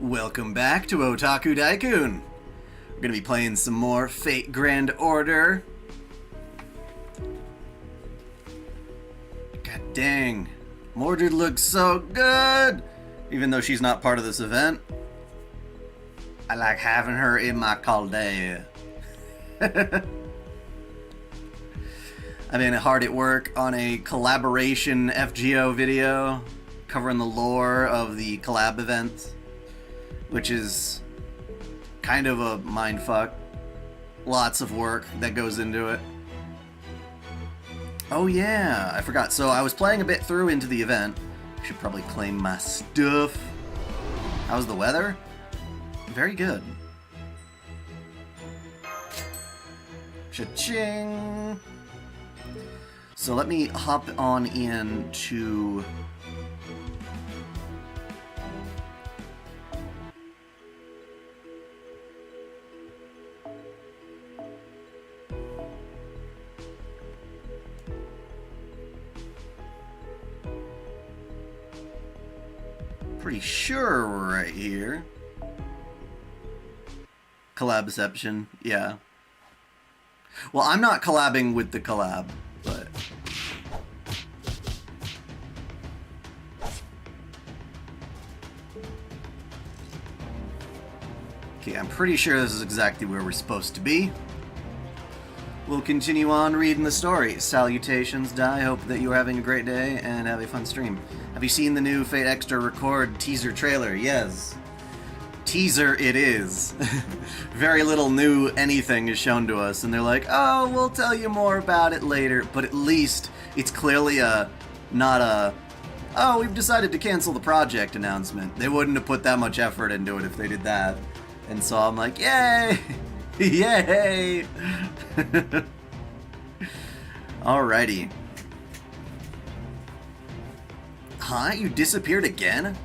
Welcome back to OtakuDaiKun. We're gonna be playing some more Fate Grand Order. God dang, Mordred looks so good! Even though she's not part of this event. I like having her in my caldea. I've been hard at work on a collaboration FGO video covering the lore of the collab event, which is kind of a mindfuck. Lots of work that goes into it. Oh yeah, I forgot. So I was playing a bit through into the event. I should probably claim my stuff. How's the weather? Very good. Cha-ching! So let me hop on into... Pretty sure we're right here. Collabception, yeah. Well, I'm not collabing with the collab, but... Okay, I'm pretty sure this is exactly where we're supposed to be. We'll continue on reading the story. Salutations, Dai. Hope that you are having a great day and have a fun stream. Have you seen the new Fate Extra Record teaser trailer? Yes. Teaser it is. Very little new anything is shown to us, and they're like, oh, we'll tell you more about it later, but at least it's clearly not a, oh, we've decided to cancel the project announcement. They wouldn't have put that much effort into it if they did that. And so I'm like, yay! Yay! Alrighty. Huh? You disappeared again?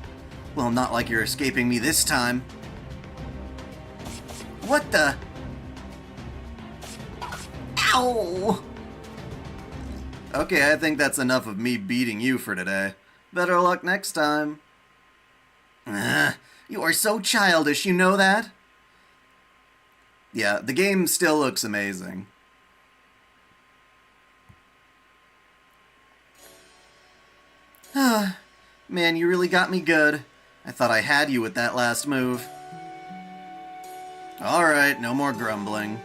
Well, not like you're escaping me this time. What the? Ow! Okay, I think that's enough of me beating you for today. Better luck next time. You are so childish, you know that? Yeah, the game still looks amazing. Man, you really got me good. I thought I had you with that last move. Alright, no more grumbling.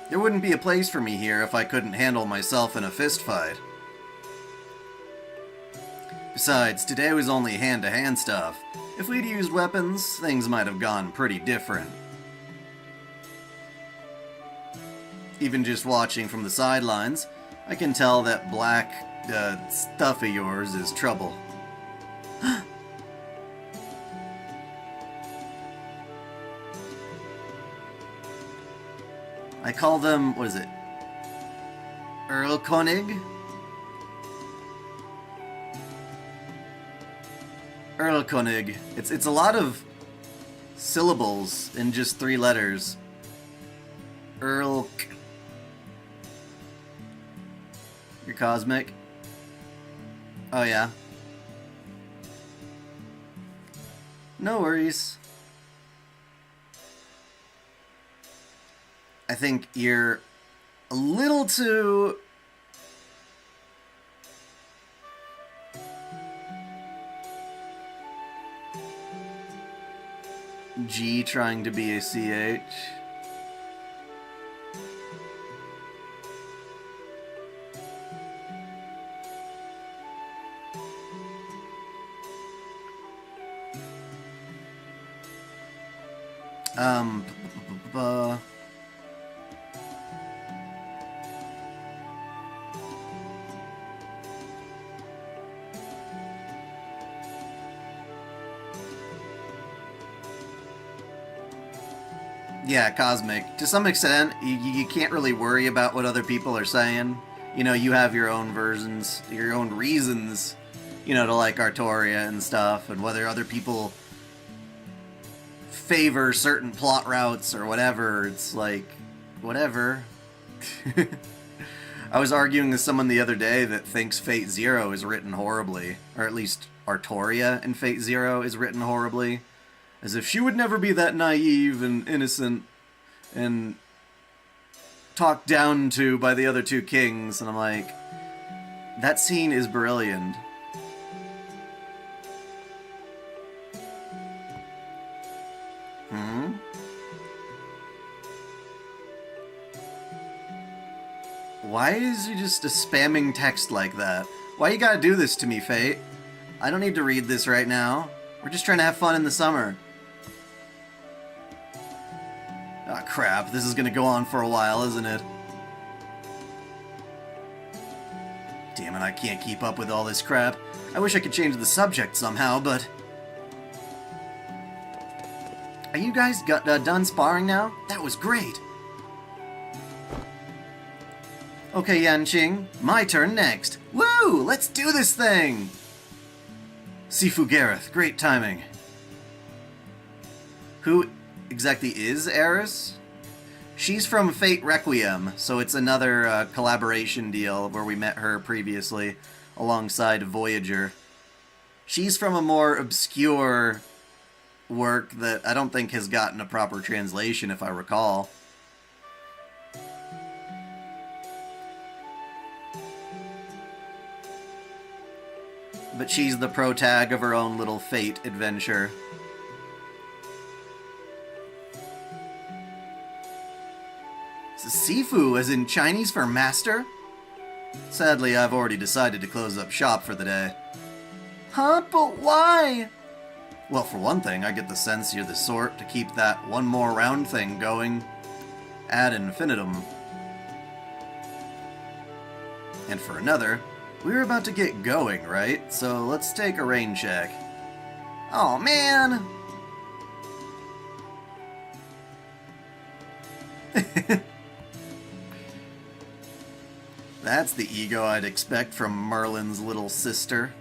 There wouldn't be a place for me here if I couldn't handle myself in a fist fight. Besides, today was only hand-to-hand stuff. If we'd used weapons, things might have gone pretty different. Even just watching from the sidelines, I can tell that black stuff of yours is trouble. I call them, what is it? Erlkönig? Erlkönig. It's a lot of syllables in just 3 letters. Erlk. You're cosmic? Oh yeah. No worries. I think you're a little too... G trying to be a CH. Yeah, cosmic. To some extent, you can't really worry about what other people are saying. You know, you have your own versions, your own reasons, you know, to like Artoria and stuff, and whether other people favor certain plot routes or whatever. It's like, whatever. I was arguing with someone the other day that thinks Fate Zero is written horribly, or at least Artoria in Fate Zero is written horribly. As if she would never be that naive and innocent and talked down to by the other two kings. And I'm like, that scene is brilliant. Why is he just spamming text like that? Why you gotta do this to me, Fate? I don't need to read this right now. We're just trying to have fun in the summer. Ah, crap. This is gonna go on for a while, isn't it? Damn it, I can't keep up with all this crap. I wish I could change the subject somehow, but... Are you guys done sparring now? That was great! Okay, Yanqing, my turn next. Woo! Let's do this thing! Sifu Gareth, great timing. Who exactly is Eris? She's from Fate Requiem, so it's another collaboration deal where we met her previously alongside Voyager. She's from a more obscure work that I don't think has gotten a proper translation, if I recall. But she's the protag of her own little Fate adventure. Sifu, as in Chinese for master? Sadly, I've already decided to close up shop for the day. Huh? But why? Well, for one thing, I get the sense you're the sort to keep that one more round thing going ad infinitum. And for another, we were about to get going, right? So let's take a rain check. Oh, man! That's the ego I'd expect from Merlin's little sister.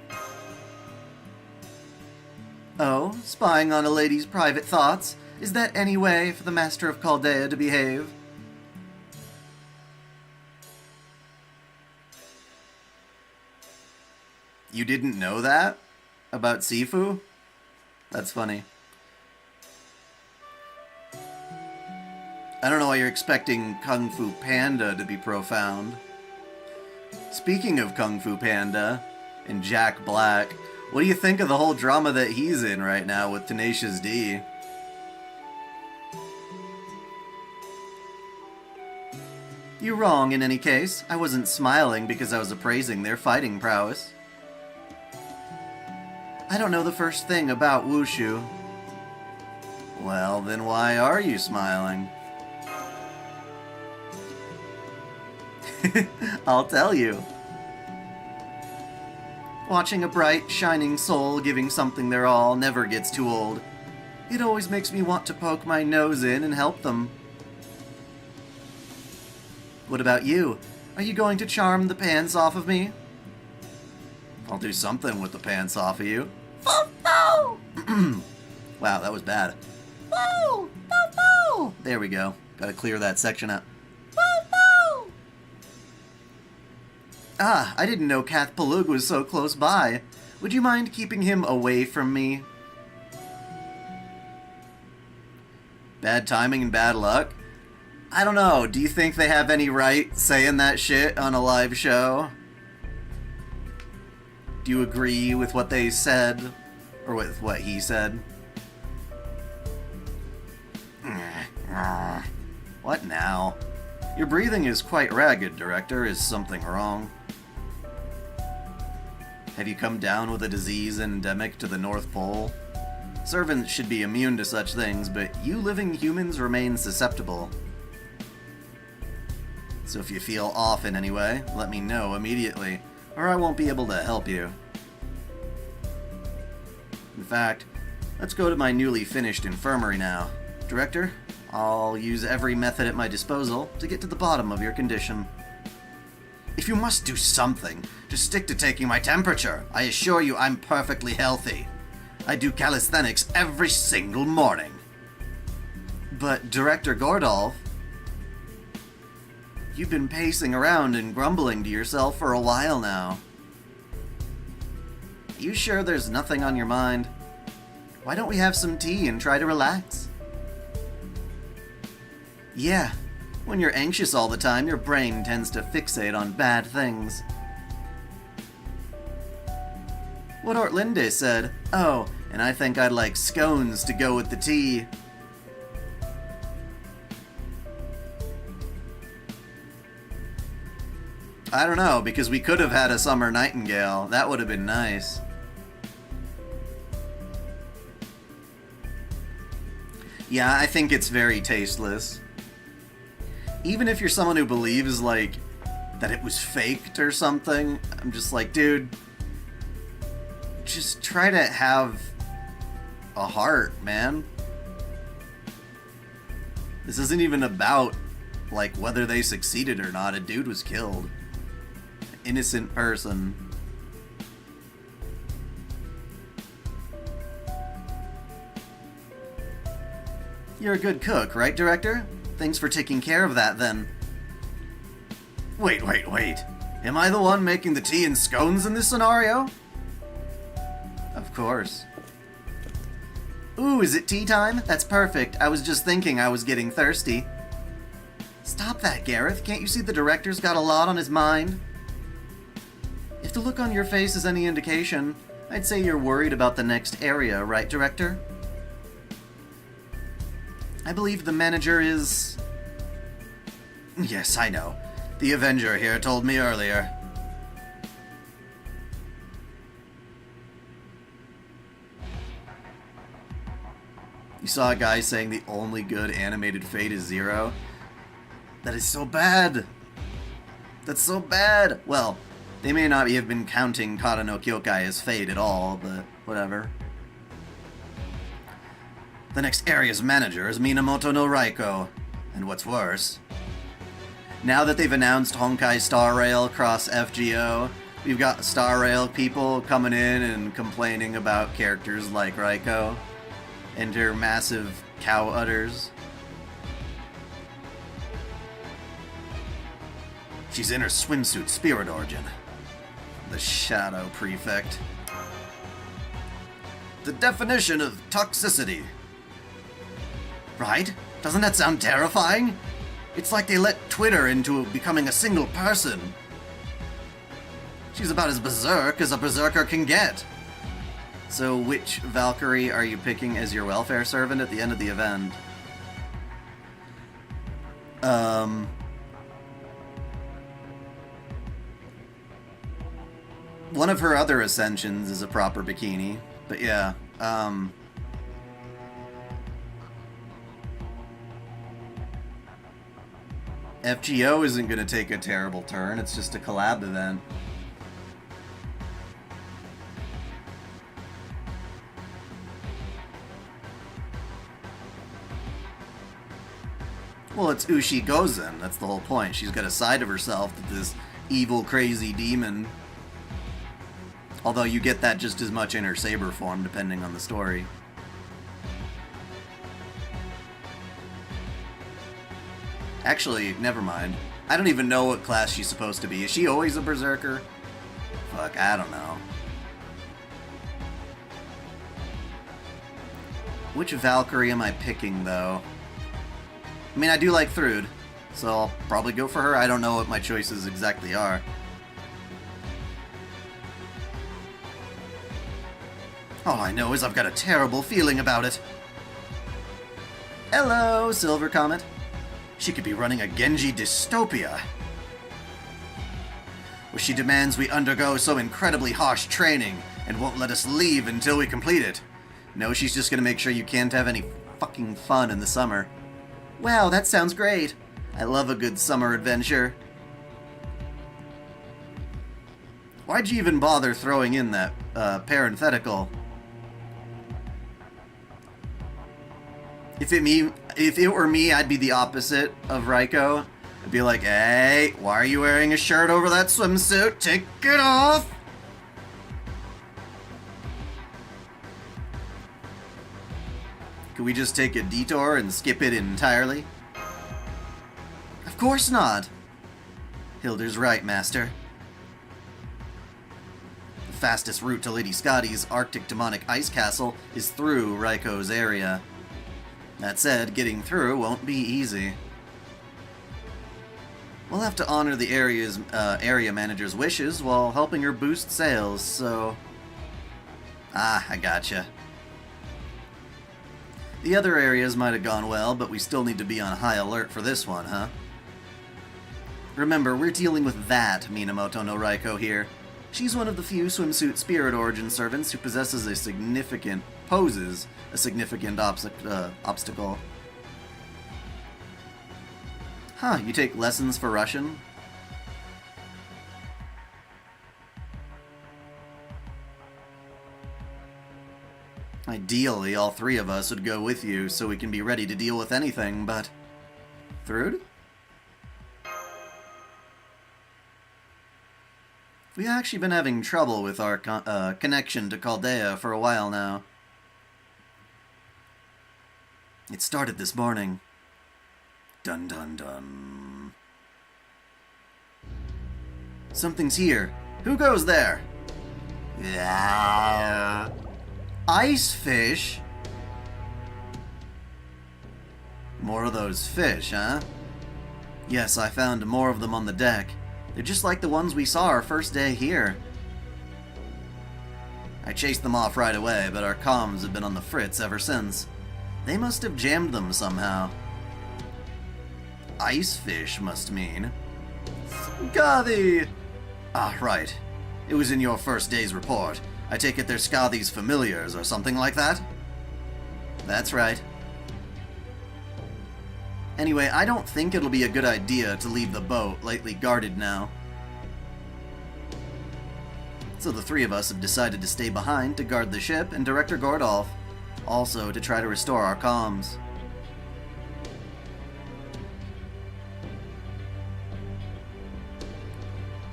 Oh, spying on a lady's private thoughts? Is that any way for the Master of Chaldea to behave? You didn't know that? About Sifu? That's funny. I don't know why you're expecting Kung Fu Panda to be profound. Speaking of Kung Fu Panda and Jack Black, what do you think of the whole drama that he's in right now with Tenacious D? You're wrong in any case. I wasn't smiling because I was appraising their fighting prowess. I don't know the first thing about Wushu. Well, then why are you smiling? I'll tell you. Watching a bright, shining soul giving something their all never gets too old. It always makes me want to poke my nose in and help them. What about you? Are you going to charm the pants off of me? I'll do something with the pants off of you. Wow, that was bad. There we go. Gotta clear that section out. Ah, I didn't know Kath Palug was so close by. Would you mind keeping him away from me? Bad timing and bad luck? I don't know. Do you think they have any right saying that shit on a live show? Do you agree with what they said? Or with what he said? What now? Your breathing is quite ragged, Director. Is something wrong? Have you come down with a disease endemic to the North Pole? Servants should be immune to such things, but you living humans remain susceptible. So if you feel off in any way, let me know immediately, or I won't be able to help you. In fact, let's go to my newly finished infirmary now. Director, I'll use every method at my disposal to get to the bottom of your condition. If you must do something, just stick to taking my temperature. I assure you I'm perfectly healthy. I do calisthenics every single morning. But, Director Gordolf, you've been pacing around and grumbling to yourself for a while now. You sure there's nothing on your mind? Why don't we have some tea and try to relax? Yeah, when you're anxious all the time, your brain tends to fixate on bad things. What Ortlinde said, oh, and I think I'd like scones to go with the tea. I don't know, because we could have had a summer nightingale. That would have been nice. Yeah, I think it's very tasteless. Even if you're someone who believes, like, that it was faked or something, I'm just like, dude, just try to have a heart, man. This isn't even about, like, whether they succeeded or not. A dude was killed. Innocent person. You're a good cook, right, director? Thanks for taking care of that, then. Wait. Am I the one making the tea and scones in this scenario? Of course. Ooh, is it tea time? That's perfect. I was just thinking I was getting thirsty. Stop that, Gareth. Can't you see the director's got a lot on his mind? If the look on your face is any indication, I'd say you're worried about the next area, right, director? I believe the manager is... Yes, I know. The Avenger here told me earlier. You saw a guy saying the only good animated fate is 0? That is so bad! That's so bad! Well, they may not have been counting Kata no Kyokai as fate at all, but whatever. The next area's manager is Minamoto no Raiko. And what's worse, now that they've announced Honkai Star Rail cross FGO, we've got Star Rail people coming in and complaining about characters like Raiko and her massive cow udders. She's in her swimsuit spirit origin. The Shadow Prefect. The definition of toxicity. Right? Doesn't that sound terrifying? It's like they let Twitter into becoming a single person. She's about as berserk as a berserker can get. So which Valkyrie are you picking as your welfare servant at the end of the event? One of her other ascensions is a proper bikini, but yeah, FGO isn't going to take a terrible turn, it's just a collab event. Well, it's Ushi Gozen, that's the whole point. She's got a side of herself that this evil, crazy demon. Although you get that just as much in her saber form, depending on the story. Actually, never mind. I don't even know what class she's supposed to be. Is she always a berserker? Fuck, I don't know. Which Valkyrie am I picking, though? I mean, I do like Thrud, so I'll probably go for her. I don't know what my choices exactly are. All I know is I've got a terrible feeling about it. Hello, Silver Comet. She could be running a Genji dystopia, where she demands we undergo so incredibly harsh training and won't let us leave until we complete it. No, she's just gonna make sure you can't have any fucking fun in the summer. Wow, that sounds great. I love a good summer adventure. Why'd you even bother throwing in that parenthetical? If it were me, I'd be the opposite of Raiko. I'd be like, hey, why are you wearing a shirt over that swimsuit? Take it off! Could we just take a detour and skip it entirely? Of course not! Hilder's right, Master. The fastest route to Lady Skadi's Arctic Demonic Ice Castle is through Raiko's area. That said, getting through won't be easy. We'll have to honor the area manager's wishes while helping her boost sales, so... Ah, I gotcha. The other areas might have gone well, but we still need to be on high alert for this one, huh? Remember, we're dealing with that Minamoto no Raiko here. She's one of the few swimsuit spirit origin servants who poses a significant obstacle. Huh, you take lessons for Russian? Ideally, all three of us would go with you so we can be ready to deal with anything, but... Thrud? We've actually been having trouble with our connection to Chaldea for a while now. It started this morning. Dun dun dun. Something's here. Who goes there? Yeah. Ice fish? More of those fish, huh? Yes, I found more of them on the deck. They're just like the ones we saw our first day here. I chased them off right away, but our comms have been on the fritz ever since. They must have jammed them somehow. Ice fish must mean. Skadi! Ah, right. It was in your first day's report. I take it they're Skadi's familiars or something like that? That's right. Anyway, I don't think it'll be a good idea to leave the boat lightly guarded now. So the three of us have decided to stay behind to guard the ship and Director Gordolf. Also to try to restore our comms.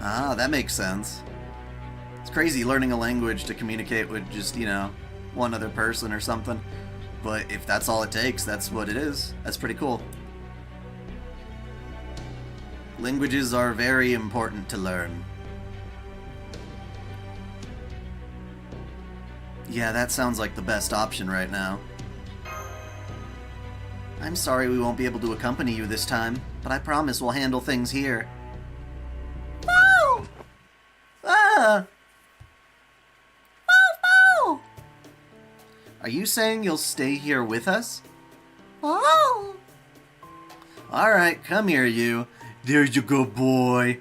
Ah, that makes sense. It's crazy learning a language to communicate with just, you know, one other person or something. But if that's all it takes, that's what it is. That's pretty cool. Languages are very important to learn. Yeah, that sounds like the best option right now. I'm sorry we won't be able to accompany you this time, but I promise we'll handle things here. Oh! Ah! Oh! Are you saying you'll stay here with us? Oh! Alright, come here, you. There's your good boy.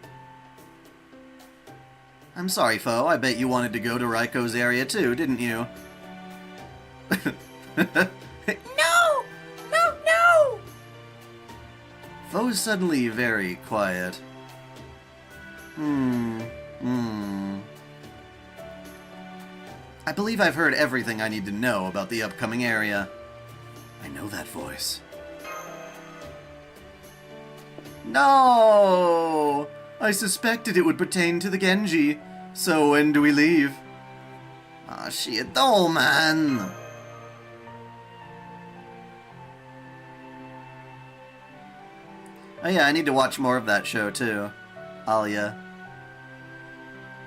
I'm sorry, Foe. I bet you wanted to go to Raiko's area too, didn't you? No! No, no! Foe's suddenly very quiet. I believe I've heard everything I need to know about the upcoming area. I know that voice. No! I suspected it would pertain to the Genji. So when do we leave? Ah, shit, oh man! Oh yeah, I need to watch more of that show too. Alia.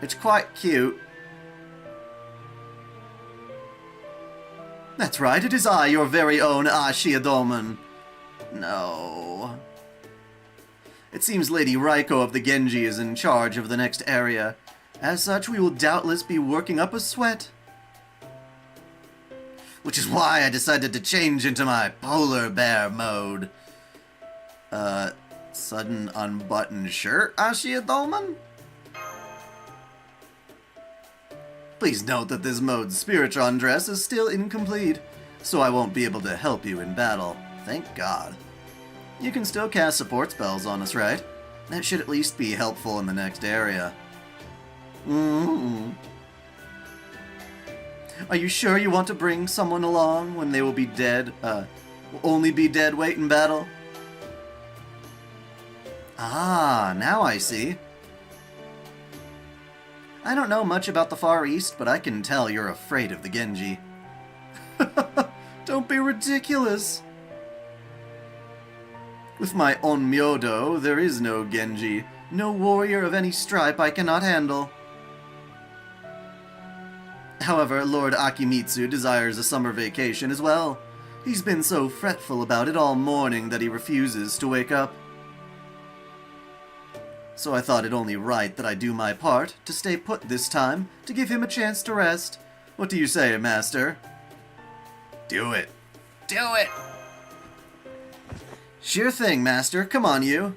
It's quite cute. That's right, it is I, your very own Ashiadoman. No. It seems Lady Raiko of the Genji is in charge of the next area. As such, we will doubtless be working up a sweat. Which is why I decided to change into my polar bear mode. Sudden unbuttoned shirt, Ashiadoman? Please note that this mode's Spiritron dress is still incomplete, so I won't be able to help you in battle. Thank God. You can still cast support spells on us, right? That should at least be helpful in the next area. Are you sure you want to bring someone along when they will be dead, will only be dead weight in battle? Ah, now I see. I don't know much about the Far East, but I can tell you're afraid of the Genji. Don't be ridiculous! With my Onmyodo, there is no Genji, no warrior of any stripe I cannot handle. However, Lord Akimitsu desires a summer vacation as well. He's been so fretful about it all morning that he refuses to wake up. So I thought it only right that I do my part to stay put this time to give him a chance to rest. What do you say, Master? Do it. Do it! Sure thing, Master. Come on, you.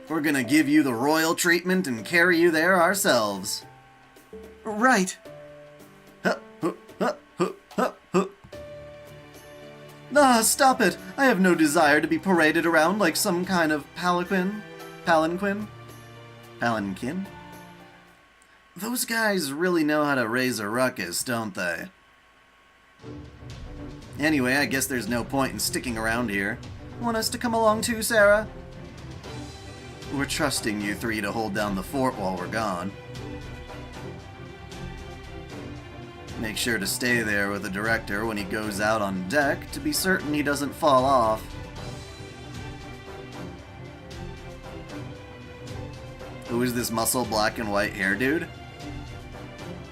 We're gonna give you the royal treatment and carry you there ourselves. Right. Ah, stop it! I have no desire to be paraded around like some kind of palanquin? Palanquin? Those guys really know how to raise a ruckus, don't they? Anyway, I guess there's no point in sticking around here. Want us to come along too, Sarah? We're trusting you three to hold down the fort while we're gone. Make sure to stay there with the director when he goes out on deck to be certain he doesn't fall off. Who is this muscle black and white hair dude?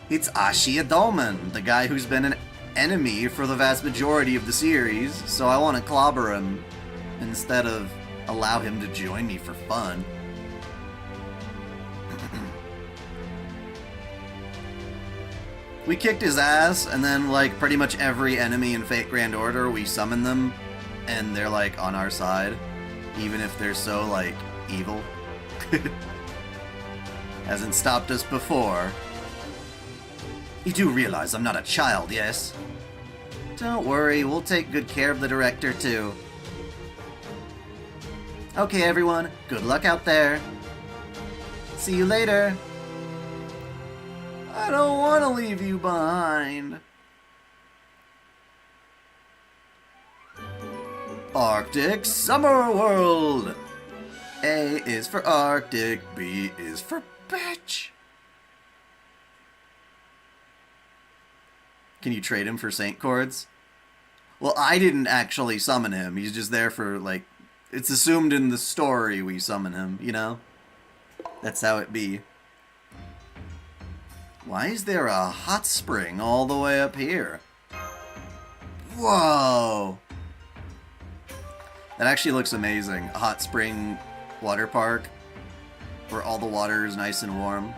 It's Ashi Adoman, the guy who's been an enemy for the vast majority of the series, so I want to clobber him instead of allow him to join me for fun. We kicked his ass, and then, like, pretty much every enemy in Fate Grand Order, we summon them, and they're, like, on our side, even if they're so, like, evil. Hasn't stopped us before. You do realize I'm not a child, yes? Don't worry, we'll take good care of the director, too. Okay, everyone, good luck out there. See you later. I don't want to leave you behind. Arctic Summer World. A is for Arctic, B is for bitch. Can you trade him for Saint Chords? Well, I didn't actually summon him. He's just there for, like, it's assumed in the story we summon him, you know? That's how it be. Why is there a hot spring all the way up here? Whoa! That actually looks amazing. A hot spring water park where all the water is nice and warm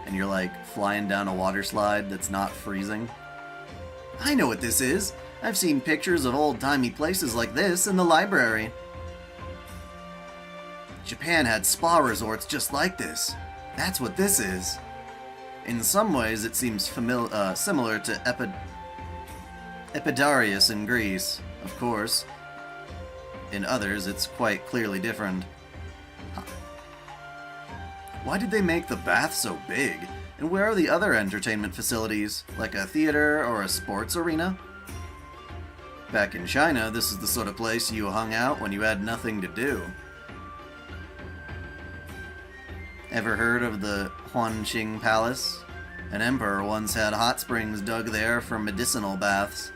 and you're like flying down a water slide that's not freezing. I know what this is. I've seen pictures of old-timey places like this in the library. Japan had spa resorts just like this. That's what this is. In some ways, it seems similar to Epidaurus in Greece, of course. In others, it's quite clearly different. Huh. Why did they make the bath so big? And where are the other entertainment facilities, like a theater or a sports arena? Back in China, this is the sort of place you hung out when you had nothing to do. Ever heard of the Huanqing Palace? An emperor once had hot springs dug there for medicinal baths.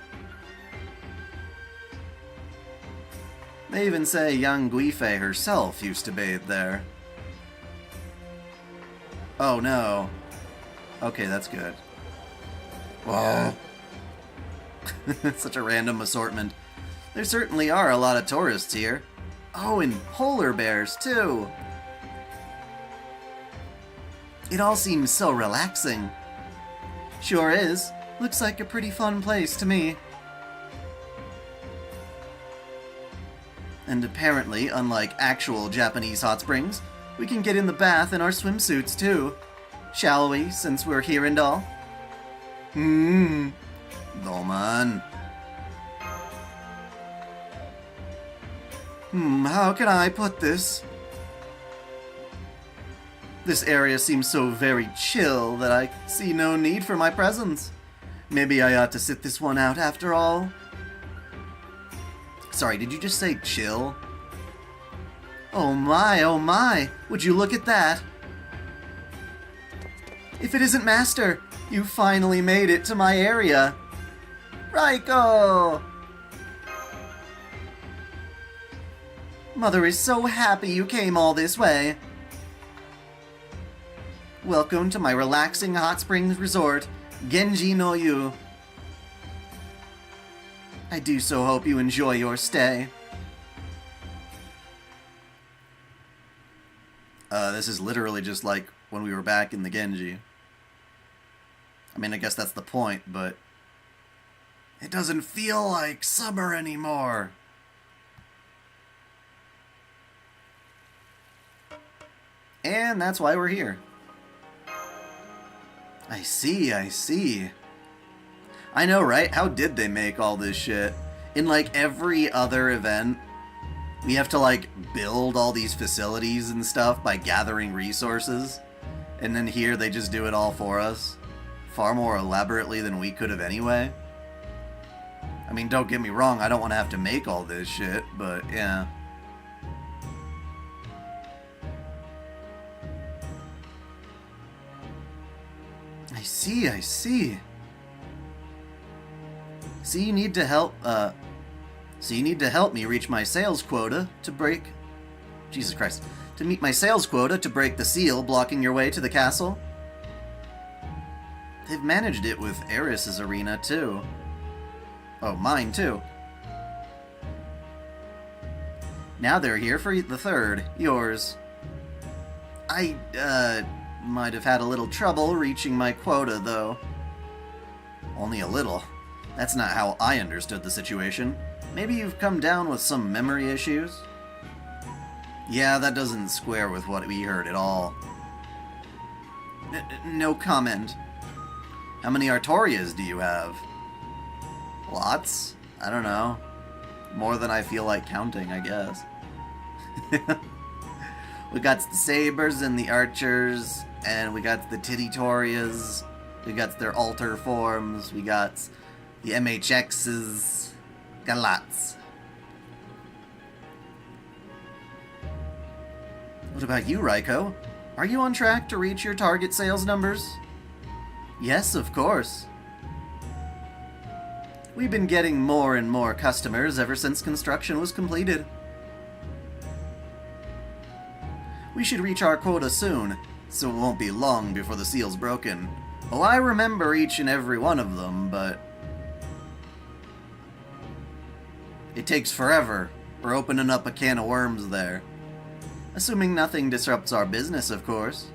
They even say young Guifei herself used to bathe there. Oh no. Okay, that's good. Whoa. Such a random assortment. There certainly are a lot of tourists here. Oh, and polar bears, too. It all seems so relaxing. Sure is. Looks like a pretty fun place to me. And apparently, unlike actual Japanese hot springs, we can get in the bath in our swimsuits, too. Shall we, since we're here and all? Doman. How can I put this? This area seems so very chill that I see no need for my presence. Maybe I ought to sit this one out after all. Sorry, did you just say chill? Oh my, would you look at that? If it isn't Master, you finally made it to my area. Raiko! Mother is so happy you came all this way. welcome to my relaxing hot springs resort, Genji no Yu. I do so hope you enjoy your stay. This is literally just like when we were back in the Genji. I mean, I guess that's the point, but it doesn't feel like summer anymore. And that's why we're here. I see, I see. I know, right? How did they make all this shit? In, like, every other event, we have to, like, build all these facilities and stuff by gathering resources. And then here, they just do it all for us. Far more elaborately than we could have anyway. I mean, don't get me wrong, I don't want to have to make all this shit, but, yeah. I see, I see. So you need to help me reach my sales quota to break... Jesus Christ. To meet my sales quota to break the seal blocking your way to the castle? They've managed it with Eris's arena, too. Oh, mine, too. Now they're here for the third, yours. I, might have had a little trouble reaching my quota, though. Only a little. That's not how I understood the situation. Maybe you've come down with some memory issues? Yeah, that doesn't square with what we heard at all. No comment. How many Artorias do you have? Lots? I don't know. More than I feel like counting, I guess. We got the sabers and the archers, and we got the Tititorias, we got their altar forms, we got the MHXs, got lots. What about you, Raiko? Are you on track to reach your target sales numbers? Yes, of course. We've been getting more and more customers ever since construction was completed. We should reach our quota soon, so it won't be long before the seal's broken. Oh, I remember each and every one of them, but... it takes forever. We're opening up a can of worms there. Assuming nothing disrupts our business, of course.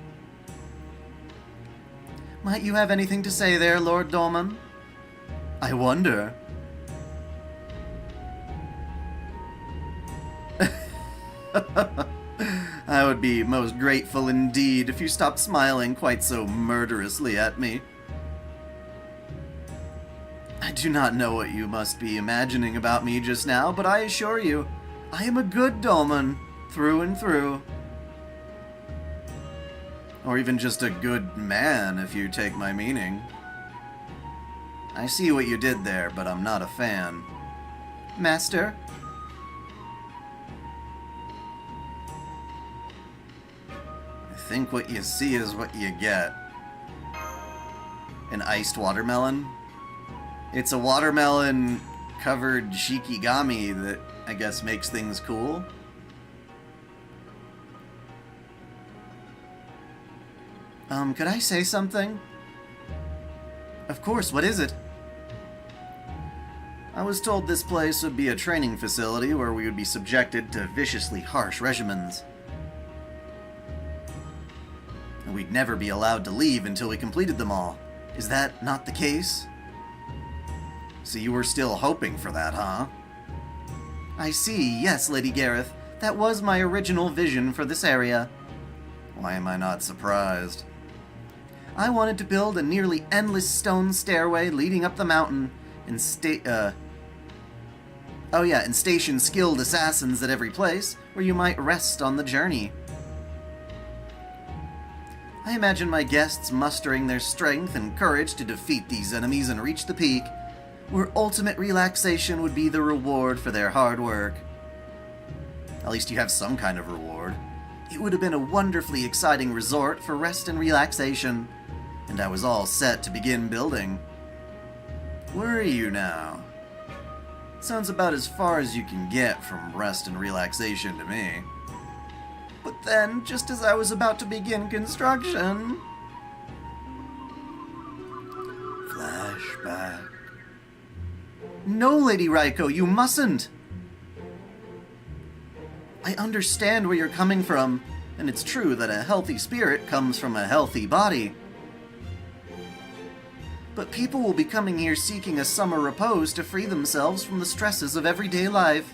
Might you have anything to say there, Lord Dolman? I wonder. I would be most grateful indeed if you stopped smiling quite so murderously at me. I do not know what you must be imagining about me just now, but I assure you, I am a good Dolman, through and through. Or even just a good man, if you take my meaning. I see what you did there, but I'm not a fan. Master? I think what you see is what you get. An iced watermelon? It's a watermelon-covered shikigami that, I guess, makes things cool. Could I say something? Of course, what is it? I was told this place would be a training facility where we would be subjected to viciously harsh regimens. And we'd never be allowed to leave until we completed them all. Is that not the case? So you were still hoping for that, huh? I see, yes, Lady Gareth. That was my original vision for this area. Why am I not surprised? I wanted to build a nearly endless stone stairway leading up the mountain and station skilled assassins at every place where you might rest on the journey. I imagine my guests mustering their strength and courage to defeat these enemies and reach the peak, where ultimate relaxation would be the reward for their hard work. At least you have some kind of reward. It would have been a wonderfully exciting resort for rest and relaxation, and I was all set to begin building. Where are you now? Sounds about as far as you can get from rest and relaxation to me. But then, just as I was about to begin construction... flashback. No, Lady Raiko, you mustn't! I understand where you're coming from, and it's true that a healthy spirit comes from a healthy body. But people will be coming here seeking a summer repose to free themselves from the stresses of everyday life.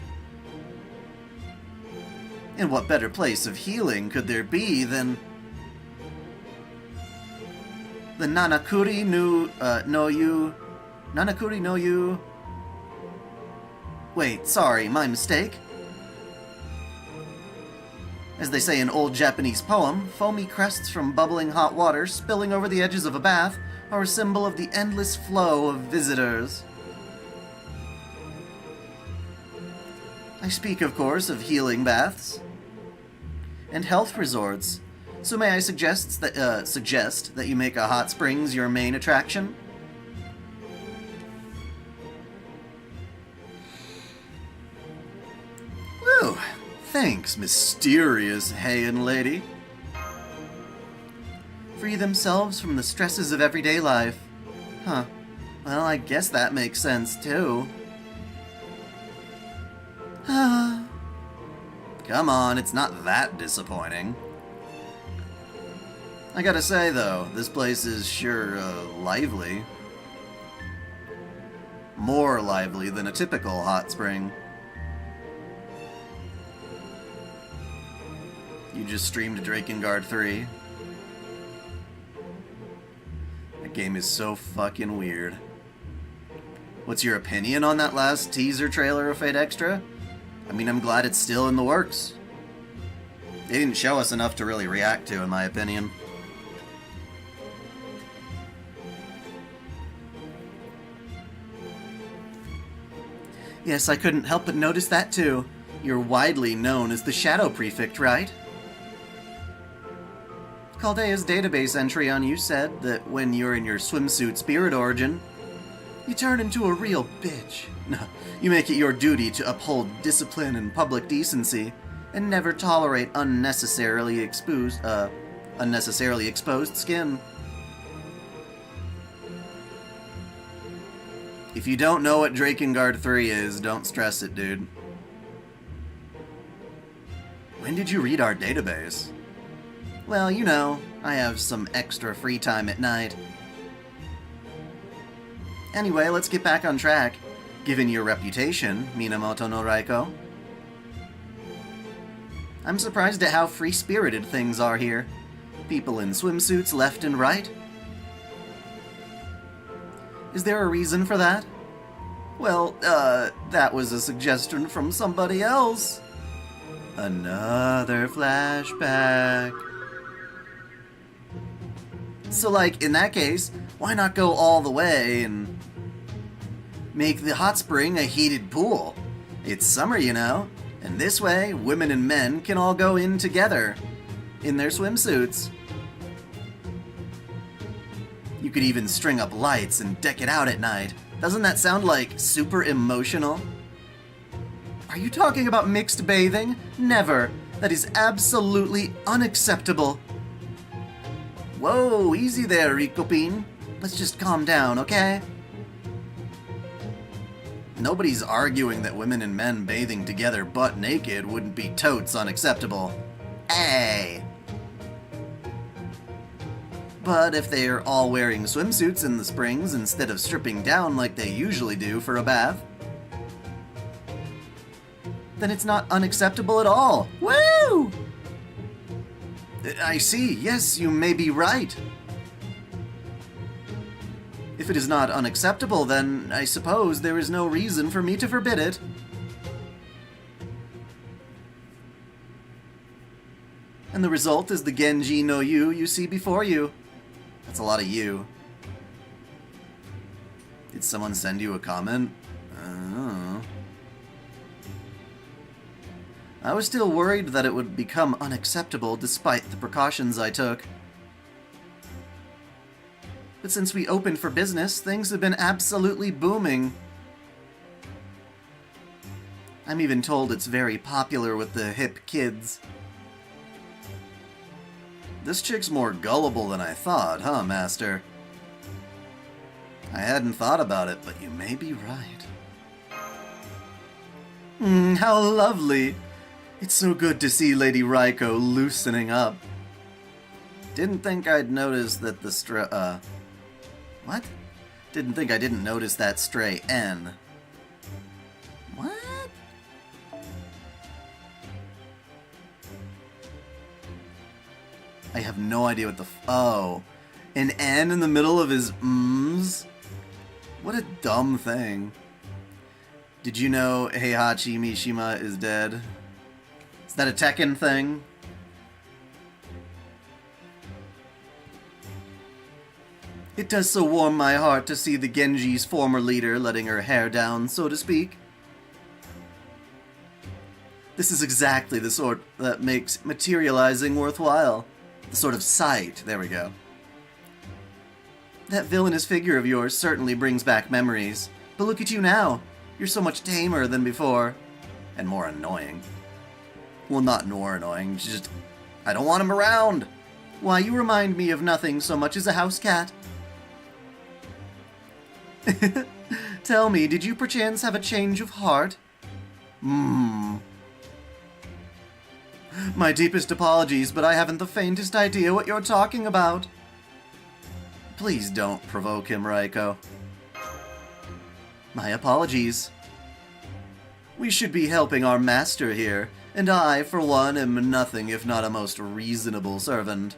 And what better place of healing could there be than the Nanakuri no Yu... Wait, sorry, my mistake. As they say in old Japanese poem, foamy crests from bubbling hot water spilling over the edges of a bath are a symbol of the endless flow of visitors. I speak, of course, of healing baths and health resorts. So may I suggest that you make a hot springs your main attraction? Whew. Thanks, mysterious Heian lady. Free themselves from the stresses of everyday life. Huh. Well, I guess that makes sense, too. Come on, it's not that disappointing. I gotta say, though, this place is sure, lively. More lively than a typical hot spring. You just streamed Drakengard 3. That game is so fucking weird. What's your opinion on that last teaser trailer of Fate Extra? I mean, I'm glad it's still in the works. They didn't show us enough to really react to, in my opinion. Yes, I couldn't help but notice that too. You're widely known as the Shadow Prefect, right? Caldea's database entry on you said that when you're in your swimsuit spirit origin, you turn into a real bitch. No, you make it your duty to uphold discipline and public decency, and never tolerate unnecessarily exposed skin. If you don't know what Drakengard 3 is, don't stress it, dude. When did you read our database? Well, you know, I have some extra free time at night. Anyway, let's get back on track. Given your reputation, Minamoto no Raiko. I'm surprised at how free-spirited things are here. People in swimsuits left and right. Is there a reason for that? Well, that was a suggestion from somebody else. Another flashback. So, like, in that case, why not go all the way and make the hot spring a heated pool? It's summer, you know, and this way, women and men can all go in together, in their swimsuits. You could even string up lights and deck it out at night. Doesn't that sound like super emotional? Are you talking about mixed bathing? Never. That is absolutely unacceptable. Whoa, easy there, Rikopin. Let's just calm down, okay? Nobody's arguing that women and men bathing together butt naked wouldn't be totes unacceptable. Hey! But if they're all wearing swimsuits in the springs instead of stripping down like they usually do for a bath, then it's not unacceptable at all. Woo! I see. Yes, you may be right. If it is not unacceptable, then I suppose there is no reason for me to forbid it. And the result is the Genji no Yu you see before you. That's a lot of you. Did someone send you a comment? I was still worried that it would become unacceptable despite the precautions I took. But since we opened for business, things have been absolutely booming. I'm even told it's very popular with the hip kids. This chick's more gullible than I thought, huh, Master? I hadn't thought about it, but you may be right. How lovely! It's so good to see Lady Raiko loosening up. Didn't think I'd notice that the what? Didn't think I didn't notice that stray N. What? I have no idea what the oh. An N in the middle of his mms? What a dumb thing. Did you know Heihachi Mishima is dead? Is that a Tekken thing? It does so warm my heart to see the Genji's former leader letting her hair down, so to speak. This is exactly the sort that makes materializing worthwhile. The sort of sight. There we go. That villainous figure of yours certainly brings back memories. But look at you now. You're so much tamer than before. And more annoying. Well, not more annoying, just... I don't want him around! Why, you remind me of nothing so much as a house cat. Tell me, did you perchance have a change of heart? My deepest apologies, but I haven't the faintest idea what you're talking about. Please don't provoke him, Raiko. My apologies. We should be helping our master here, and I, for one, am nothing if not a most reasonable servant.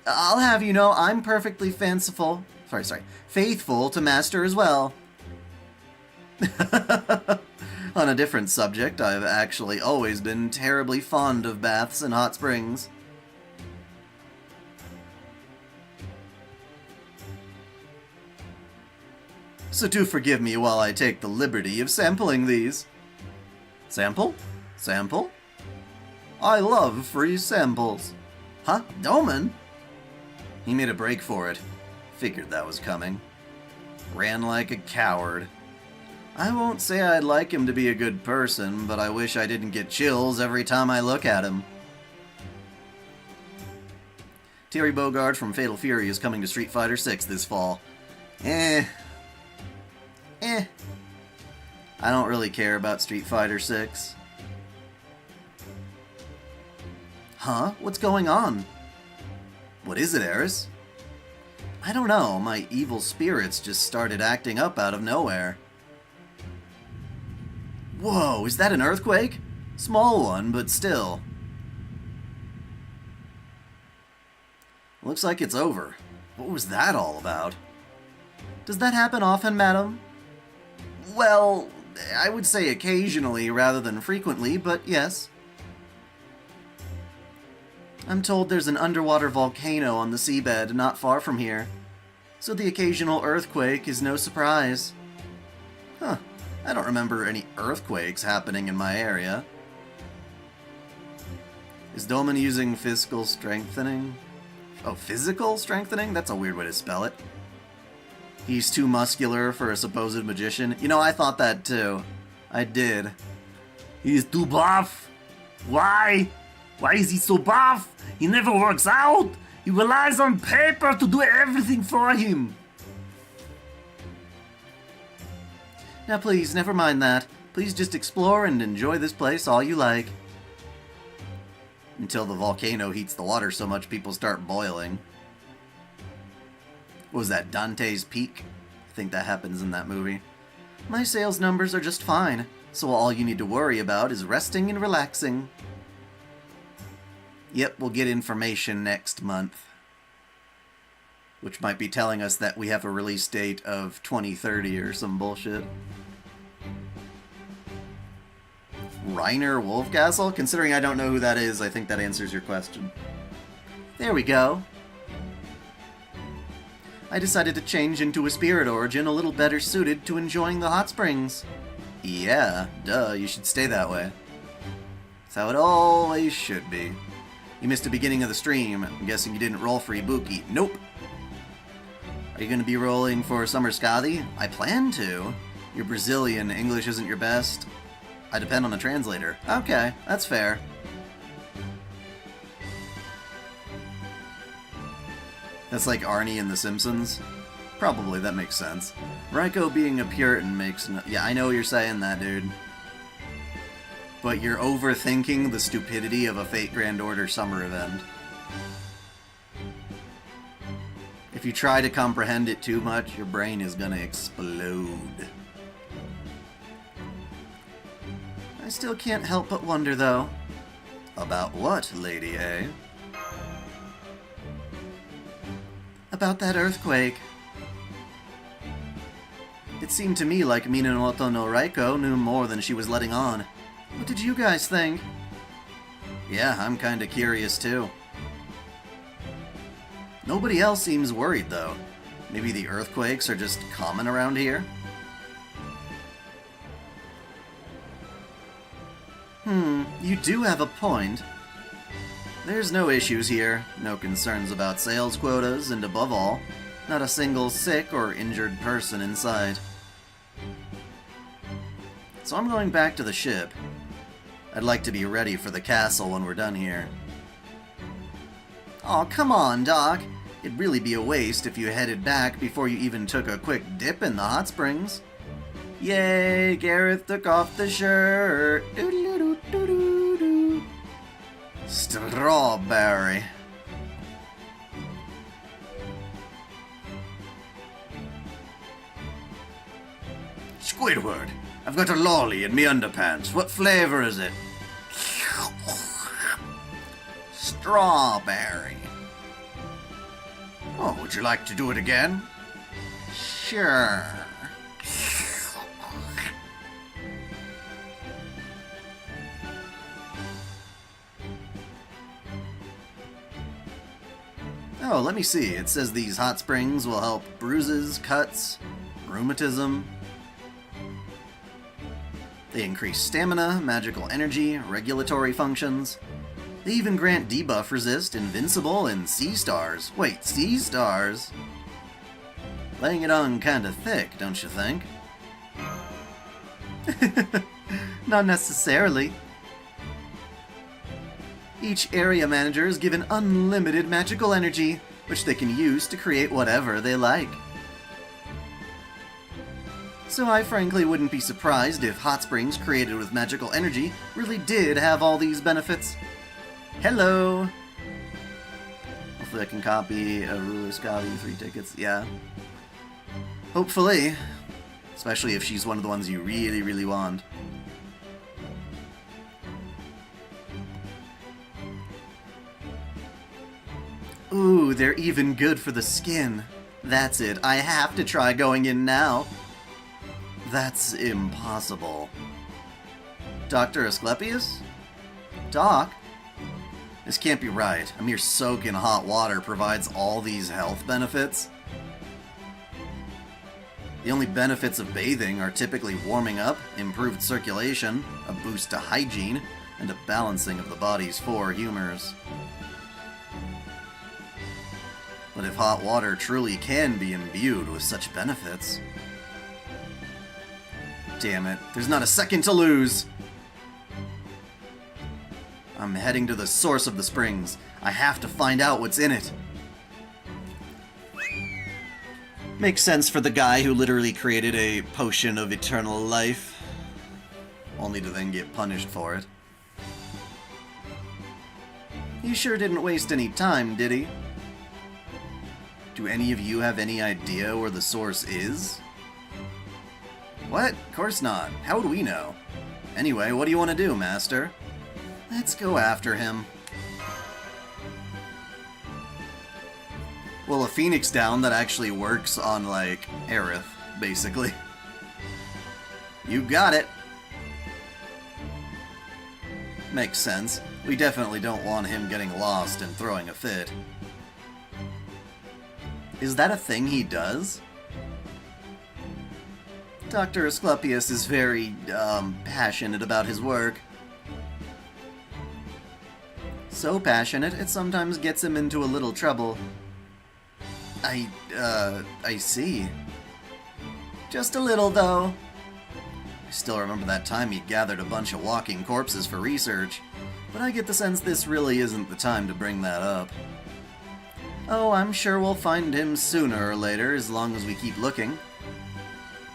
I'll have you know I'm perfectly faithful to master as well. On a different subject, I've actually always been terribly fond of baths and hot springs. So do forgive me while I take the liberty of sampling these. Sample? Sample? I love free samples. Huh? Doman? He made a break for it. Figured that was coming. Ran like a coward. I won't say I'd like him to be a good person, but I wish I didn't get chills every time I look at him. Terry Bogard from Fatal Fury is coming to Street Fighter 6 this fall. I don't really care about Street Fighter 6. Huh? What's going on? What is it, Eris? I don't know. My evil spirits just started acting up out of nowhere. Whoa, is that an earthquake? Small one, but still. Looks like it's over. What was that all about? Does that happen often, madam? Well, I would say occasionally rather than frequently, but yes. I'm told there's an underwater volcano on the seabed not far from here, so the occasional earthquake is no surprise. Huh, I don't remember any earthquakes happening in my area. Is Dolman using physical strengthening? Oh, physical strengthening? That's a weird way to spell it. He's too muscular for a supposed magician. You know, I thought that too. I did. He's too buff. Why? Why is he so buff? He never works out. He relies on paper to do everything for him. Now please, never mind that. Please just explore and enjoy this place all you like. Until the volcano heats the water so much people start boiling. What was that, Dante's Peak? I think that happens in that movie. My sales numbers are just fine, so all you need to worry about is resting and relaxing. Yep, we'll get information next month. Which might be telling us that we have a release date of 2030 or some bullshit. Reiner Wolfcastle? Considering I don't know who that is, I think that answers your question. There we go. I decided to change into a spirit origin a little better suited to enjoying the hot springs. Yeah, duh, you should stay that way. That's how it always should be. You missed the beginning of the stream. I'm guessing you didn't roll for Ibuki. Nope. Are you going to be rolling for Summer Skadi? I plan to. You're Brazilian. English isn't your best. I depend on a translator. Okay, that's fair. That's like Arnie in The Simpsons. Probably, that makes sense. Raiko being a Puritan makes no... Yeah, I know you're saying that, dude. But you're overthinking the stupidity of a Fate Grand Order summer event. If you try to comprehend it too much, your brain is gonna explode. I still can't help but wonder, though. About what, Lady A? About that earthquake. It seemed to me like Minamoto no Raiko knew more than she was letting on. What did you guys think? Yeah, I'm kinda curious too. Nobody else seems worried though. Maybe the earthquakes are just common around here? You do have a point. There's no issues here, no concerns about sales quotas, and above all, not a single sick or injured person in sight. So I'm going back to the ship. I'd like to be ready for the castle when we're done here. Aw, come on, Doc. It'd really be a waste if you headed back before you even took a quick dip in the hot springs. Yay, Gareth took off the shirt. Doo-doo-doo-doo-doo-doo. Strawberry. Squidward, I've got a lolly in me underpants. What flavor is it? Strawberry. Oh, would you like to do it again? Sure. Oh, let me see. It says these hot springs will help bruises, cuts, rheumatism. They increase stamina, magical energy, regulatory functions. They even grant debuff resist, invincible, and sea stars. Wait, sea stars? Laying it on kinda thick, don't you think? Not necessarily. Each area manager is given unlimited magical energy, which they can use to create whatever they like. So I frankly wouldn't be surprised if hot springs created with magical energy really did have all these benefits. Hello! Hopefully I can copy a Ruler Scotty 3 tickets, yeah. Hopefully. Especially if she's one of the ones you really, really want. Ooh, they're even good for the skin. That's it, I have to try going in now. That's impossible. Dr. Asclepius? Doc? This can't be right. A mere soak in hot water provides all these health benefits. The only benefits of bathing are typically warming up, improved circulation, a boost to hygiene, and a balancing of the body's four humors. But if hot water truly can be imbued with such benefits... Damn it, there's not a second to lose! I'm heading to the source of the springs. I have to find out what's in it. Makes sense for the guy who literally created a potion of eternal life. Only to then get punished for it. He sure didn't waste any time, did he? Do any of you have any idea where the source is? What? Of course not. How would we know? Anyway, what do you want to do, Master? Let's go after him. Well, a Phoenix down that actually works on, like, Aerith, basically. You got it! Makes sense. We definitely don't want him getting lost and throwing a fit. Is that a thing he does? Dr. Asclepius is very, passionate about his work. So passionate, it sometimes gets him into a little trouble. I see. Just a little, though. I still remember that time he gathered a bunch of walking corpses for research, but I get the sense this really isn't the time to bring that up. Oh, I'm sure we'll find him sooner or later, as long as we keep looking.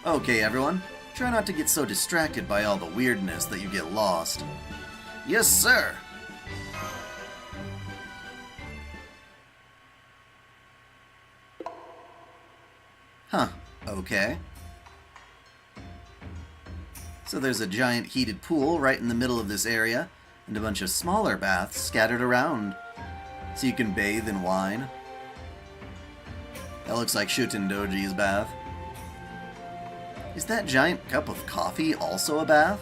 Okay, everyone. Try not to get so distracted by all the weirdness that you get lost. Yes, sir! Huh, okay. So there's a giant heated pool right in the middle of this area, and a bunch of smaller baths scattered around, so you can bathe in wine. That looks like Shutendoji's bath. Is that giant cup of coffee also a bath?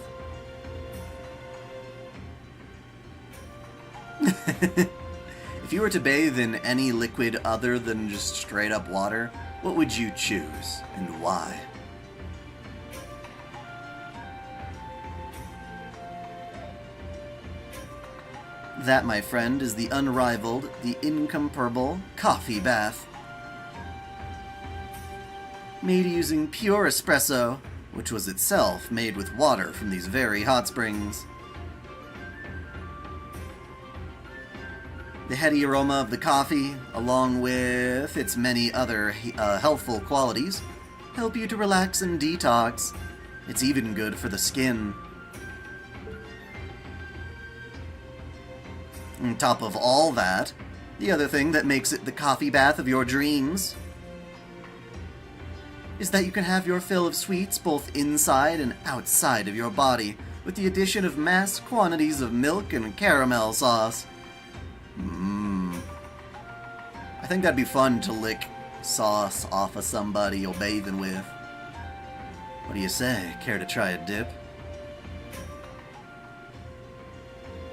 If you were to bathe in any liquid other than just straight up water, what would you choose, and why? That, my friend, is the unrivaled, the incomparable coffee bath. Made using pure espresso, which was itself made with water from these very hot springs. The heady aroma of the coffee, along with its many other healthful qualities, help you to relax and detox. It's even good for the skin. On top of all that, the other thing that makes it the coffee bath of your dreams is that you can have your fill of sweets both inside and outside of your body, with the addition of mass quantities of milk and caramel sauce. I think that'd be fun to lick sauce off of somebody you're bathing with. What do you say? Care to try a dip?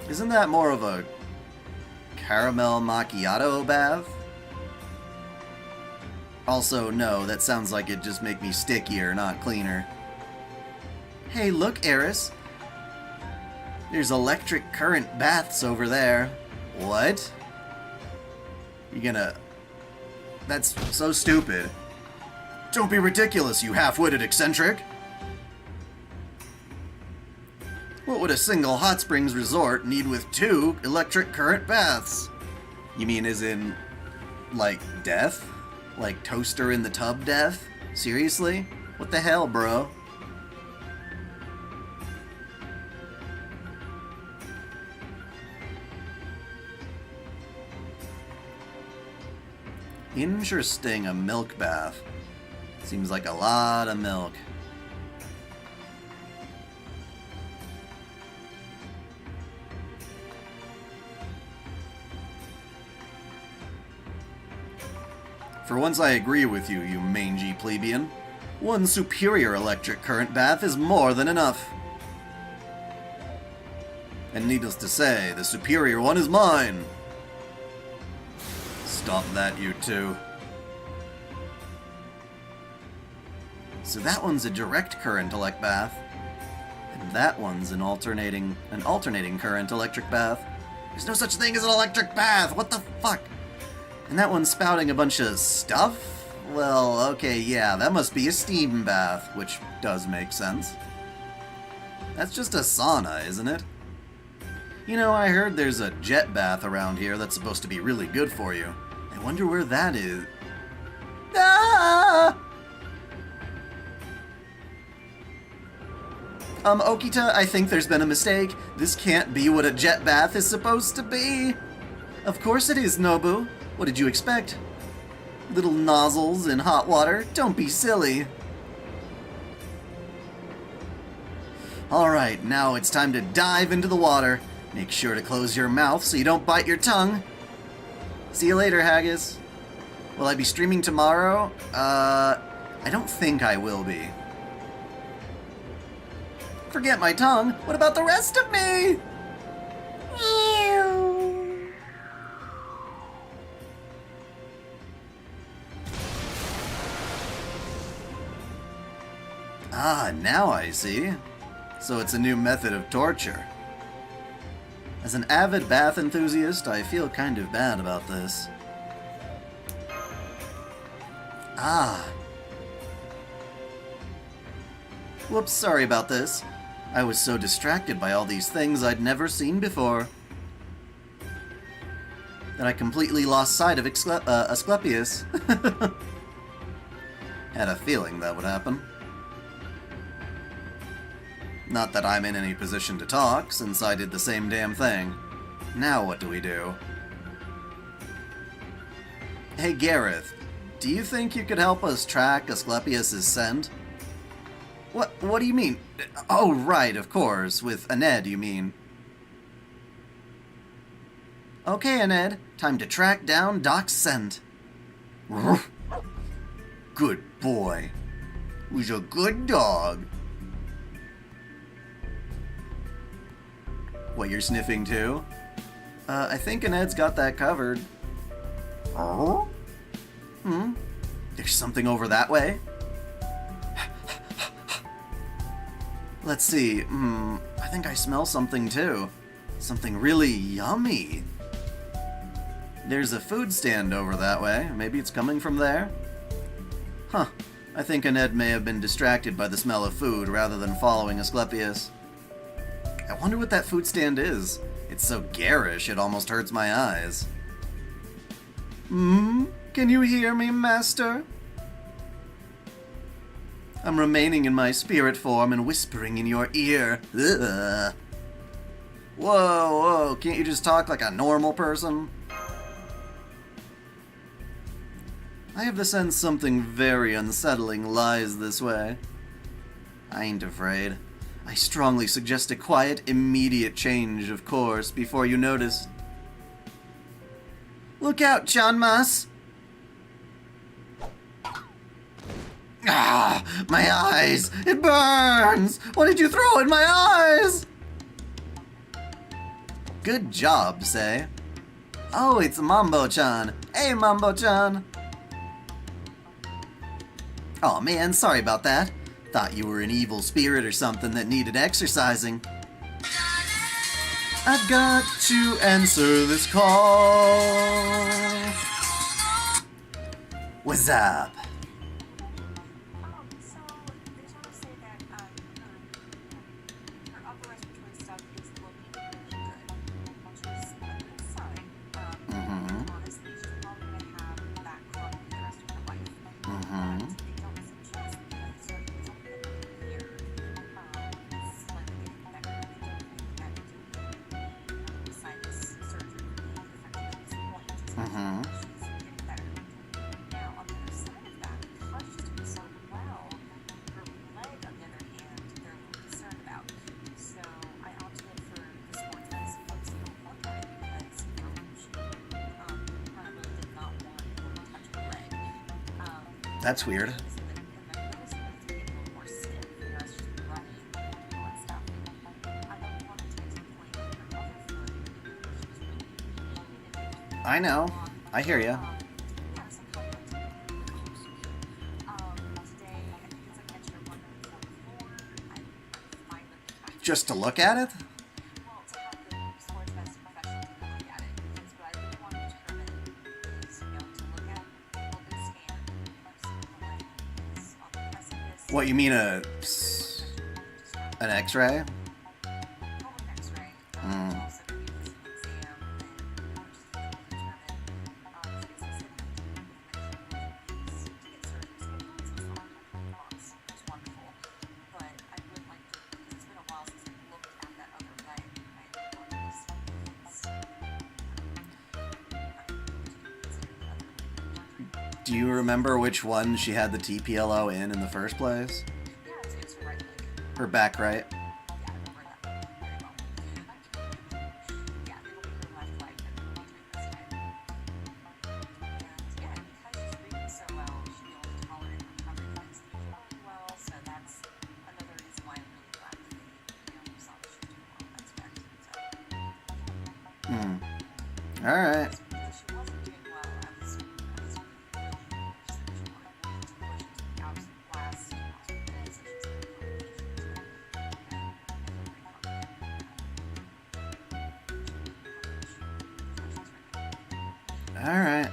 Isn't that more of a caramel macchiato bath? Also, no, that sounds like it'd just make me stickier, not cleaner. Hey, look, Eris. There's electric current baths over there. What? You gonna... That's so stupid. Don't be ridiculous, you half-witted eccentric! What would a single hot springs resort need with 2 electric current baths? You mean as in, like, death? Like toaster in the tub death? Seriously? What the hell, bro? Interesting, a milk bath. Seems like a lot of milk. For once I agree with you, you mangy plebeian. One superior electric current bath is more than enough. And needless to say, the superior one is mine. Stop that, you two. So that one's a direct current elect bath, and that one's an alternating current electric bath. There's no such thing as an electric bath. What the fuck? And that one's spouting a bunch of stuff? Well, okay, yeah, that must be a steam bath, which does make sense. That's just a sauna, isn't it? You know, I heard there's a jet bath around here that's supposed to be really good for you. I wonder where that is. Ah! Okita, I think there's been a mistake. This can't be what a jet bath is supposed to be. Of course it is, Nobu. What did you expect? Little nozzles in hot water? Don't be silly. Alright, now it's time to dive into the water. Make sure to close your mouth so you don't bite your tongue. See you later, Haggis. Will I be streaming tomorrow? I don't think I will be. Forget my tongue. What about the rest of me? Ah, now I see. So it's a new method of torture. As an avid bath enthusiast, I feel kind of bad about this. Ah. Whoops, sorry about this. I was so distracted by all these things I'd never seen before. that I completely lost sight of Asclepius. Had a feeling that would happen. Not that I'm in any position to talk, since I did the same damn thing. Now what do we do? Hey Gareth, do you think you could help us track Asclepius' scent? What do you mean? Oh, right, of course. With Aned, you mean. Okay, Aned. Time to track down Doc's scent. Good boy. Who's a good dog. What, you're sniffing too? I think Aned's got that covered. Oh? There's something over that way? Let's see. I think I smell something too. Something really yummy. There's a food stand over that way. Maybe it's coming from there? Huh. I think Aned may have been distracted by the smell of food rather than following Asclepius. I wonder what that food stand is. It's so garish it almost hurts my eyes. Can you hear me, Master? I'm remaining in my spirit form and whispering in your ear. Ugh. Whoa, can't you just talk like a normal person? I have the sense something very unsettling lies this way. I ain't afraid. I strongly suggest a quiet, immediate change of course before you notice. Look out, Chanmas! Ah, my eyes! It burns! What did you throw in my eyes? Good job, say. Oh, it's Mambo-chan. Hey, Mambo-chan. Oh man, sorry about that. Thought you were an evil spirit or something that needed exercising. I've got to answer this call. What's up? That's weird. I know. I hear ya. Just to look at it? What, you mean an X-ray? Do you remember which one she had the TPLO in the first place? Yeah, it's her right leg. Her back right? Yeah, I remember that very well. Yeah, it'll be her left leg that will be doing this time. And yeah, because she's breathing so well, she'll be able to tolerate recovery from anesthesia really well, so that's another reason why I'm really glad that they, saw that she was doing well in that aspect. So. Alright. Alright.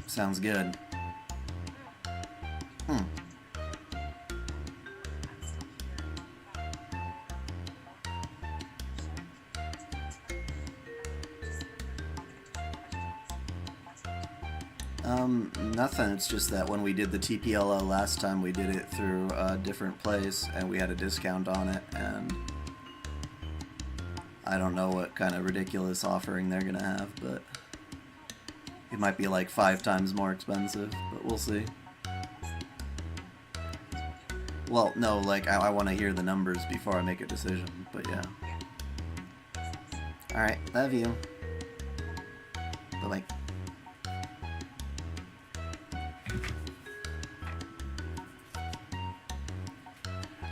Sounds good. Nothing. It's just that when we did the TPLO last time, we did it through a different place, and we had a discount on it, and I don't know what kind of ridiculous offering they're gonna have, but it might be like 5 times more expensive, but we'll see. Well, no, like, I want to hear the numbers before I make a decision, but yeah. Alright, love you. Bye-bye.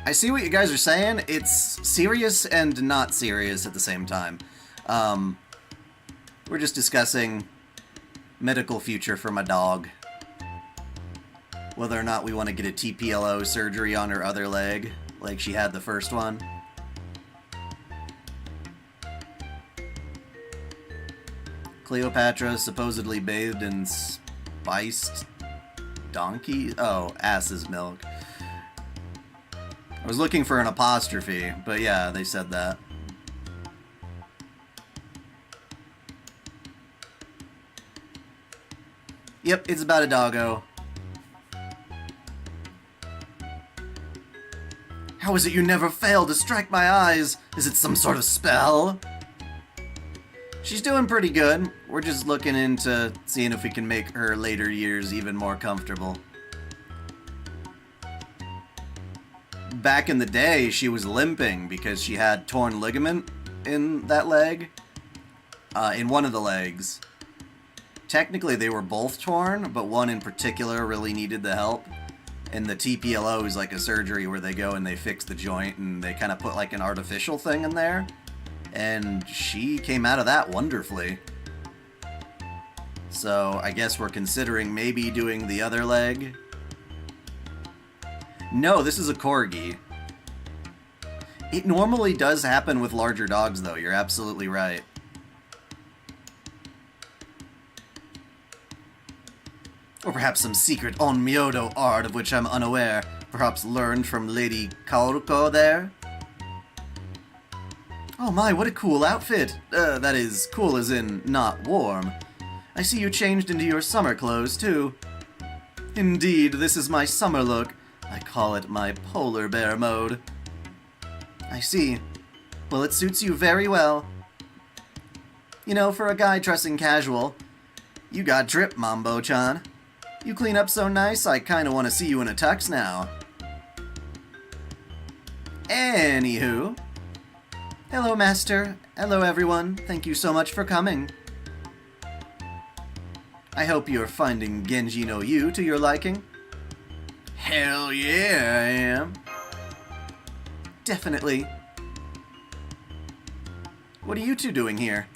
I see what you guys are saying. It's serious and not serious at the same time. We're just discussing medical future for my dog. Whether or not we want to get a TPLO surgery on her other leg, like she had the first one. Cleopatra supposedly bathed in spiced donkey? Oh, ass's milk. I was looking for an apostrophe, but yeah, they said that. Yep, it's about a doggo. How is it you never fail to strike my eyes? Is it some sort of spell? She's doing pretty good. We're just looking into seeing if we can make her later years even more comfortable. Back in the day, she was limping because she had torn ligament in that leg. In one of the legs. Technically, they were both torn, but one in particular really needed the help. And the TPLO is like a surgery where they go and they fix the joint and they kind of put like an artificial thing in there. And she came out of that wonderfully. So I guess we're considering maybe doing the other leg. No, this is a corgi. It normally does happen with larger dogs, though. You're absolutely right. Or perhaps some secret Onmyodo art of which I'm unaware. Perhaps learned from Lady Kaoruko there? Oh my, what a cool outfit! That is, cool as in not warm. I see you changed into your summer clothes, too. Indeed, this is my summer look. I call it my polar bear mode. I see. Well, it suits you very well. You know, for a guy dressing casual, you got drip, Mambo-chan. You clean up so nice, I kinda wanna see you in a tux now. Anywho. Hello, Master. Hello, everyone. Thank you so much for coming. I hope you're finding Genji no Yu to your liking. Hell yeah, I am. Definitely. What are you two doing here?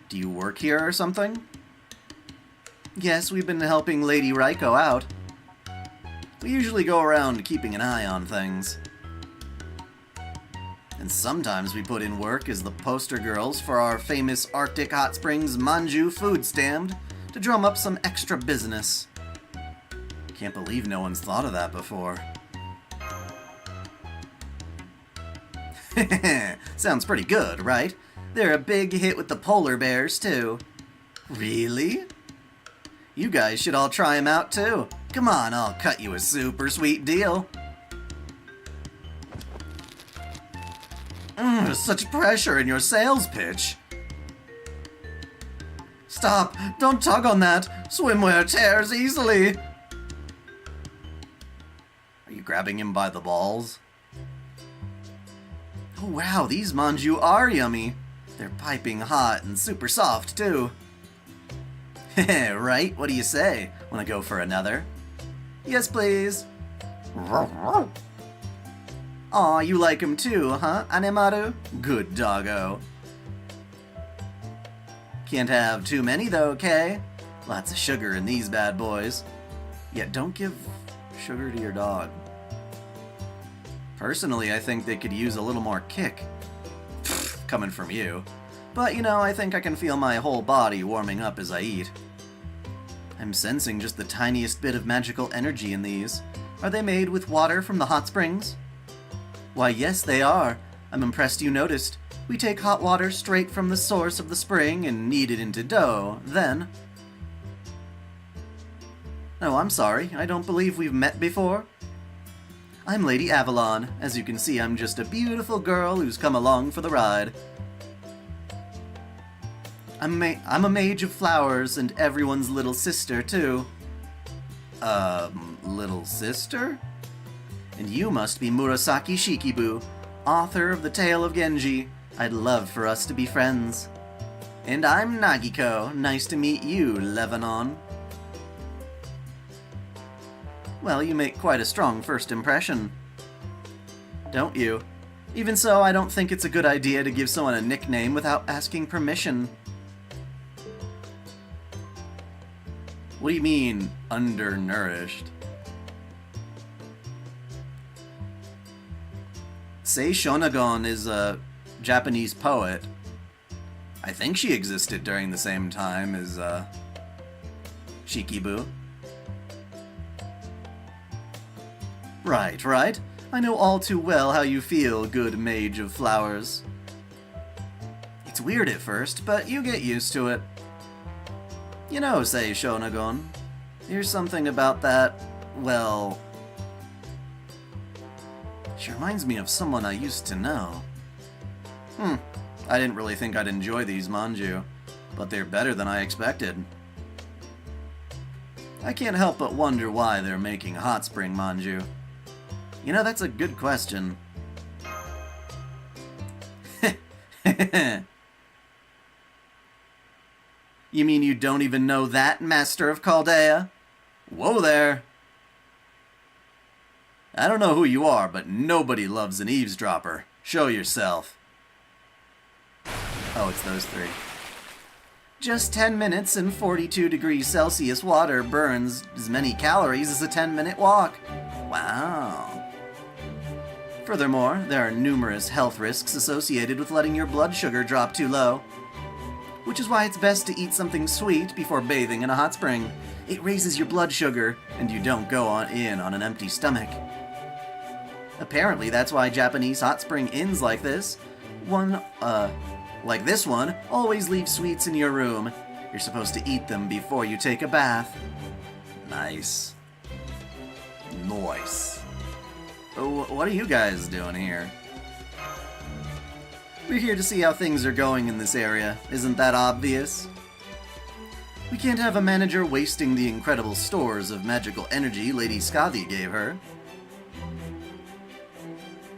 Do you work here or something? Yes, we've been helping Lady Raiko out. We usually go around keeping an eye on things. And sometimes we put in work as the poster girls for our famous Arctic Hot Springs Manju food stand to drum up some extra business. Can't believe no one's thought of that before. Sounds pretty good, right? They're a big hit with the polar bears, too. Really? You guys should all try them out, too. Come on, I'll cut you a super sweet deal. Such pressure in your sales pitch. Stop! Don't tug on that! Swimwear tears easily! Are you grabbing him by the balls? Oh wow, these manju are yummy. They're piping hot and super soft, too. Heh, right? What do you say? Wanna go for another? Yes, please. Aw, you like him too, huh, Anemaru? Good doggo. Can't have too many though, okay? Lots of sugar in these bad boys. Yet don't give sugar to your dog. Personally, I think they could use a little more kick. Coming from you. But, you know, I think I can feel my whole body warming up as I eat. I'm sensing just the tiniest bit of magical energy in these. Are they made with water from the hot springs? Why, yes, they are. I'm impressed you noticed. We take hot water straight from the source of the spring and knead it into dough. Then... Oh, I'm sorry. I don't believe we've met before. I'm Lady Avalon. As you can see, I'm just a beautiful girl who's come along for the ride. I'm a mage of flowers and everyone's little sister, too. Little sister? And you must be Murasaki Shikibu, author of the Tale of Genji. I'd love for us to be friends. And I'm Nagiko. Nice to meet you, Lebanon. Well, you make quite a strong first impression. Don't you? Even so, I don't think it's a good idea to give someone a nickname without asking permission. What do you mean, undernourished? Sei Shonagon is a Japanese poet. I think she existed during the same time as, Shikibu. Right. I know all too well how you feel, good mage of flowers. It's weird at first, but you get used to it. You know, Sei Shonagon, there's something about that, well... She reminds me of someone I used to know. I didn't really think I'd enjoy these manju, but they're better than I expected. I can't help but wonder why they're making hot spring manju. You know, that's a good question. You mean you don't even know that, Master of Chaldea? Whoa there! I don't know who you are, but nobody loves an eavesdropper. Show yourself. Oh, it's those three. Just 10 minutes and 42 degrees Celsius water burns as many calories as a 10-minute walk. Wow. Furthermore, there are numerous health risks associated with letting your blood sugar drop too low. Which is why it's best to eat something sweet before bathing in a hot spring. It raises your blood sugar, and you don't go in on an empty stomach. Apparently, that's why Japanese hot spring inns like this, like this one, always leave sweets in your room. You're supposed to eat them before you take a bath. Nice. Nice. Oh, what are you guys doing here? We're here to see how things are going in this area. Isn't that obvious? We can't have a manager wasting the incredible stores of magical energy Lady Skadi gave her.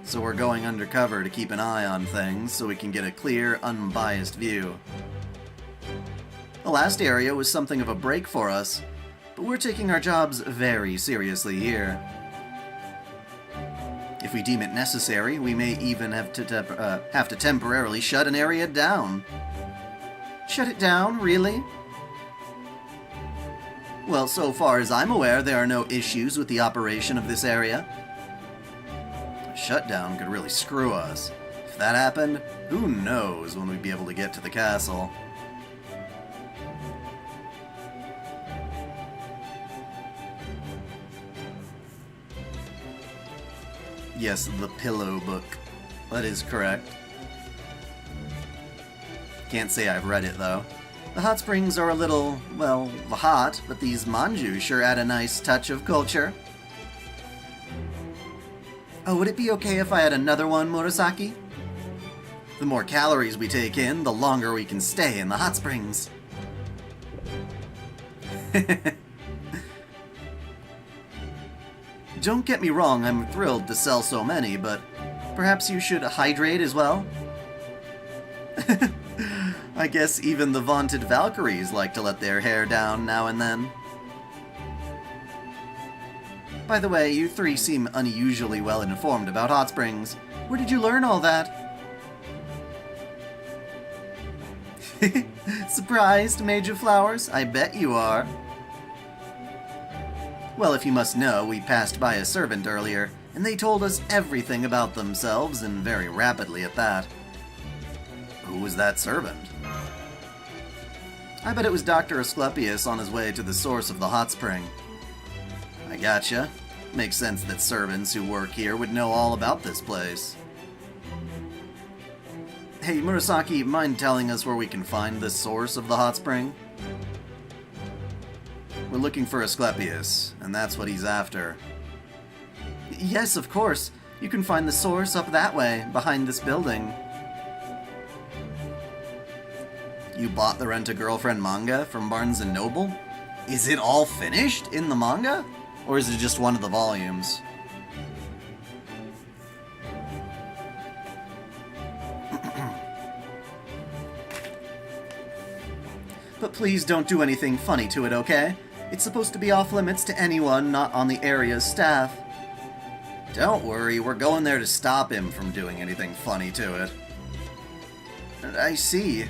So we're going undercover to keep an eye on things so we can get a clear, unbiased view. The last area was something of a break for us, but we're taking our jobs very seriously here. If we deem it necessary, we may even have to temporarily shut an area down. Shut it down, really? Well, so far as I'm aware, there are no issues with the operation of this area. A shutdown could really screw us. If that happened, who knows when we'd be able to get to the castle. Yes, the pillow book. That is correct. Can't say I've read it, though. The hot springs are a little, well, hot, but these manju sure add a nice touch of culture. Oh, would it be okay if I had another one, Murasaki? The more calories we take in, the longer we can stay in the hot springs. Don't get me wrong, I'm thrilled to sell so many, but perhaps you should hydrate as well? I guess even the vaunted Valkyries like to let their hair down now and then. By the way, you three seem unusually well informed about hot springs. Where did you learn all that? Surprised, Mage of Flowers? I bet you are. Well, if you must know, we passed by a servant earlier, and they told us everything about themselves, and very rapidly at that. Who was that servant? I bet it was Dr. Asclepius on his way to the source of the hot spring. I gotcha. Makes sense that servants who work here would know all about this place. Hey, Murasaki, mind telling us where we can find the source of the hot spring? We're looking for Asclepius, and that's what he's after. Yes, of course. You can find the source up that way, behind this building. You bought the Rent-A-Girlfriend manga from Barnes & Noble? Is it all finished in the manga? Or is it just one of the volumes? But please don't do anything funny to it, okay? It's supposed to be off limits to anyone not on the area's staff. Don't worry, we're going there to stop him from doing anything funny to it. I see.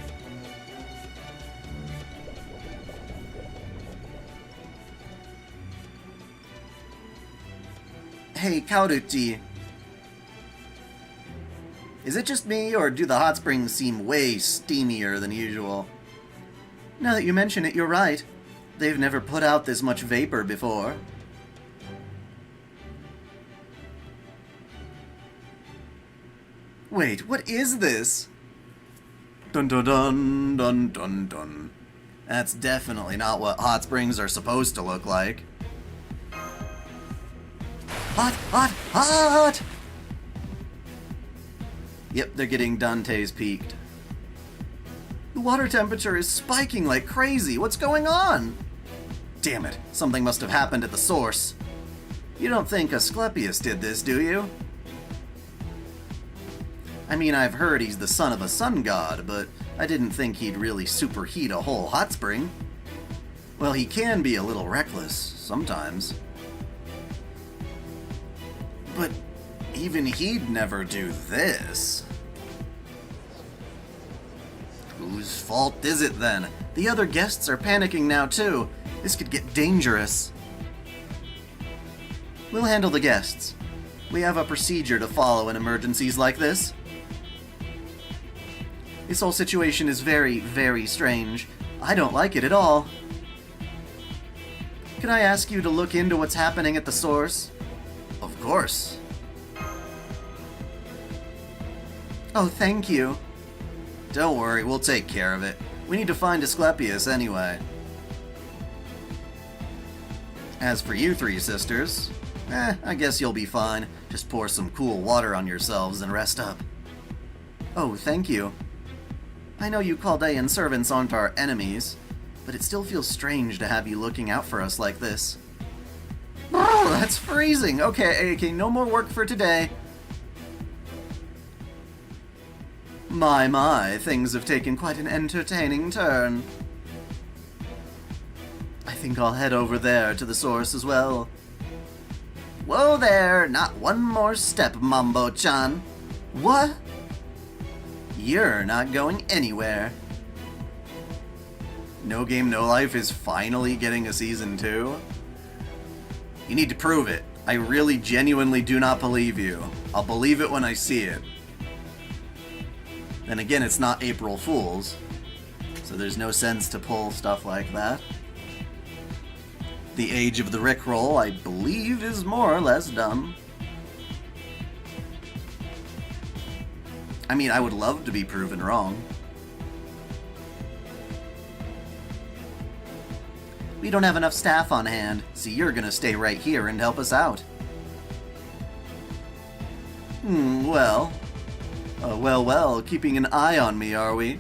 Hey, Kauruchi. Is it just me, or do the hot springs seem way steamier than usual? Now that you mention it, you're right. They've never put out this much vapor before. Wait, what is this? Dun dun dun dun dun dun. That's definitely not what hot springs are supposed to look like. Hot, hot, hot! Yep, they're getting Dante's peaked. The water temperature is spiking like crazy. What's going on? Damn it, something must have happened at the source. You don't think Asclepius did this, do you? I mean, I've heard he's the son of a sun god, but I didn't think he'd really superheat a whole hot spring. Well, he can be a little reckless, sometimes. But even he'd never do this. Whose fault is it then? The other guests are panicking now too. This could get dangerous. We'll handle the guests. We have a procedure to follow in emergencies like this. This whole situation is very, very strange. I don't like it at all. Could I ask you to look into what's happening at the source? Of course. Oh, thank you. Don't worry, we'll take care of it. We need to find Asclepius anyway. As for you three sisters, I guess you'll be fine. Just pour some cool water on yourselves and rest up. Oh, thank you. I know you Chaldean servants aren't our enemies, but it still feels strange to have you looking out for us like this. Oh, that's freezing! Okay, no more work for today. My, things have taken quite an entertaining turn. I think I'll head over there to the source as well. Whoa there! Not one more step, Mambo-chan. What? You're not going anywhere. No Game No Life is finally getting a Season 2? You need to prove it. I really genuinely do not believe you. I'll believe it when I see it. Then again, it's not April Fool's, so there's no sense to pull stuff like that. The age of the Rickroll, I believe, is more or less dumb. I mean, I would love to be proven wrong. We don't have enough staff on hand, so you're gonna stay right here and help us out. Well, keeping an eye on me, are we?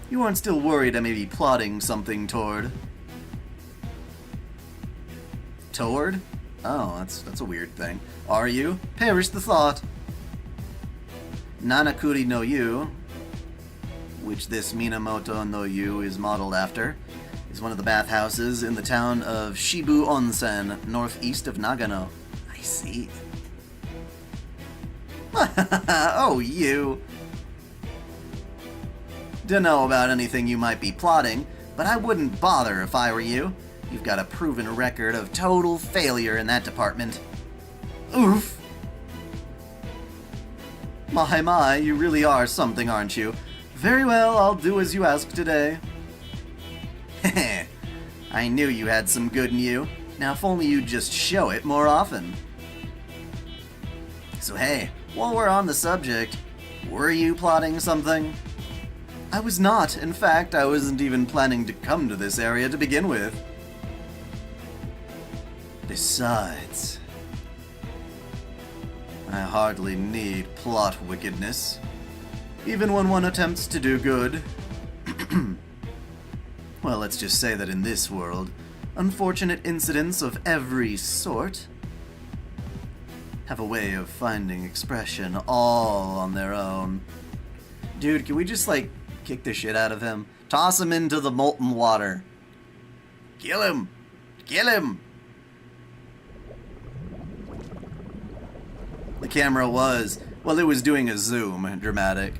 You aren't still worried I may be plotting something toward? Toward? Oh, that's a weird thing. Are you? Perish the thought. Nanakuri no Yu, which this Minamoto no Yu is modeled after, is one of the bathhouses in the town of Shibu Onsen, northeast of Nagano. I see. Oh, you. Dunno about anything you might be plotting, but I wouldn't bother if I were you. You've got a proven record of total failure in that department. Oof. My, you really are something, aren't you? Very well, I'll do as you ask today. Heh, I knew you had some good in you. Now if only you'd just show it more often. So hey, while we're on the subject, were you plotting something? I was not. In fact, I wasn't even planning to come to this area to begin with. Besides, I hardly need plot wickedness, even when one attempts to do good. Well, let's just say that in this world, unfortunate incidents of every sort have a way of finding expression all on their own. Dude, can we just, like, kick the shit out of him? Toss him into the molten water. Kill him! Kill him! The camera was, well, it was doing a zoom dramatic.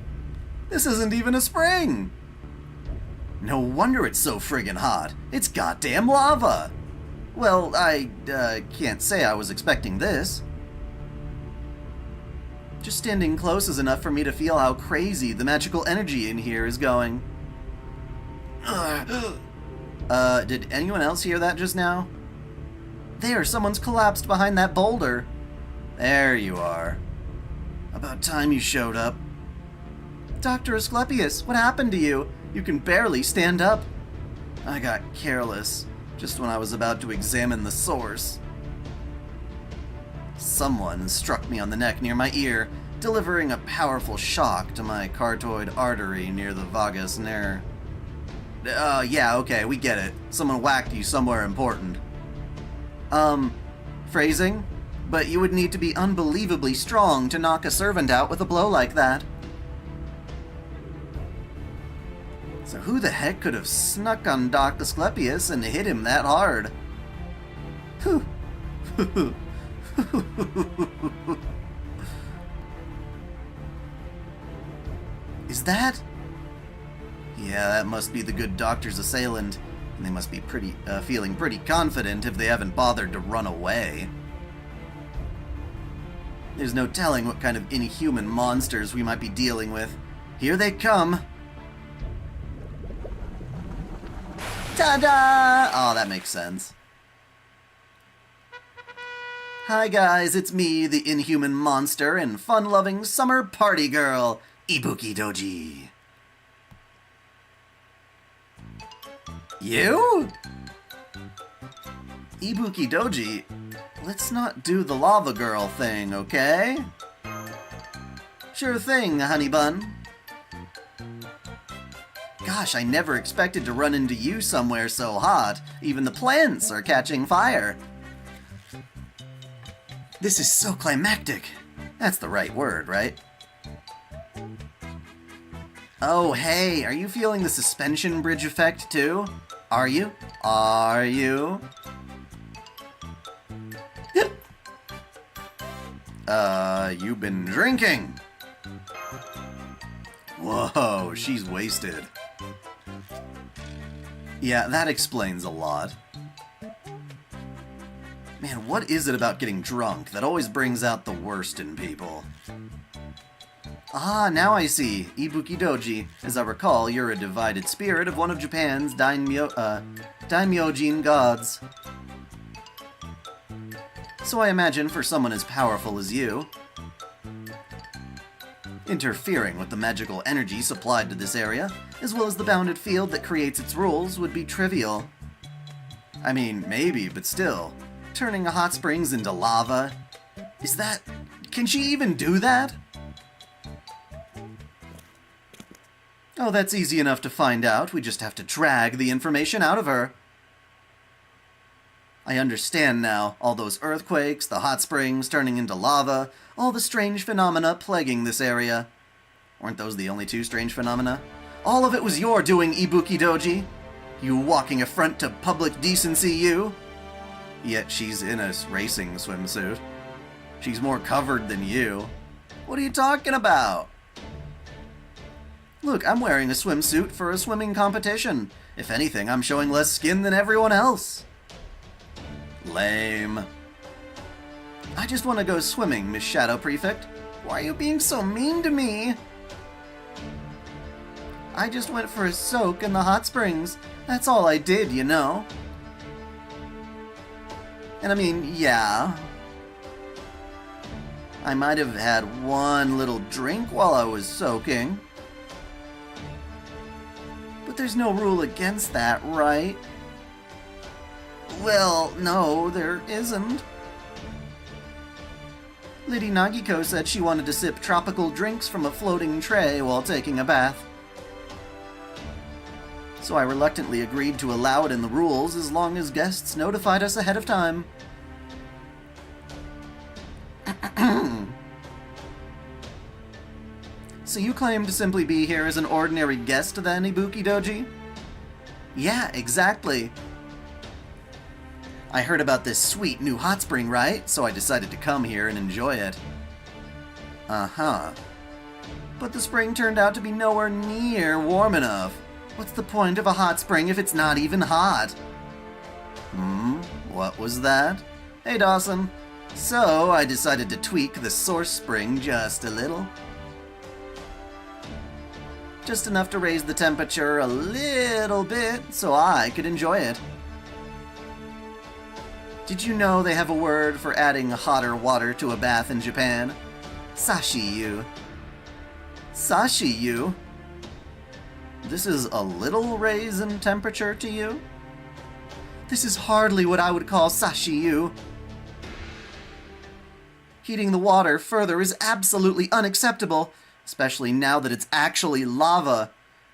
This isn't even a spring! No wonder it's so friggin' hot. It's goddamn lava! Well, I can't say I was expecting this. Just standing close is enough for me to feel how crazy the magical energy in here is going. Did anyone else hear that just now? There, someone's collapsed behind that boulder. There you are. About time you showed up. Dr. Asclepius, what happened to you? You can barely stand up. I got careless, just when I was about to examine the source. Someone struck me on the neck near my ear, delivering a powerful shock to my carotid artery near the vagus nerve. Yeah, okay, we get it. Someone whacked you somewhere important. Phrasing? But you would need to be unbelievably strong to knock a servant out with a blow like that. So who the heck could have snuck on Dr. Asclepius and hit him that hard? Whew. Is that? Yeah, that must be the good doctor's assailant, and they must be feeling pretty confident if they haven't bothered to run away. There's no telling what kind of inhuman monsters we might be dealing with. Here they come! Ta-da! Oh, that makes sense. Hi guys, it's me, the inhuman monster and fun-loving summer party girl, Ibuki Doji. You? Ibuki Doji? Let's not do the lava girl thing, okay? Sure thing, honey bun. Gosh, I never expected to run into you somewhere so hot. Even the plants are catching fire. This is so climactic. That's the right word, right? Oh, hey, are you feeling the suspension bridge effect too? Are you? Are you? You've been drinking. Whoa, she's wasted. Yeah, that explains a lot. Man, what is it about getting drunk that always brings out the worst in people? Ah, now I see. Ibuki Doji. As I recall, you're a divided spirit of one of Japan's daimyojin gods. So I imagine for someone as powerful as you, interfering with the magical energy supplied to this area, as well as the bounded field that creates its rules, would be trivial. I mean, maybe, but still. Turning a hot springs into lava? Is that... Can she even do that? Oh, that's easy enough to find out. We just have to drag the information out of her. I understand now. All those earthquakes, the hot springs turning into lava, all the strange phenomena plaguing this area. Weren't those the only two strange phenomena? All of it was your doing, Ibuki Doji. You walking affront to public decency, you. Yet she's in a racing swimsuit. She's more covered than you. What are you talking about? Look, I'm wearing a swimsuit for a swimming competition. If anything, I'm showing less skin than everyone else. Lame. I just want to go swimming, Miss Shadow Prefect. Why are you being so mean to me? I just went for a soak in the hot springs. That's all I did, you know. And I mean, yeah. I might have had one little drink while I was soaking. there's no rule against that, right? Well, no, there isn't. Lady Nagiko said she wanted to sip tropical drinks from a floating tray while taking a bath. So I reluctantly agreed to allow it in the rules as long as guests notified us ahead of time. So you claim to simply be here as an ordinary guest then, Ibuki Doji? Yeah, exactly. I heard about this sweet new hot spring, right? So I decided to come here and enjoy it. Uh-huh. But the spring turned out to be nowhere near warm enough. What's the point of a hot spring if it's not even hot? What was that? Hey, Dawson. So I decided to tweak the source spring just a little. Just enough to raise the temperature a little bit so I could enjoy it. Did you know they have a word for adding hotter water to a bath in Japan? Sashi-yu. Sashi-yu? This is a little raise in temperature to you? This is hardly what I would call sashi-yu. Heating the water further is absolutely unacceptable, especially now that it's actually lava.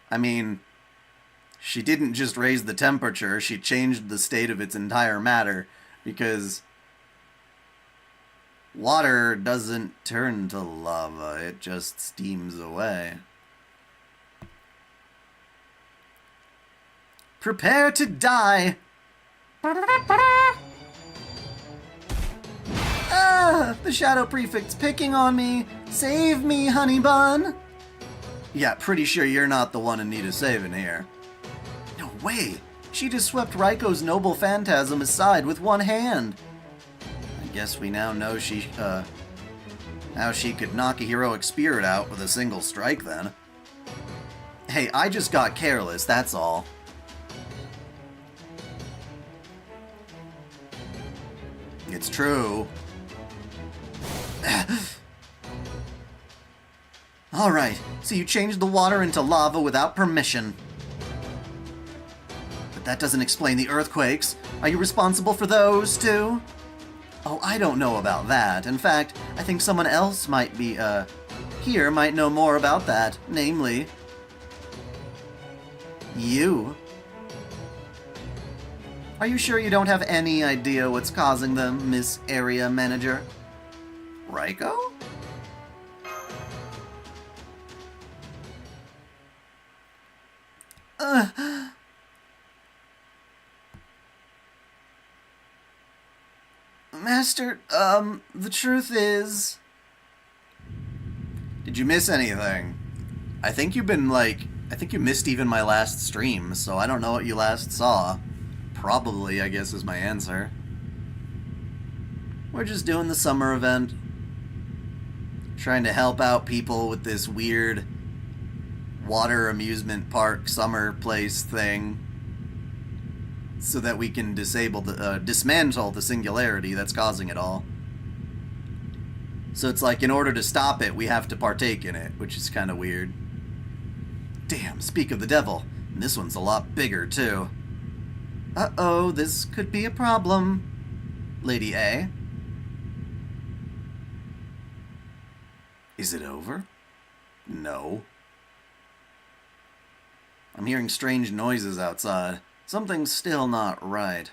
I mean, she didn't just raise the temperature, she changed the state of its entire matter, because water doesn't turn to lava, it just steams away. Prepare to die! Ah! The shadow prefect's picking on me! Save me, honey bun! Yeah, pretty sure you're not the one in need of saving here. No way! She just swept Raiko's noble phantasm aside with one hand. I guess we now know how she could knock a heroic spirit out with a single strike then. Hey, I just got careless, that's all. It's true. Alright, so you changed the water into lava without permission. But that doesn't explain the earthquakes. Are you responsible for those, too? Oh, I don't know about that. In fact, I think someone else might be, here might know more about that. Namely, you. Are you sure you don't have any idea what's causing them, Miss Area Manager? Raiko? Master, the truth is... Did you miss anything? I think you missed even my last stream, so I don't know what you last saw. Probably, I guess, is my answer. We're just doing the summer event. Trying to help out people with this weird water amusement park summer place thing. So that we can dismantle the singularity that's causing it all. So it's like, in order to stop it, we have to partake in it, which is kind of weird. Damn, speak of the devil. And this one's a lot bigger, too. Uh-oh, this could be a problem. Lady A? Is it over? No. I'm hearing strange noises outside. Something's still not right.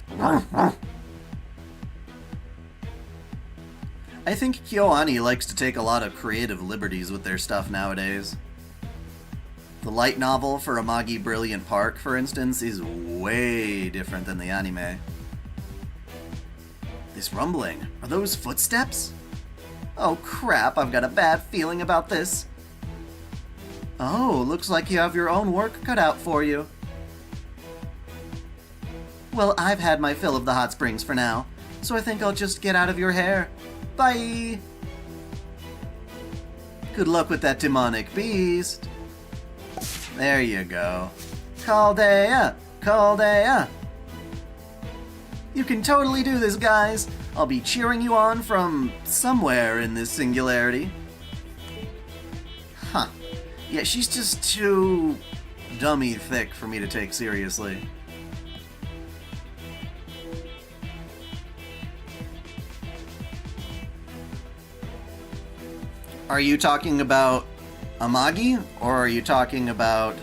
I think KyoAni likes to take a lot of creative liberties with their stuff nowadays. The light novel for Amagi Brilliant Park, for instance, is way different than the anime. This rumbling, are those footsteps? Oh crap, I've got a bad feeling about this. Oh, looks like you have your own work cut out for you. Well, I've had my fill of the hot springs for now, so I think I'll just get out of your hair. Bye! Good luck with that demonic beast. There you go. Caldea! Caldea! You can totally do this, guys. I'll be cheering you on from somewhere in this singularity. Yeah, she's just too dummy thick for me to take seriously. Are you talking about Amagi, or are you talking about...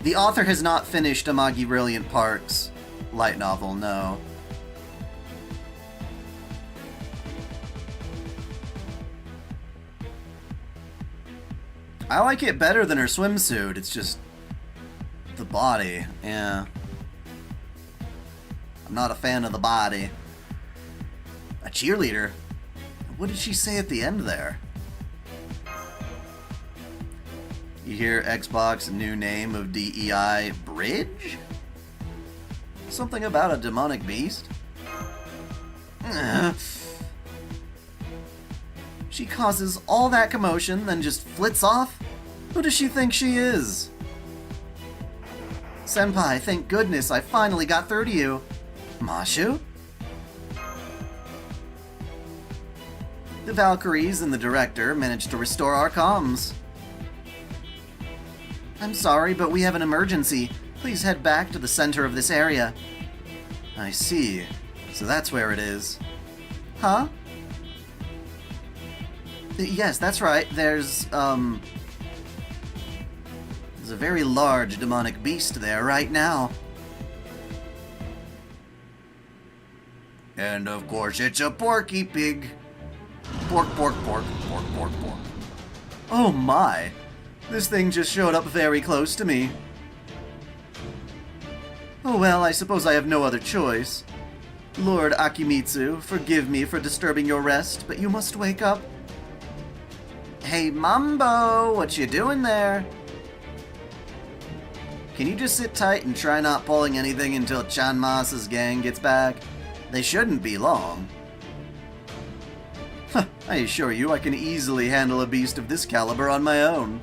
The author has not finished Amagi Brilliant Park's light novel, no. I like it better than her swimsuit, it's just... the body, yeah. I'm not a fan of the body. A cheerleader? What did she say at the end there? You hear Xbox new name of DEI Bridge? Something about a demonic beast? She causes all that commotion, then just flits off? Who does she think she is? Senpai, thank goodness I finally got through to you. Mashu? The Valkyries and the director managed to restore our comms. I'm sorry, but we have an emergency. Please head back to the center of this area. I see. So that's where it is. Huh? Yes, that's right. There's a very large demonic beast there right now. And of course, it's a porky pig. Pork, pork, pork, pork, pork, pork. Oh my! This thing just showed up very close to me. Oh well, I suppose I have no other choice. Lord Akimitsu, forgive me for disturbing your rest, but you must wake up. Hey Mambo, what you doing there? Can you just sit tight and try not pulling anything until Chanmasa's gang gets back? They shouldn't be long. I assure you I can easily handle a beast of this caliber on my own.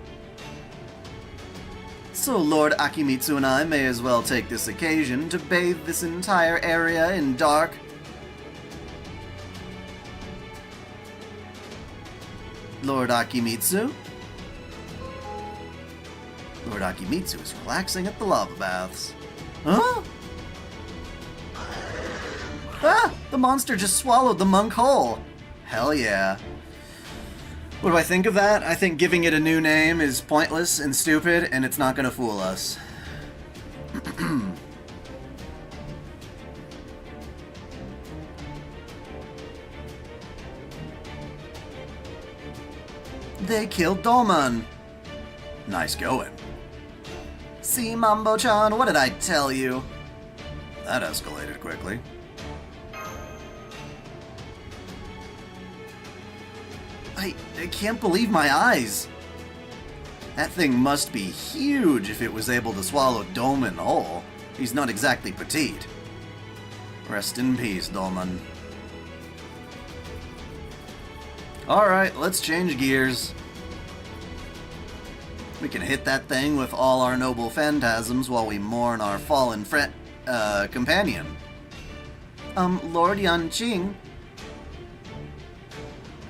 So Lord Akimitsu and I may as well take this occasion to bathe this entire area in dark. Lord Akimitsu? Lord Akimitsu is relaxing at the lava baths. Huh? Ah! The monster just swallowed the monk whole! Hell yeah. What do I think of that? I think giving it a new name is pointless and stupid, and it's not gonna fool us. They killed Dolman. Nice going. See, Mambo-chan, what did I tell you? That escalated quickly. I can't believe my eyes. That thing must be huge if it was able to swallow Dolman whole. He's not exactly petite. Rest in peace, Dolman. Alright, let's change gears. We can hit that thing with all our noble phantasms while we mourn our fallen companion. Lord Yanqing?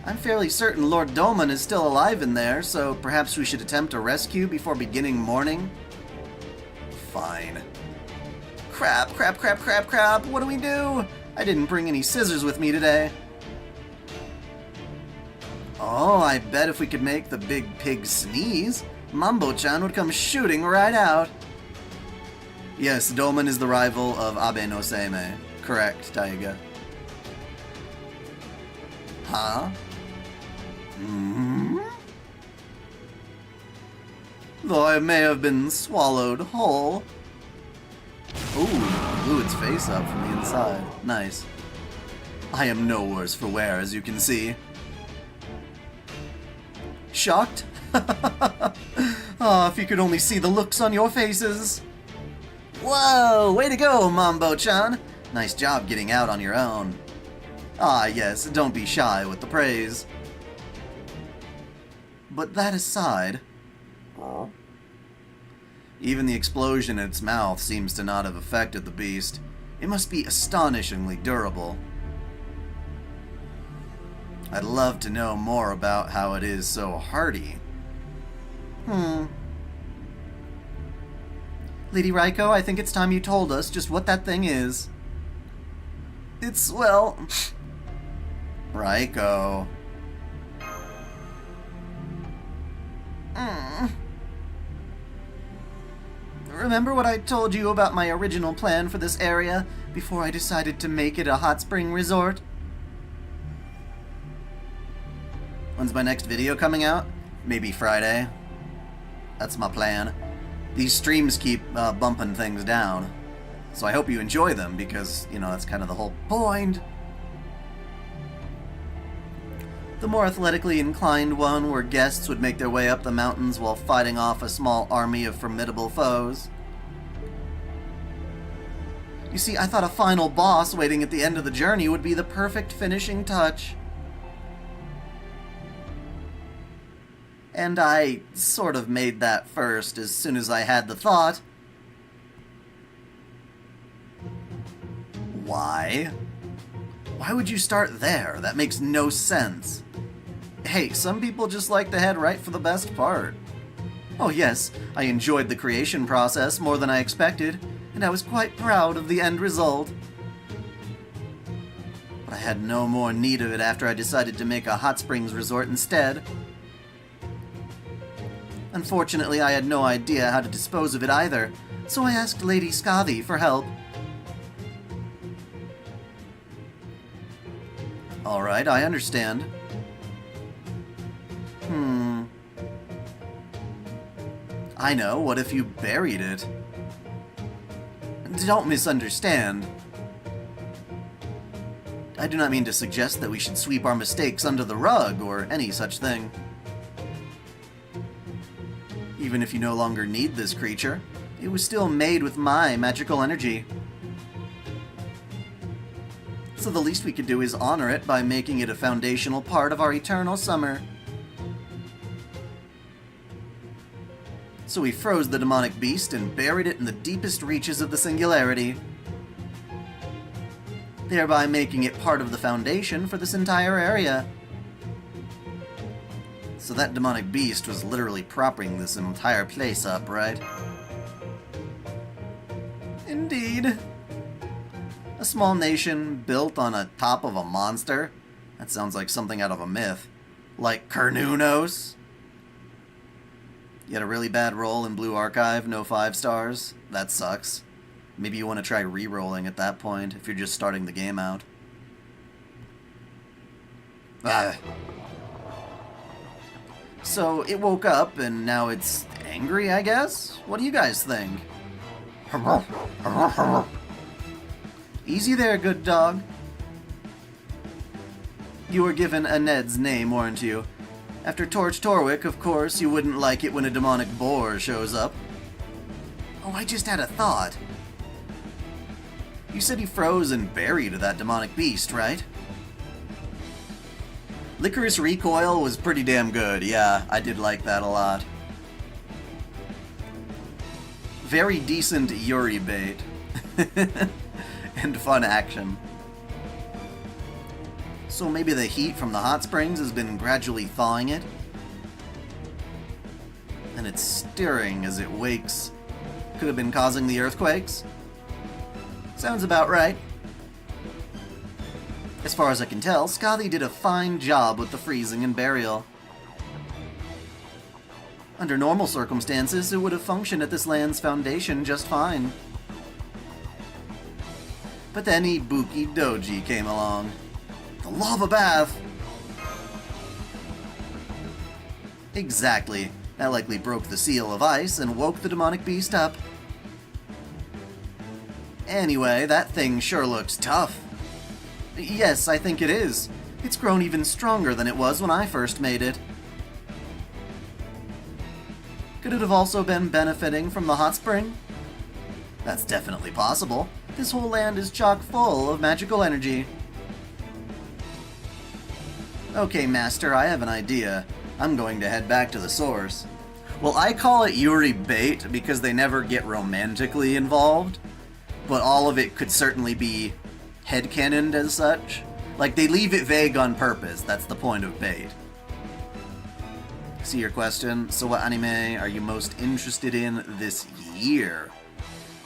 I'm fairly certain Lord Dolman is still alive in there, so perhaps we should attempt a rescue before beginning mourning? Fine. Crap, crap, crap, crap, crap, what do we do? I didn't bring any scissors with me today. Oh, I bet if we could make the big pig sneeze, Mambo-chan would come shooting right out. Yes, Dolman is the rival of Abe no Seimei. Correct, Taiga. Huh? Mm-hmm. Though I may have been swallowed whole. Ooh, blew its face up from the inside. Nice. I am no worse for wear, as you can see. Shocked? Ah, if you could only see the looks on your faces. Whoa, way to go, Mambo-chan. Nice job getting out on your own. Ah, yes, don't be shy with the praise. But that aside... Even the explosion in its mouth seems to not have affected the beast. It must be astonishingly durable. I'd love to know more about how it is so hardy. Lady Raiko, I think it's time you told us just what that thing is. It's, well... Raiko... Remember what I told you about my original plan for this area before I decided to make it a hot spring resort? When's my next video coming out? Maybe Friday. That's my plan. These streams keep bumping things down. So I hope you enjoy them because, you know, that's kind of the whole point. The more athletically inclined one where guests would make their way up the mountains while fighting off a small army of formidable foes. You see, I thought a final boss waiting at the end of the journey would be the perfect finishing touch. And I sort of made that first as soon as I had the thought. Why? Why would you start there? That makes no sense. Hey, some people just like to head right for the best part. Oh yes, I enjoyed the creation process more than I expected, and I was quite proud of the end result. But I had no more need of it after I decided to make a hot springs resort instead. Unfortunately, I had no idea how to dispose of it either, so I asked Lady Skadi for help. Alright, I understand. I know, what if you buried it? Don't misunderstand. I do not mean to suggest that we should sweep our mistakes under the rug or any such thing. Even if you no longer need this creature, it was still made with my magical energy. So the least we could do is honor it by making it a foundational part of our eternal summer. So we froze the demonic beast and buried it in the deepest reaches of the Singularity, thereby making it part of the foundation for this entire area. So that demonic beast was literally propping this entire place up, right? Indeed. A small nation built on a top of a monster? That sounds like something out of a myth. Like Kernunos? You had a really bad roll in Blue Archive, no 5 stars? That sucks. Maybe you want to try re-rolling at that point, if you're just starting the game out. So, it woke up, and now it's angry, I guess? What do you guys think? Easy there, good dog. You were given a Ned's name, weren't you? After Torch Torwick, of course, you wouldn't like it when a demonic boar shows up. Oh, I just had a thought. You said he froze and buried that demonic beast, right? Licorice Recoil was pretty damn good, yeah, I did like that a lot. Very decent Yuri bait. And fun action. So maybe the heat from the hot springs has been gradually thawing it? And it's stirring as it wakes. Could have been causing the earthquakes? Sounds about right. As far as I can tell, Skadi did a fine job with the freezing and burial. Under normal circumstances, it would have functioned at this land's foundation just fine. But then Ibuki Doji came along. The lava bath! Exactly. That likely broke the seal of ice and woke the demonic beast up. Anyway, that thing sure looks tough. Yes, I think it is. It's grown even stronger than it was when I first made it. Could it have also been benefiting from the hot spring? That's definitely possible. This whole land is chock full of magical energy. Okay, Master, I have an idea. I'm going to head back to the source. Well, I call it Yuri bait because they never get romantically involved, but all of it could certainly be headcanoned as such. Like, they leave it vague on purpose. That's the point of bait. See your question? So what anime are you most interested in this year?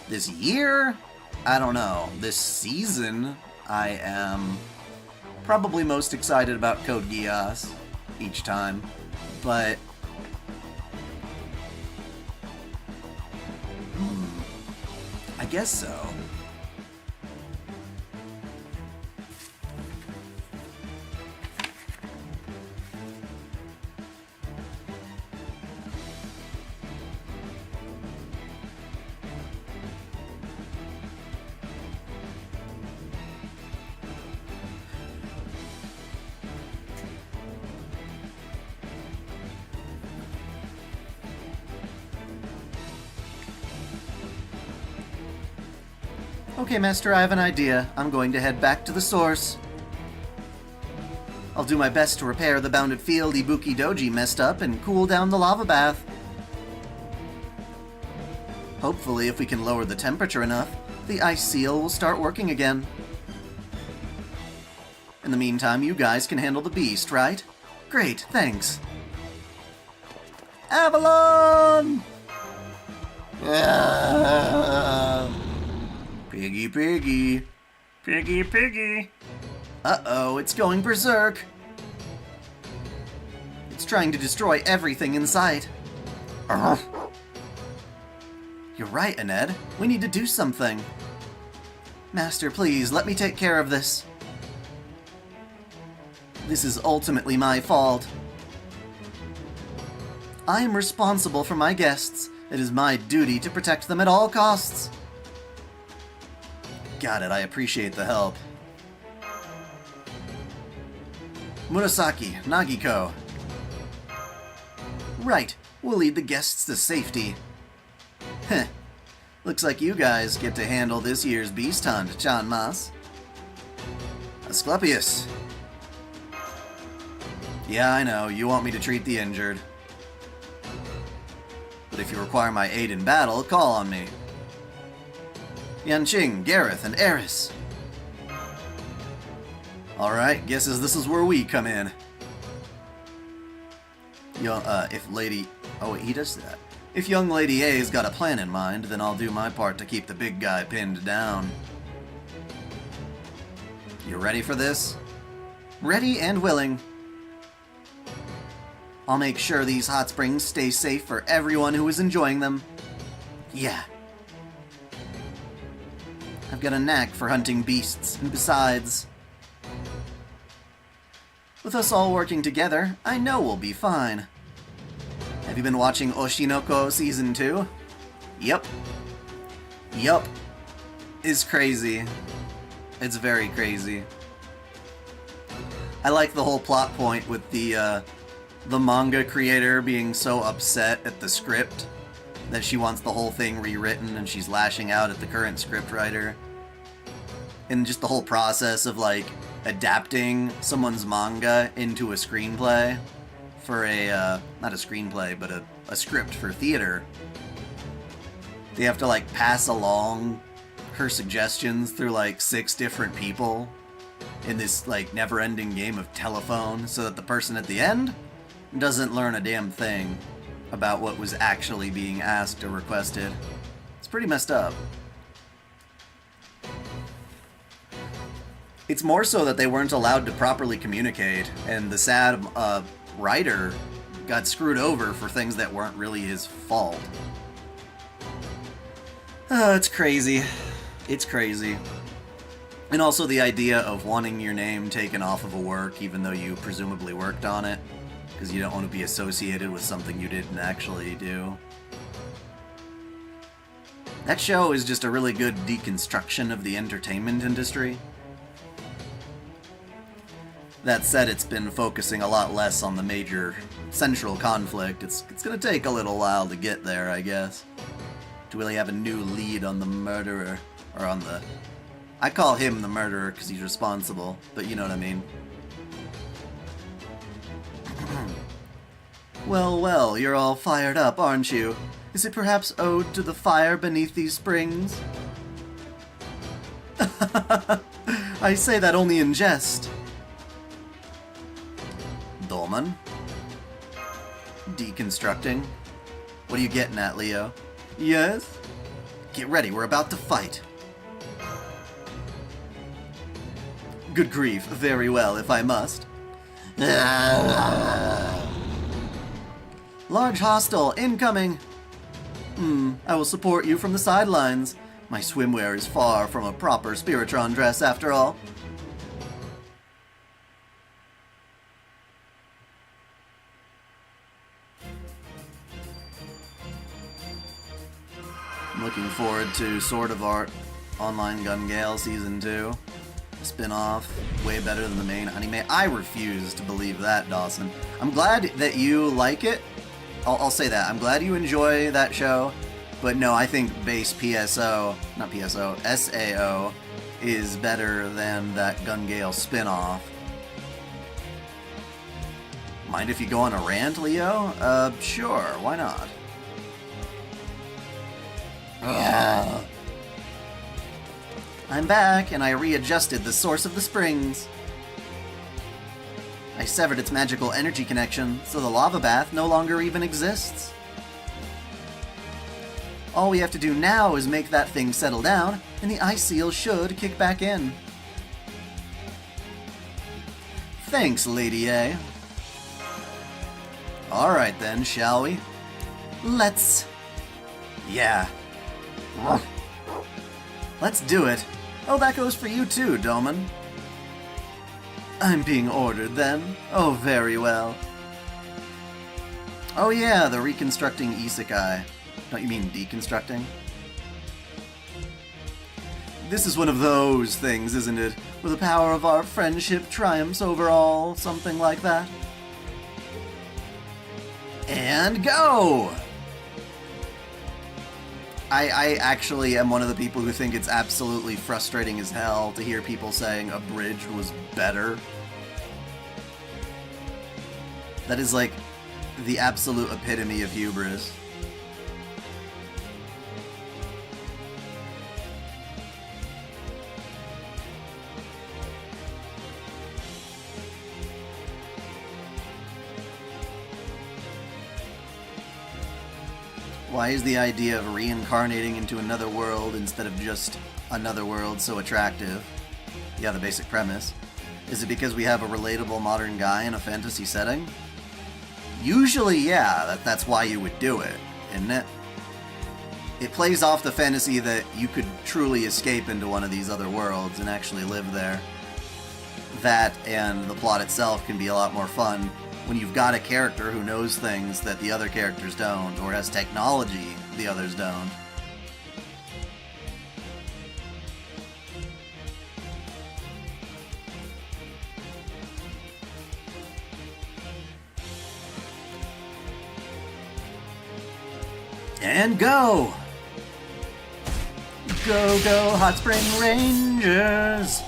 This year? I don't know. This season, I am probably most excited about Code Geass each time, but I guess so. Okay, Master, I have an idea. I'm going to head back to the source. I'll do my best to repair the bounded field Ibuki Doji messed up and cool down the lava bath. Hopefully, if we can lower the temperature enough, the ice seal will start working again. In the meantime, you guys can handle the beast, right? Great, thanks. Avalon! Piggy, piggy. Piggy, piggy. Uh-oh, it's going berserk. It's trying to destroy everything in sight. You're right, Aned. We need to do something. Master, please, let me take care of this. This is ultimately my fault. I am responsible for my guests. It is my duty to protect them at all costs. Got it, I appreciate the help. Murasaki, Nagiko. Right, we'll lead the guests to safety. Heh. Looks like you guys get to handle this year's beast hunt, Chanmas. Asclepius. Yeah, I know, you want me to treat the injured. But if you require my aid in battle, call on me. Yanqing, Gareth, and Eris. Alright, guesses this is where we come in. If Lady... Oh, he does that. If young Lady A's got a plan in mind, then I'll do my part to keep the big guy pinned down. You ready for this? Ready and willing. I'll make sure these hot springs stay safe for everyone who is enjoying them. Yeah. I've got a knack for hunting beasts, and besides... With us all working together, I know we'll be fine. Have you been watching Oshinoko Season 2? Yep. Yup. It's crazy. It's very crazy. I like the whole plot point with the manga creator being so upset at the script that she wants the whole thing rewritten and she's lashing out at the current scriptwriter. And just the whole process of, like, adapting someone's manga into a screenplay for a, not a screenplay, but a script for theater. They have to, like, pass along her suggestions through, like, 6 different people in this, like, never-ending game of telephone so that the person at the end doesn't learn a damn thing about what was actually being asked or requested. It's pretty messed up. It's more so that they weren't allowed to properly communicate, and the sad writer got screwed over for things that weren't really his fault. It's crazy. It's crazy. And also the idea of wanting your name taken off of a work even though you presumably worked on it, because you don't want to be associated with something you didn't actually do. That show is just a really good deconstruction of the entertainment industry. That said, it's been focusing a lot less on the major central conflict. It's gonna take a little while to get there, I guess. To really have a new lead on the murderer, or on the... I call him the murderer because he's responsible, but you know what I mean. Well, well, you're all fired up, aren't you? Is it perhaps owed to the fire beneath these springs? I say that only in jest. Dolman? Deconstructing? What are you getting at, Leo? Yes? Get ready, we're about to fight. Good grief, very well, if I must. Large hostile, incoming! I will support you from the sidelines. My swimwear is far from a proper Spiritron dress, after all. I'm looking forward to Sword of Art Online Gun Gale Season 2. Spin-off, way better than the main anime. I refuse to believe that, Dawson. I'm glad that you like it. I'll say that. I'm glad you enjoy that show. But no, I think base PSO, not PSO, SAO is better than that Gun Gale spin-off. Mind if you go on a rant, Leo? Sure, why not? I'm back, and I readjusted the source of the springs. I severed its magical energy connection, so the lava bath no longer even exists. All we have to do now is make that thing settle down, and the ice seal should kick back in. Thanks, Lady A. Alright then, shall we? Let's... Yeah. Let's do it. Oh, that goes for you too, Doman. I'm being ordered then. Oh, very well. Oh yeah, the reconstructing isekai. Don't you mean deconstructing? This is one of those things, isn't it? Where the power of our friendship triumphs over all, something like that. And go! I actually am one of the people who think it's absolutely frustrating as hell to hear people saying Abridged was better. That is like the absolute epitome of hubris. Why is the idea of reincarnating into another world instead of just another world so attractive? Yeah, the basic premise. Is it because we have a relatable modern guy in a fantasy setting? Usually, yeah, that's why you would do it, isn't it? It plays off the fantasy that you could truly escape into one of these other worlds and actually live there. That and the plot itself can be a lot more fun when you've got a character who knows things that the other characters don't, or has technology the others don't. And go! Go, go, Hot Spring Rangers!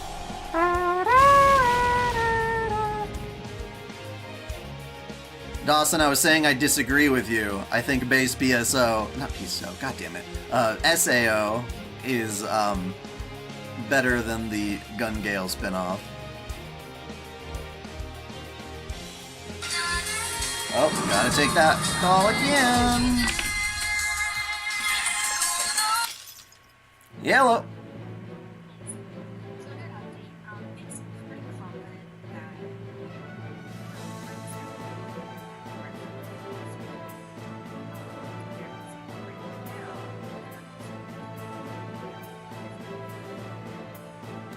Dawson, I was saying I disagree with you. I think base PSO, not PSO, goddammit, SAO is, better than the Gun Gale spinoff. Oh, gotta take that call again. Yellow.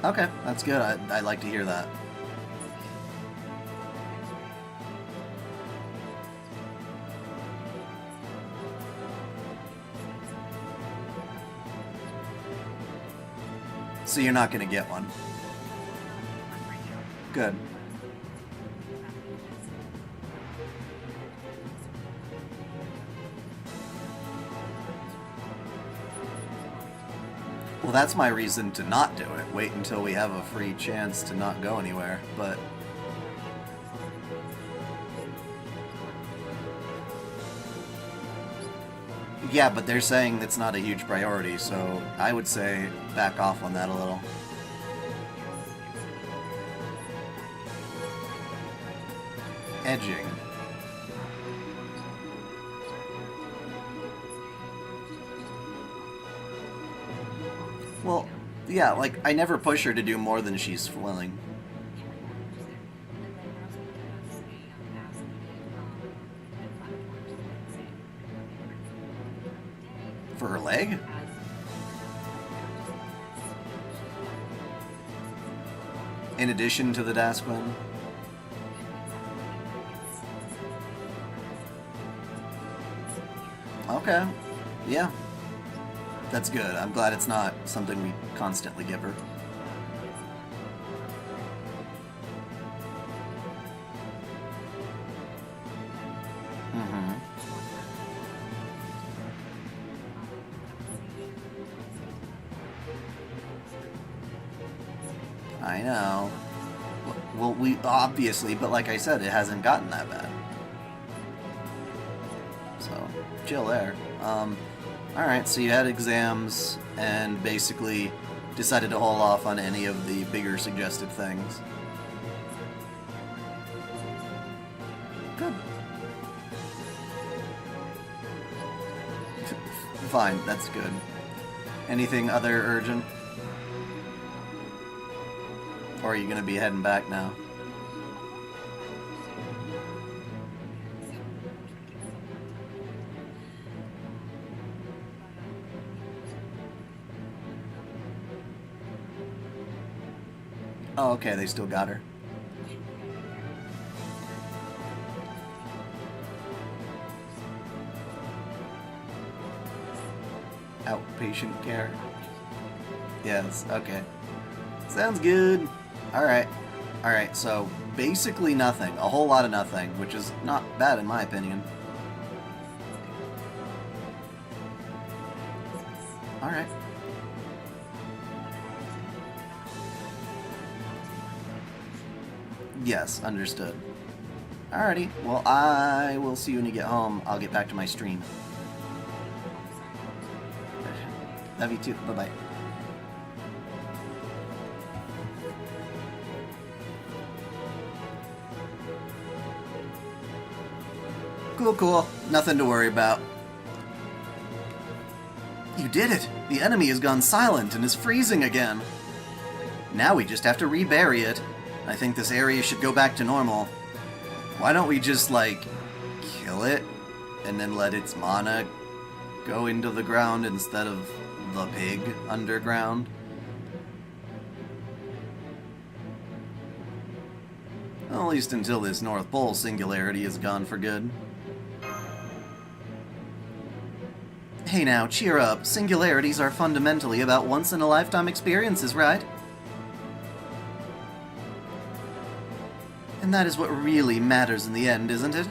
Okay, that's good. I'd like to hear that. So you're not going to get one. Good. Well, that's my reason to not do it. Wait until we have a free chance to not go anywhere, but... Yeah, but they're saying that's not a huge priority, so I would say back off on that a little. Edging. Well, yeah, like, I never push her to do more than she's willing. For her leg? In addition to the dai-chan? Okay. Yeah. That's good. I'm glad it's not something we constantly give her. Mm-hmm. I know. Well, we obviously, but like I said, it hasn't gotten that bad. So, chill there. Alright, so you had exams and basically decided to hold off on any of the bigger suggested things. Good. Fine, that's good. Anything other urgent? Or are you gonna be heading back now? Oh, okay, they still got her. Outpatient care. Yes, okay. Sounds good. Alright. Alright, so basically nothing. A whole lot of nothing, which is not bad in my opinion. Alright. Yes, understood. Alrighty, well, I will see you when you get home. I'll get back to my stream. Love you too. Bye-bye. Cool, cool. Nothing to worry about. You did it! The enemy has gone silent and is freezing again. Now we just have to rebury it. I think this area should go back to normal. Why don't we just, like, kill it and then let its mana go into the ground instead of the pig underground? Well, at least until this North Pole singularity is gone for good. Hey now, cheer up. Singularities are fundamentally about once-in-a-lifetime experiences, right? And that is what really matters in the end, isn't it?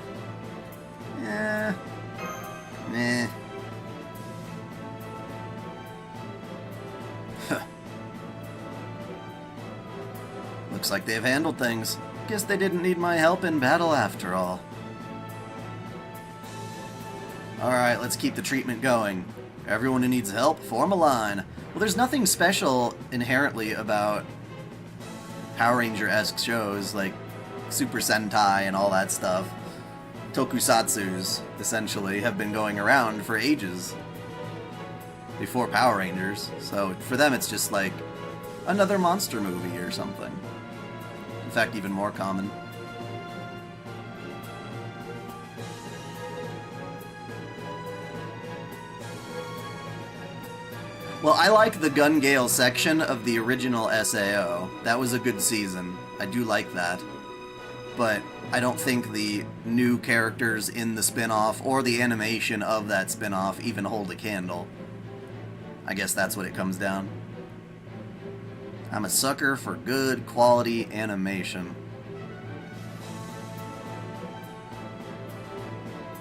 Meh. Looks like they've handled things. Guess they didn't need my help in battle after all. Alright, let's keep the treatment going. Everyone who needs help, form a line. Well, there's nothing special inherently about Power Ranger-esque shows like Super Sentai and all that stuff. Tokusatsus, essentially, have been going around for ages. Before Power Rangers. So for them it's just like another monster movie or something. In fact, even more common. Well, I like the Gun Gale section of the original SAO. That was a good season. I do like that. But I don't think the new characters in the spin-off or the animation of that spin-off even hold a candle. I guess that's what it comes down. I'm a sucker for good quality animation.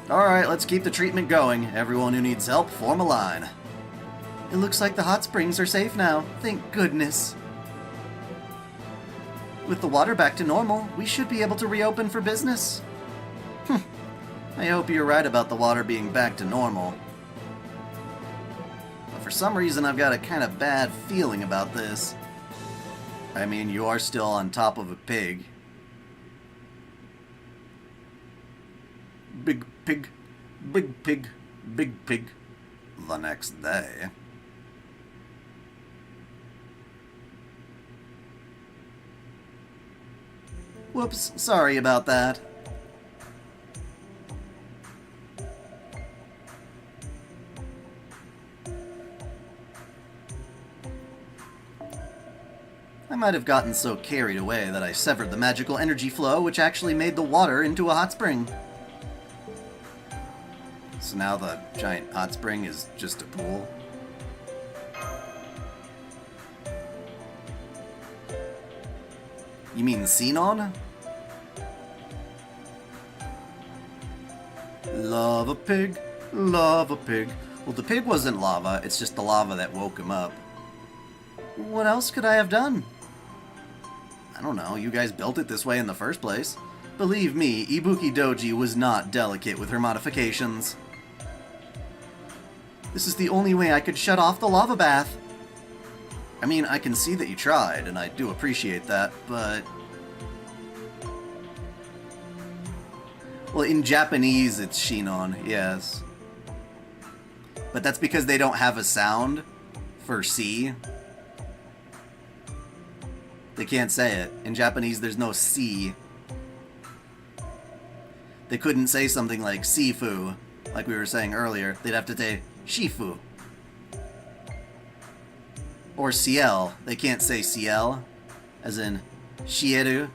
Alright, let's keep the treatment going. Everyone who needs help, form a line. It looks like the hot springs are safe now. Thank goodness. With the water back to normal, we should be able to reopen for business. I hope you're right about the water being back to normal. But for some reason, I've got a kind of bad feeling about this. I mean, you are still on top of a pig. Big pig, big pig, big pig. The next day. Whoops, sorry about that. I might have gotten so carried away that I severed the magical energy flow, which actually made the water into a hot spring. So now the giant hot spring is just a pool. You mean Xenon? Lava pig, lava pig. Well, the pig wasn't lava, it's just the lava that woke him up. What else could I have done? I don't know, you guys built it this way in the first place. Believe me, Ibuki Doji was not delicate with her modifications. This is the only way I could shut off the lava bath. I mean, I can see that you tried, and I do appreciate that, but... Well, in Japanese, it's Shinon, yes. But that's because they don't have a sound for C. They can't say it. In Japanese, there's no C. They couldn't say something like Sifu, like we were saying earlier. They'd have to say Shifu. Or CL. They can't say CL, as in Shieru.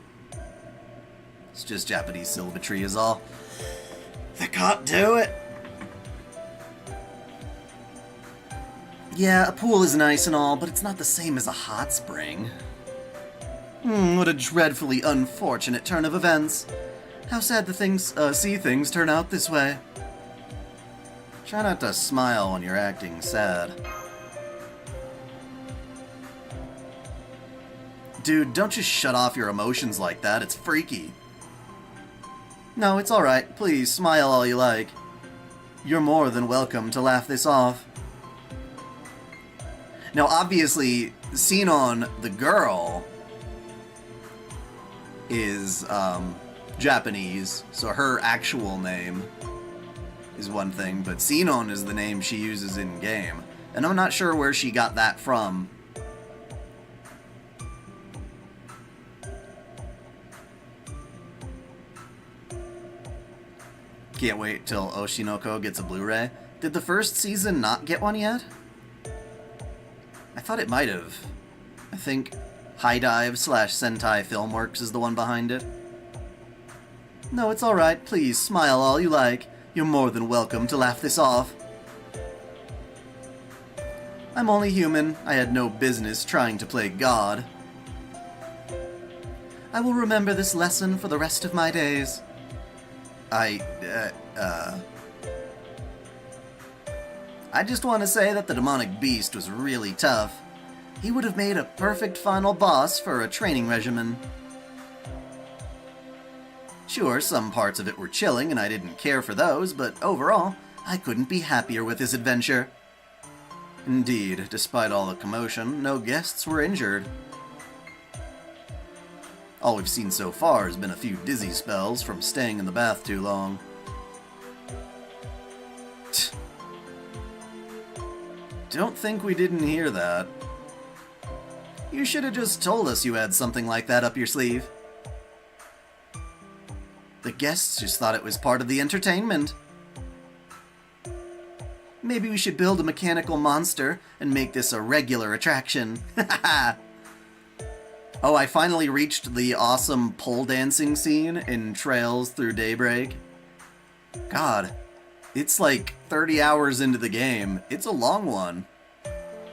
It's just Japanese syllabatry is all. They can't do it. Yeah, a pool is nice and all, but it's not the same as a hot spring. What a dreadfully unfortunate turn of events. How sad to see things turn out this way. Try not to smile when you're acting sad. Dude, don't just shut off your emotions like that, it's freaky. No, it's alright. Please, smile all you like. You're more than welcome to laugh this off. Now, obviously, Sinon, the girl, is Japanese, so her actual name is one thing, but Sinon is the name she uses in-game. And I'm not sure where she got that from. Can't wait till Oshinoko gets a Blu-ray. Did the first season not get one yet? I thought it might have. I think High Dive / Sentai Filmworks is the one behind it. No, it's alright. Please, smile all you like. You're more than welcome to laugh this off. I'm only human. I had no business trying to play God. I will remember this lesson for the rest of my days. I just want to say that the demonic beast was really tough. He would have made a perfect final boss for a training regimen. Sure, some parts of it were chilling and I didn't care for those, but overall, I couldn't be happier with this adventure. Indeed, despite all the commotion, no guests were injured. All we've seen so far has been a few dizzy spells from staying in the bath too long. Don't think we didn't hear that. You should have just told us you had something like that up your sleeve. The guests just thought it was part of the entertainment. Maybe we should build a mechanical monster and make this a regular attraction. Oh, I finally reached the awesome pole dancing scene in Trails Through Daybreak. God, it's like 30 hours into the game. It's a long one,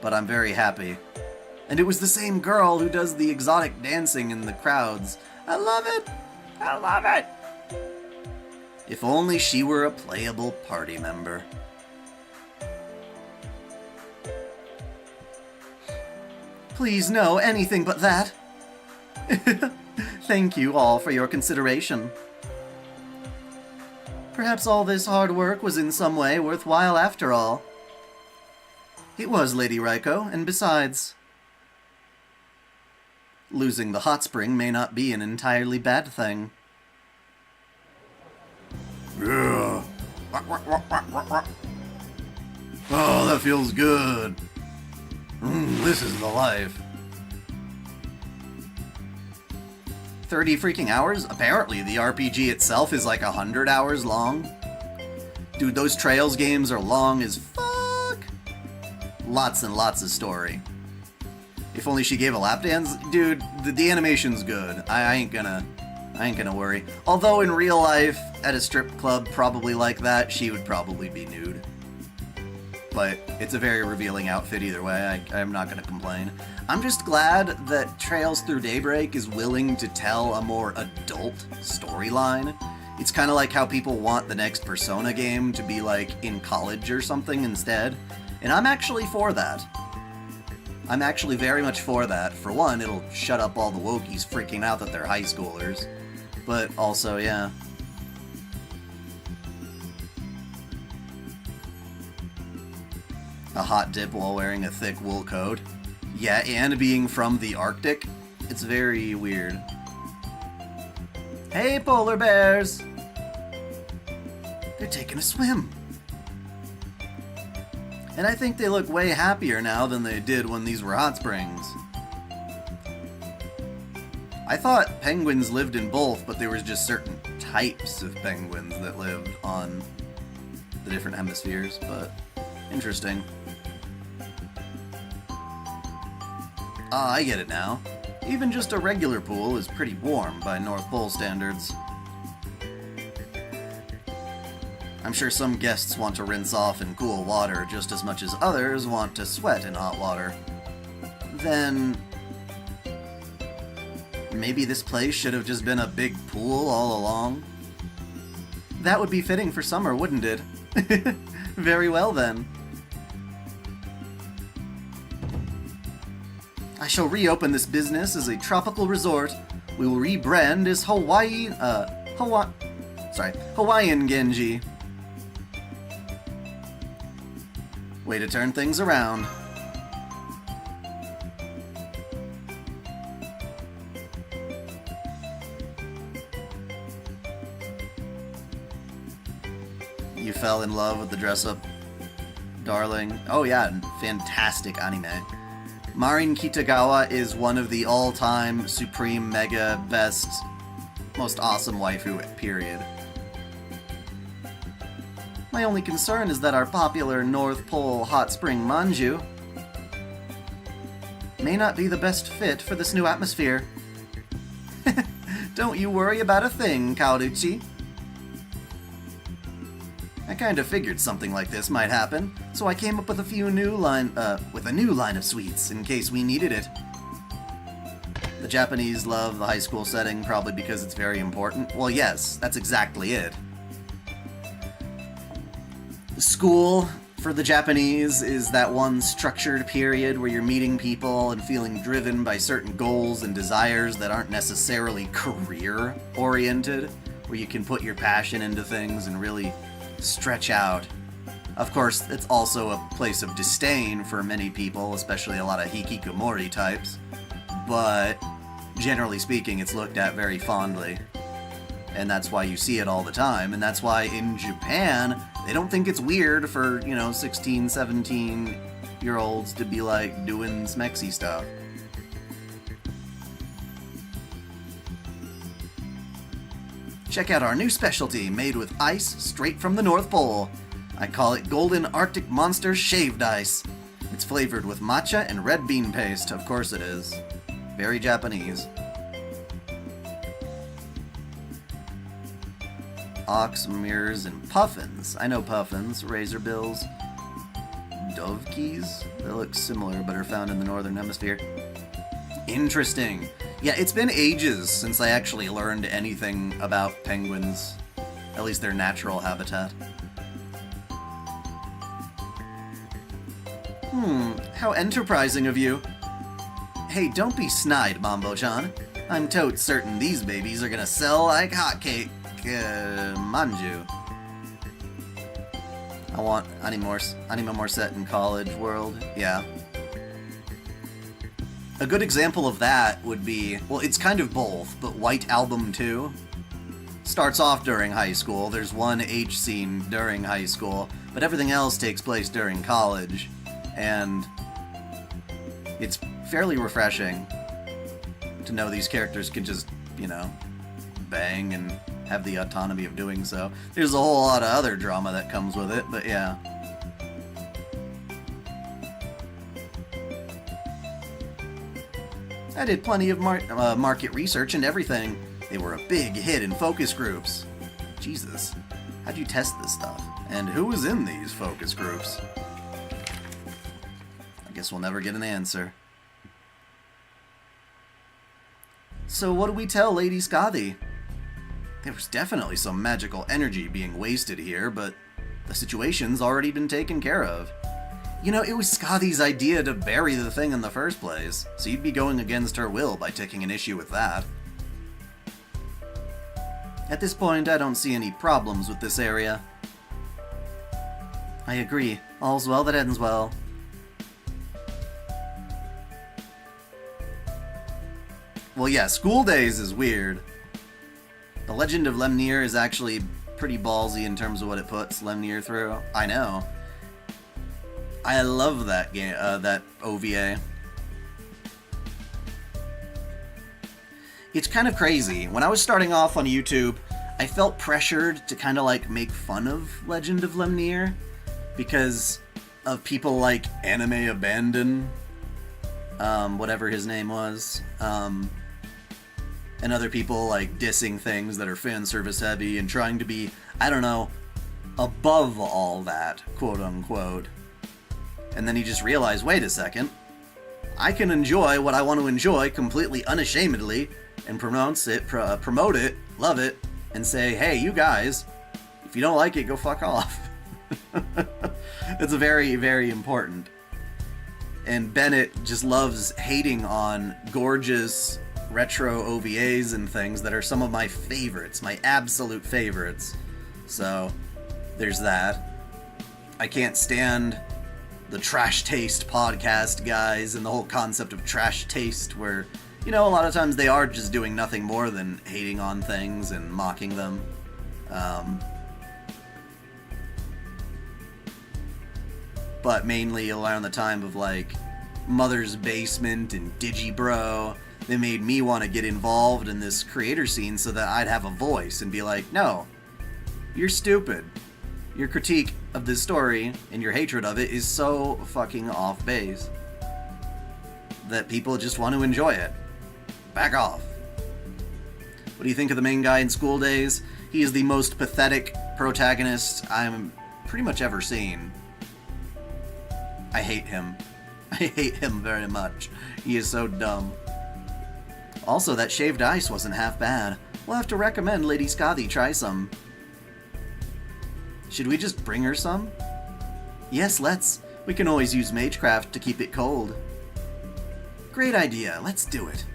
but I'm very happy. And it was the same girl who does the exotic dancing in the crowds. I love it! I love it! If only she were a playable party member. Please no, anything but that. Thank you all for your consideration. Perhaps all this hard work was in some way worthwhile after all. It was, Lady Raiko, and besides, losing the hot spring may not be an entirely bad thing. Yeah. Oh, that feels good. This is the life. 30 freaking hours? Apparently, the RPG itself is like 100 hours long. Dude, those Trails games are long as fuck. Lots and lots of story. If only she gave a lap dance. Dude, the animation's good. I ain't gonna worry. Although in real life, at a strip club probably like that, she would probably be nude. But it's a very revealing outfit either way. I'm not gonna complain. I'm just glad that Trails Through Daybreak is willing to tell a more adult storyline. It's kind of like how people want the next Persona game to be like in college or something instead. And I'm actually for that. I'm actually very much for that. For one, it'll shut up all the wokies freaking out that they're high schoolers. But also, yeah. A hot dip while wearing a thick wool coat. Yeah, and being from the Arctic. It's very weird. Hey, polar bears! They're taking a swim. And I think they look way happier now than they did when these were hot springs. I thought penguins lived in both, but there was just certain types of penguins that lived on the different hemispheres, but interesting. Ah, I get it now. Even just a regular pool is pretty warm by North Pole standards. I'm sure some guests want to rinse off in cool water just as much as others want to sweat in hot water. Then maybe this place should have just been a big pool all along? That would be fitting for summer, wouldn't it? Very well then. I shall reopen this business as a tropical resort. We will rebrand as Hawaiian Genji. Way to turn things around. You fell in love with the dress-up, darling. Oh yeah, fantastic anime. Marin Kitagawa is one of the all-time supreme mega best, most awesome waifu, period. My only concern is that our popular North Pole hot spring manju may not be the best fit for this new atmosphere. Don't you worry about a thing, Kaoruchi. I kind of figured something like this might happen, so I came up with a new line of sweets in case we needed it. The Japanese love the high school setting probably because it's very important. Well, yes, that's exactly it. School, for the Japanese, is that one structured period where you're meeting people and feeling driven by certain goals and desires that aren't necessarily career-oriented, where you can put your passion into things and really stretch out. Of course, it's also a place of disdain for many people, especially a lot of hikikomori types, but generally speaking, it's looked at very fondly. And that's why you see it all the time, and that's why in Japan, they don't think it's weird for, 16, 17-year-olds to be, like, doing smexy stuff. Check out our new specialty, made with ice straight from the North Pole. I call it Golden Arctic Monster Shaved Ice. It's flavored with matcha and red bean paste, of course it is. Very Japanese. Ox, mirrors, and puffins. I know puffins, razorbills, dovekies. They look similar, but are found in the northern hemisphere. Interesting. Yeah, it's been ages since I actually learned anything about penguins. At least their natural habitat. How enterprising of you. Hey, don't be snide, Mambo-chan. I'm totes certain these babies are gonna sell like hotcake. Manju. I want anime more set in college world. Yeah. A good example of that would be, well, it's kind of both, but White Album 2 starts off during high school. There's one H scene during high school, but everything else takes place during college, and it's fairly refreshing to know these characters can just you know, bang and have the autonomy of doing so. There's a whole lot of other drama that comes with it, but yeah. I did plenty of market research and everything. They were a big hit in focus groups. Jesus, how'd you test this stuff? And who was in these focus groups? I guess we'll never get an answer. So what do we tell Lady Skadi? There was definitely some magical energy being wasted here, but the situation's already been taken care of. You know, it was Skadi's idea to bury the thing in the first place, so you'd be going against her will by taking an issue with that. At this point, I don't see any problems with this area. I agree. All's well that ends well. Well, yeah, school days is weird. The Legend of Lemnir is actually pretty ballsy in terms of what it puts Lemnir through. I know. I love that game, that OVA. It's kind of crazy. When I was starting off on YouTube, I felt pressured to kind of like make fun of Legend of Lemnir because of people like Anime Abandon, whatever his name was, and other people like dissing things that are fan service heavy and trying to be, I don't know, above all that, quote unquote. And then he just realized, wait a second, I can enjoy what I want to enjoy completely unashamedly and promote it, love it, and say, hey, you guys, if you don't like it, go fuck off. It's very, very important. And Bennett just loves hating on gorgeous retro OVAs and things that are some of my favorites, my absolute favorites. So, there's that. I can't stand the Trash Taste podcast guys and the whole concept of Trash Taste where, you know, a lot of times they are just doing nothing more than hating on things and mocking them. But mainly around the time of, like, Mother's Basement and Digibro, they made me want to get involved in this creator scene so that I'd have a voice and be like, no, you're stupid. Your critique of this story and your hatred of it is so fucking off base that people just want to enjoy it. Back off. What do you think of the main guy in School Days? He is the most pathetic protagonist I'm pretty much ever seen. I hate him. I hate him very much. He is so dumb. Also, that shaved ice wasn't half bad. We'll have to recommend Lady Skadi try some. Should we just bring her some? Yes, let's. We can always use Magecraft to keep it cold. Great idea. Let's do it.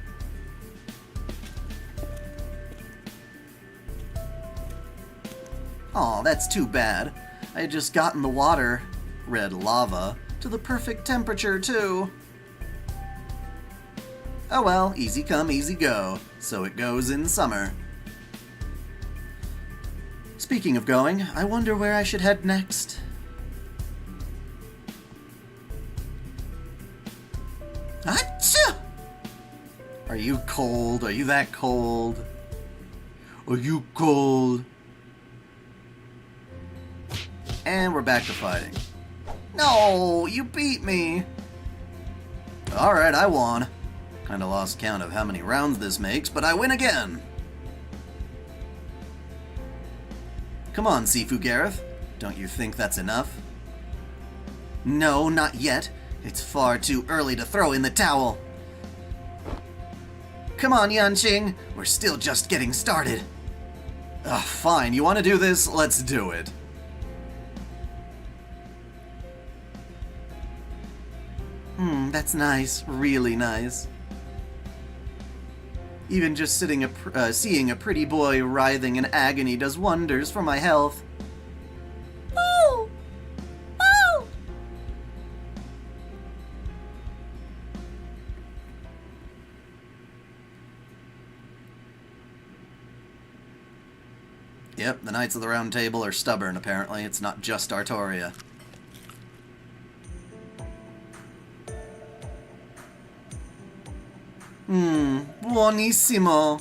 Aw, that's too bad. I had just gotten the water, red lava, to the perfect temperature, too. Oh well, easy come, easy go. So it goes in summer. Speaking of going, I wonder where I should head next. Achoo! Are you cold? Are you that cold? Are you cold? And we're back to fighting. No, you beat me. Alright, I won. Kinda lost count of how many rounds this makes, but I win again. Come on, Sifu Gareth. Don't you think that's enough? No, not yet. It's far too early to throw in the towel. Come on, Yanqing. We're still just getting started. Ugh, fine. You want to do this? Let's do it. That's nice. Really nice. Even just seeing a pretty boy writhing in agony does wonders for my health. Boo! Boo! Yep, the Knights of the Round Table are stubborn, apparently. It's not just Artoria. Buonissimo.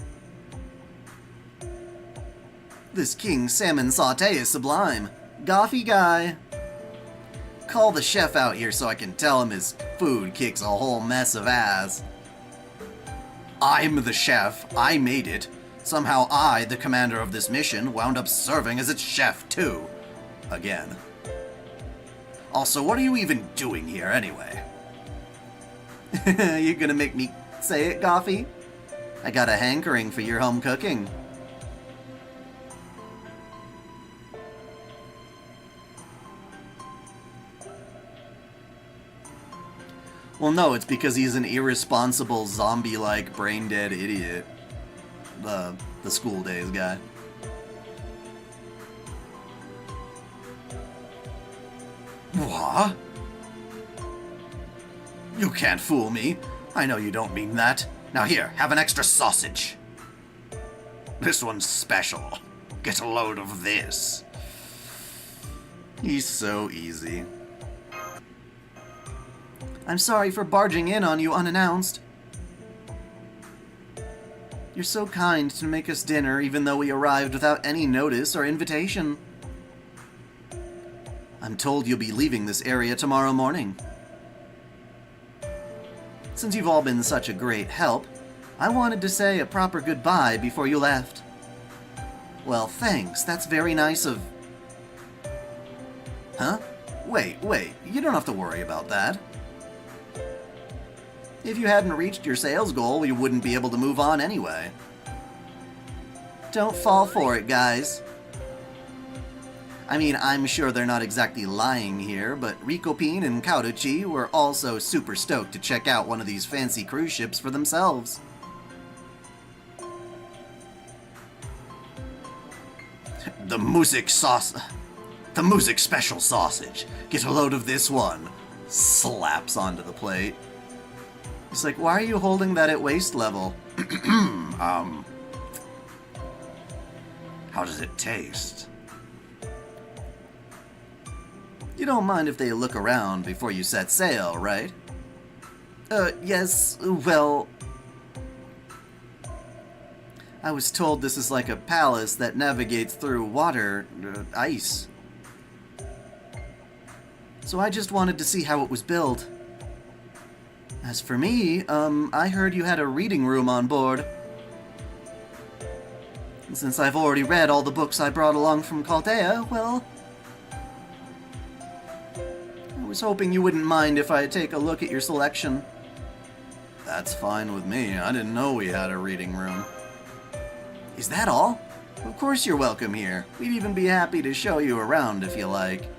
This king salmon sauté is sublime. Goffy guy. Call the chef out here so I can tell him his food kicks a whole mess of ass. I'm the chef. I made it. Somehow I, the commander of this mission, wound up serving as its chef too. Again. Also, what are you even doing here anyway? You gonna make me say it, Goffy? I got a hankering for your home cooking. Well, no, it's because he's an irresponsible, zombie-like, brain-dead idiot. The school days guy. What? You can't fool me. I know you don't mean that. Now here, have an extra sausage. This one's special. Get a load of this. He's so easy. I'm sorry for barging in on you unannounced. You're so kind to make us dinner even though we arrived without any notice or invitation. I'm told you'll be leaving this area tomorrow morning. Since you've all been such a great help, I wanted to say a proper goodbye before you left. Well, thanks. That's very nice of... Huh? Wait. You don't have to worry about that. If you hadn't reached your sales goal, you wouldn't be able to move on anyway. Don't fall for it, guys. I mean, I'm sure they're not exactly lying here, but Rikopin and Kaudochi were also super stoked to check out one of these fancy cruise ships for themselves. The music special sausage. Get a load of this one. Slaps onto the plate. It's like, why are you holding that at waist level? How does it taste? You don't mind if they look around before you set sail, right? Yes, well... I was told this is like a palace that navigates through water, ice. So I just wanted to see how it was built. As for me, I heard you had a reading room on board. And since I've already read all the books I brought along from Chaldea, well... I was hoping you wouldn't mind if I take a look at your selection. That's fine with me. I didn't know we had a reading room. Is that all? Of course you're welcome here. We'd even be happy to show you around if you like.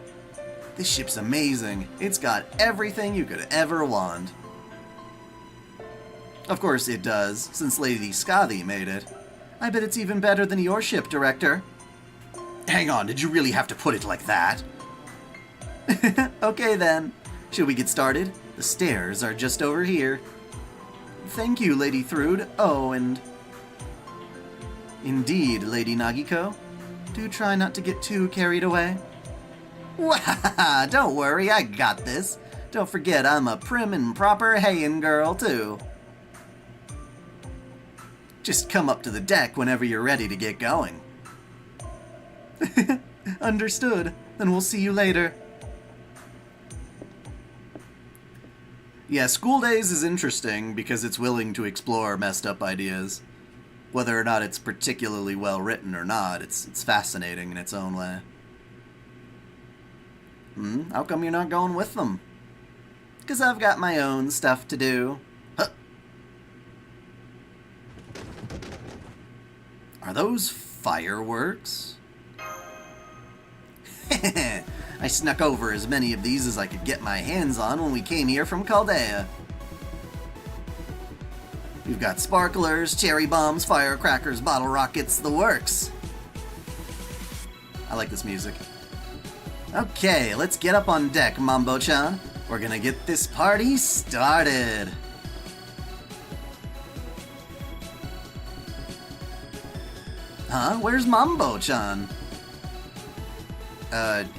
This ship's amazing. It's got everything you could ever want. Of course it does, since Lady Skadi made it. I bet it's even better than your ship, Director. Hang on, did you really have to put it like that? Okay then. Should we get started? The stairs are just over here. Thank you, Lady Thrude. Oh, and... Indeed, Lady Nagiko. Do try not to get too carried away. Wah! Don't worry, I got this. Don't forget I'm a prim and proper Heian girl, too. Just come up to the deck whenever you're ready to get going. Understood. Then we'll see you later. Yeah, School Days is interesting because it's willing to explore messed up ideas. Whether or not it's particularly well written or not, it's fascinating in its own way. How come you're not going with them? 'Cause I've got my own stuff to do. Huh. Are those fireworks? I snuck over as many of these as I could get my hands on when we came here from Chaldea. We've got sparklers, cherry bombs, firecrackers, bottle rockets, the works. I like this music. Okay, let's get up on deck, Mambo-chan. We're gonna get this party started. Huh? Where's Mambo-chan?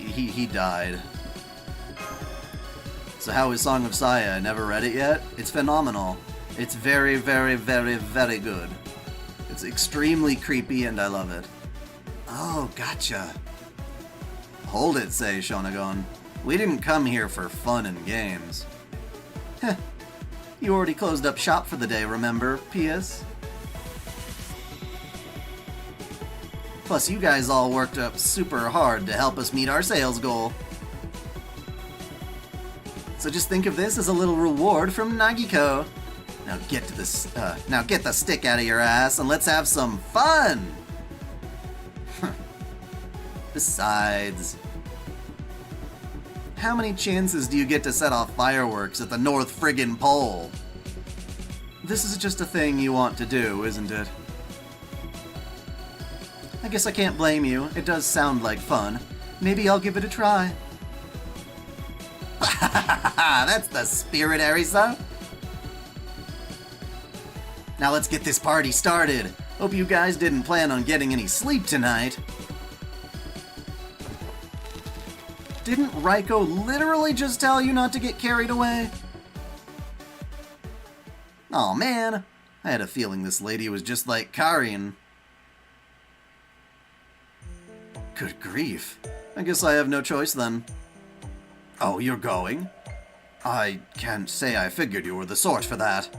He died. So how is Song of Saya? I never read it yet? It's phenomenal. It's very, very, very, very good. It's extremely creepy and I love it. Oh, gotcha. Hold it, say Shonagon. We didn't come here for fun and games. Heh. You already closed up shop for the day, remember, P.S.? Plus, you guys all worked up super hard to help us meet our sales goal. So just think of this as a little reward from Nagiko. Now get the stick out of your ass and let's have some fun! Besides, how many chances do you get to set off fireworks at the North Friggin' Pole? This is just a thing you want to do, isn't it? I guess I can't blame you. It does sound like fun. Maybe I'll give it a try. That's the spirit, Arisa. Now let's get this party started. Hope you guys didn't plan on getting any sleep tonight. Didn't Raiko literally just tell you not to get carried away? Aw, man. I had a feeling this lady was just like Karin. Good grief. I guess I have no choice then. Oh, you're going? I can't say I figured you were the sort for that.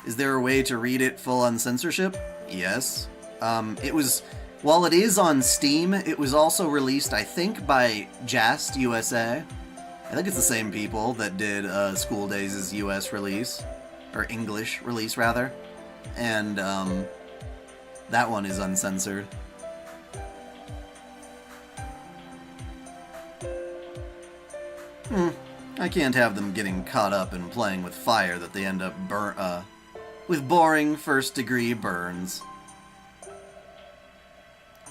Is there a way to read it full on censorship? Yes. While it is on Steam, it was also released, I think, by Jast USA. I think it's the same people that did School Days' US release. Or English release, rather. And, that one is uncensored. I can't have them getting caught up in playing with fire that they end up with boring first-degree burns.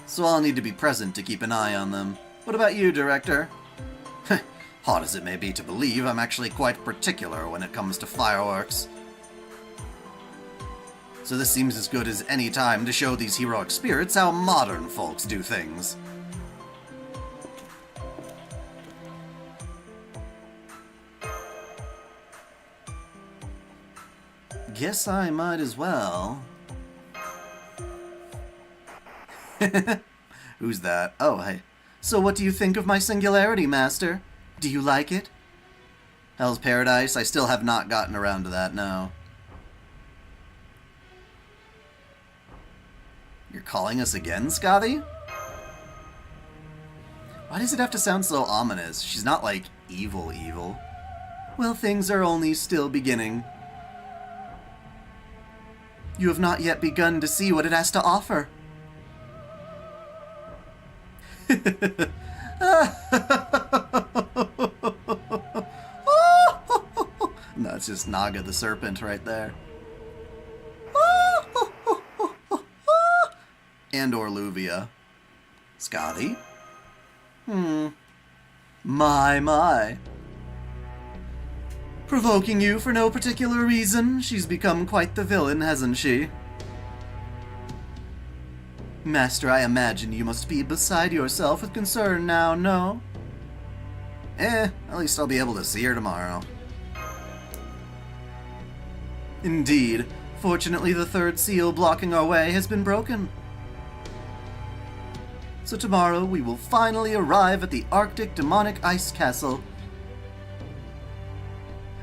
So I'll need to be present to keep an eye on them. What about you, Director? Hard as it may be to believe, I'm actually quite particular when it comes to fireworks. So this seems as good as any time to show these heroic spirits how modern folks do things. Guess I might as well. Who's that? Oh, hey. So what do you think of my Singularity, Master? Do you like it? Hell's Paradise? I still have not gotten around to that, no. You're calling us again, Skadi? Why does it have to sound so ominous? She's not, like, evil. Well, things are only still beginning. You have not yet begun to see what it has to offer. That's just Naga the Serpent right there. And or Luvia. Skadi? My. Provoking you for no particular reason, she's become quite the villain, hasn't she? Master, I imagine you must be beside yourself with concern now, no? At least I'll be able to see her tomorrow. Indeed. Fortunately, the third seal blocking our way has been broken. So tomorrow we will finally arrive at the Arctic Demonic Ice Castle.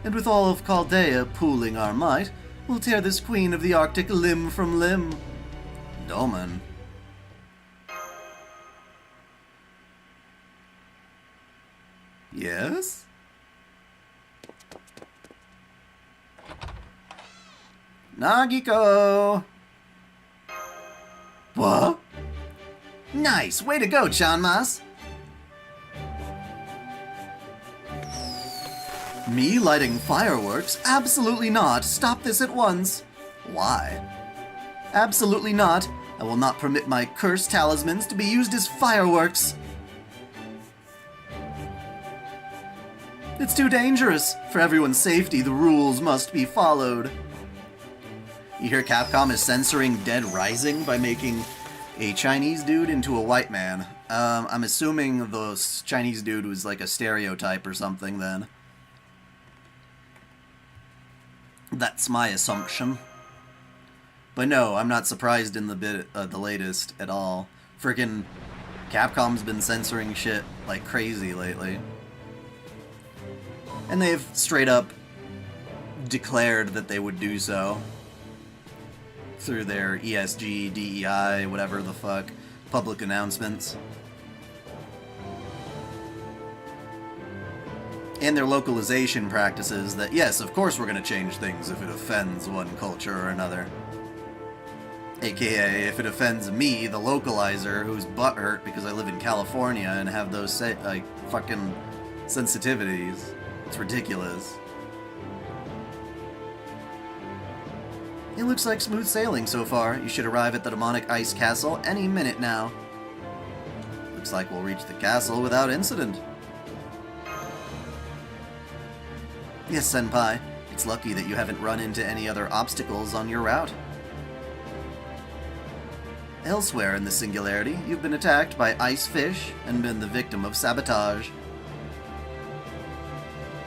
And with all of Chaldea pooling our might, we'll tear this queen of the Arctic limb from limb. Doman. Yes? Nagiko! What? Nice! Way to go, Chanmas! Me lighting fireworks? Absolutely not! Stop this at once! Why? Absolutely not! I will not permit my cursed talismans to be used as fireworks! It's too dangerous! For everyone's safety, the rules must be followed. You hear Capcom is censoring Dead Rising by making a Chinese dude into a white man. I'm assuming the Chinese dude was like a stereotype or something then. That's my assumption. But no, I'm not surprised in the latest at all. Frickin' Capcom's been censoring shit like crazy lately. And they've straight up declared that they would do so through their ESG, DEI, whatever the fuck, public announcements. And their localization practices that, yes, of course we're going to change things if it offends one culture or another. AKA, if it offends me, the localizer, who's butthurt because I live in California and have those, like, fucking sensitivities. It's ridiculous. It looks like smooth sailing so far. You should arrive at the demonic ice castle any minute now. Looks like we'll reach the castle without incident. Yes, Senpai. It's lucky that you haven't run into any other obstacles on your route. Elsewhere in the Singularity, you've been attacked by ice fish and been the victim of sabotage.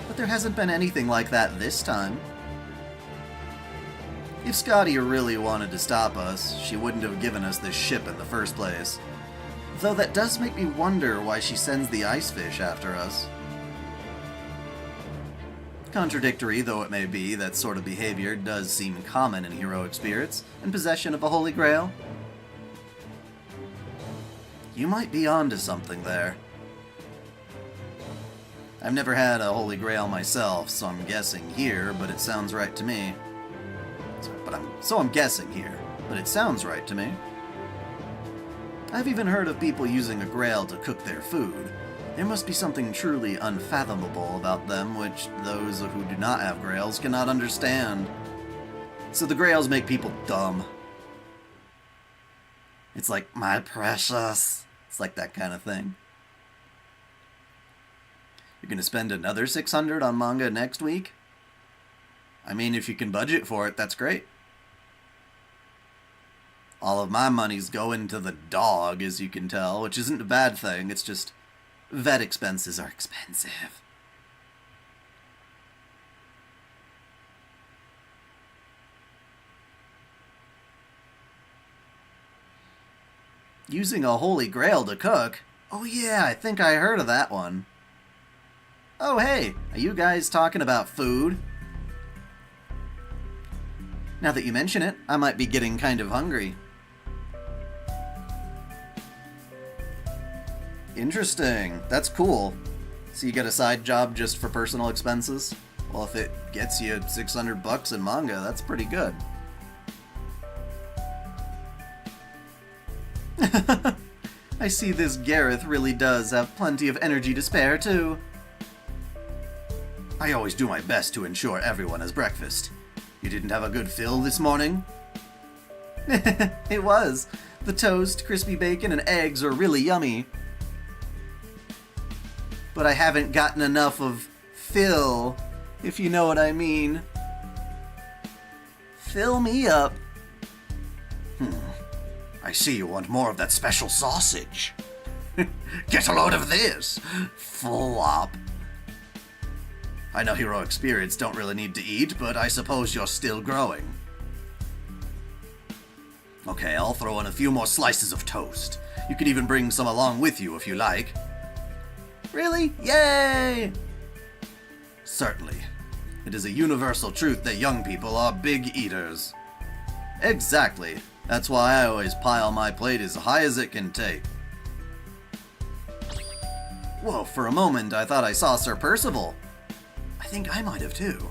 But there hasn't been anything like that this time. If Skadi really wanted to stop us, she wouldn't have given us this ship in the first place. Though that does make me wonder why she sends the ice fish after us. Contradictory though it may be, that sort of behavior does seem common in heroic spirits in possession of a holy grail. You might be onto something there. I've never had a holy grail myself, so I'm guessing here, but it sounds right to me. So I'm guessing here, but it sounds right to me. I've even heard of people using a grail to cook their food. There must be something truly unfathomable about them which those who do not have grails cannot understand. So the grails make people dumb. It's like, my precious. It's like that kind of thing. You're gonna spend another 600 on manga next week? I mean, if you can budget for it, that's great. All of my money's going to the dog, as you can tell, which isn't a bad thing, it's just vet expenses are expensive. Using a holy grail to cook? Oh yeah, I think I heard of that one. Oh hey, are you guys talking about food? Now that you mention it, I might be getting kind of hungry. Interesting. That's cool. So you get a side job just for personal expenses? Well, if it gets you 600 bucks in manga, that's pretty good. I see this Gareth really does have plenty of energy to spare, too. I always do my best to ensure everyone has breakfast. You didn't have a good fill this morning? It was. The toast, crispy bacon, and eggs are really yummy. But I haven't gotten enough of fill, if you know what I mean. Fill me up. I see you want more of that special sausage. Get a load of this. Flop. I know heroic spirits don't really need to eat, but I suppose you're still growing. Okay, I'll throw in a few more slices of toast. You can even bring some along with you if you like. Really? Yay! Certainly. It is a universal truth that young people are big eaters. Exactly. That's why I always pile my plate as high as it can take. Whoa, for a moment I thought I saw Sir Percival. I think I might have too.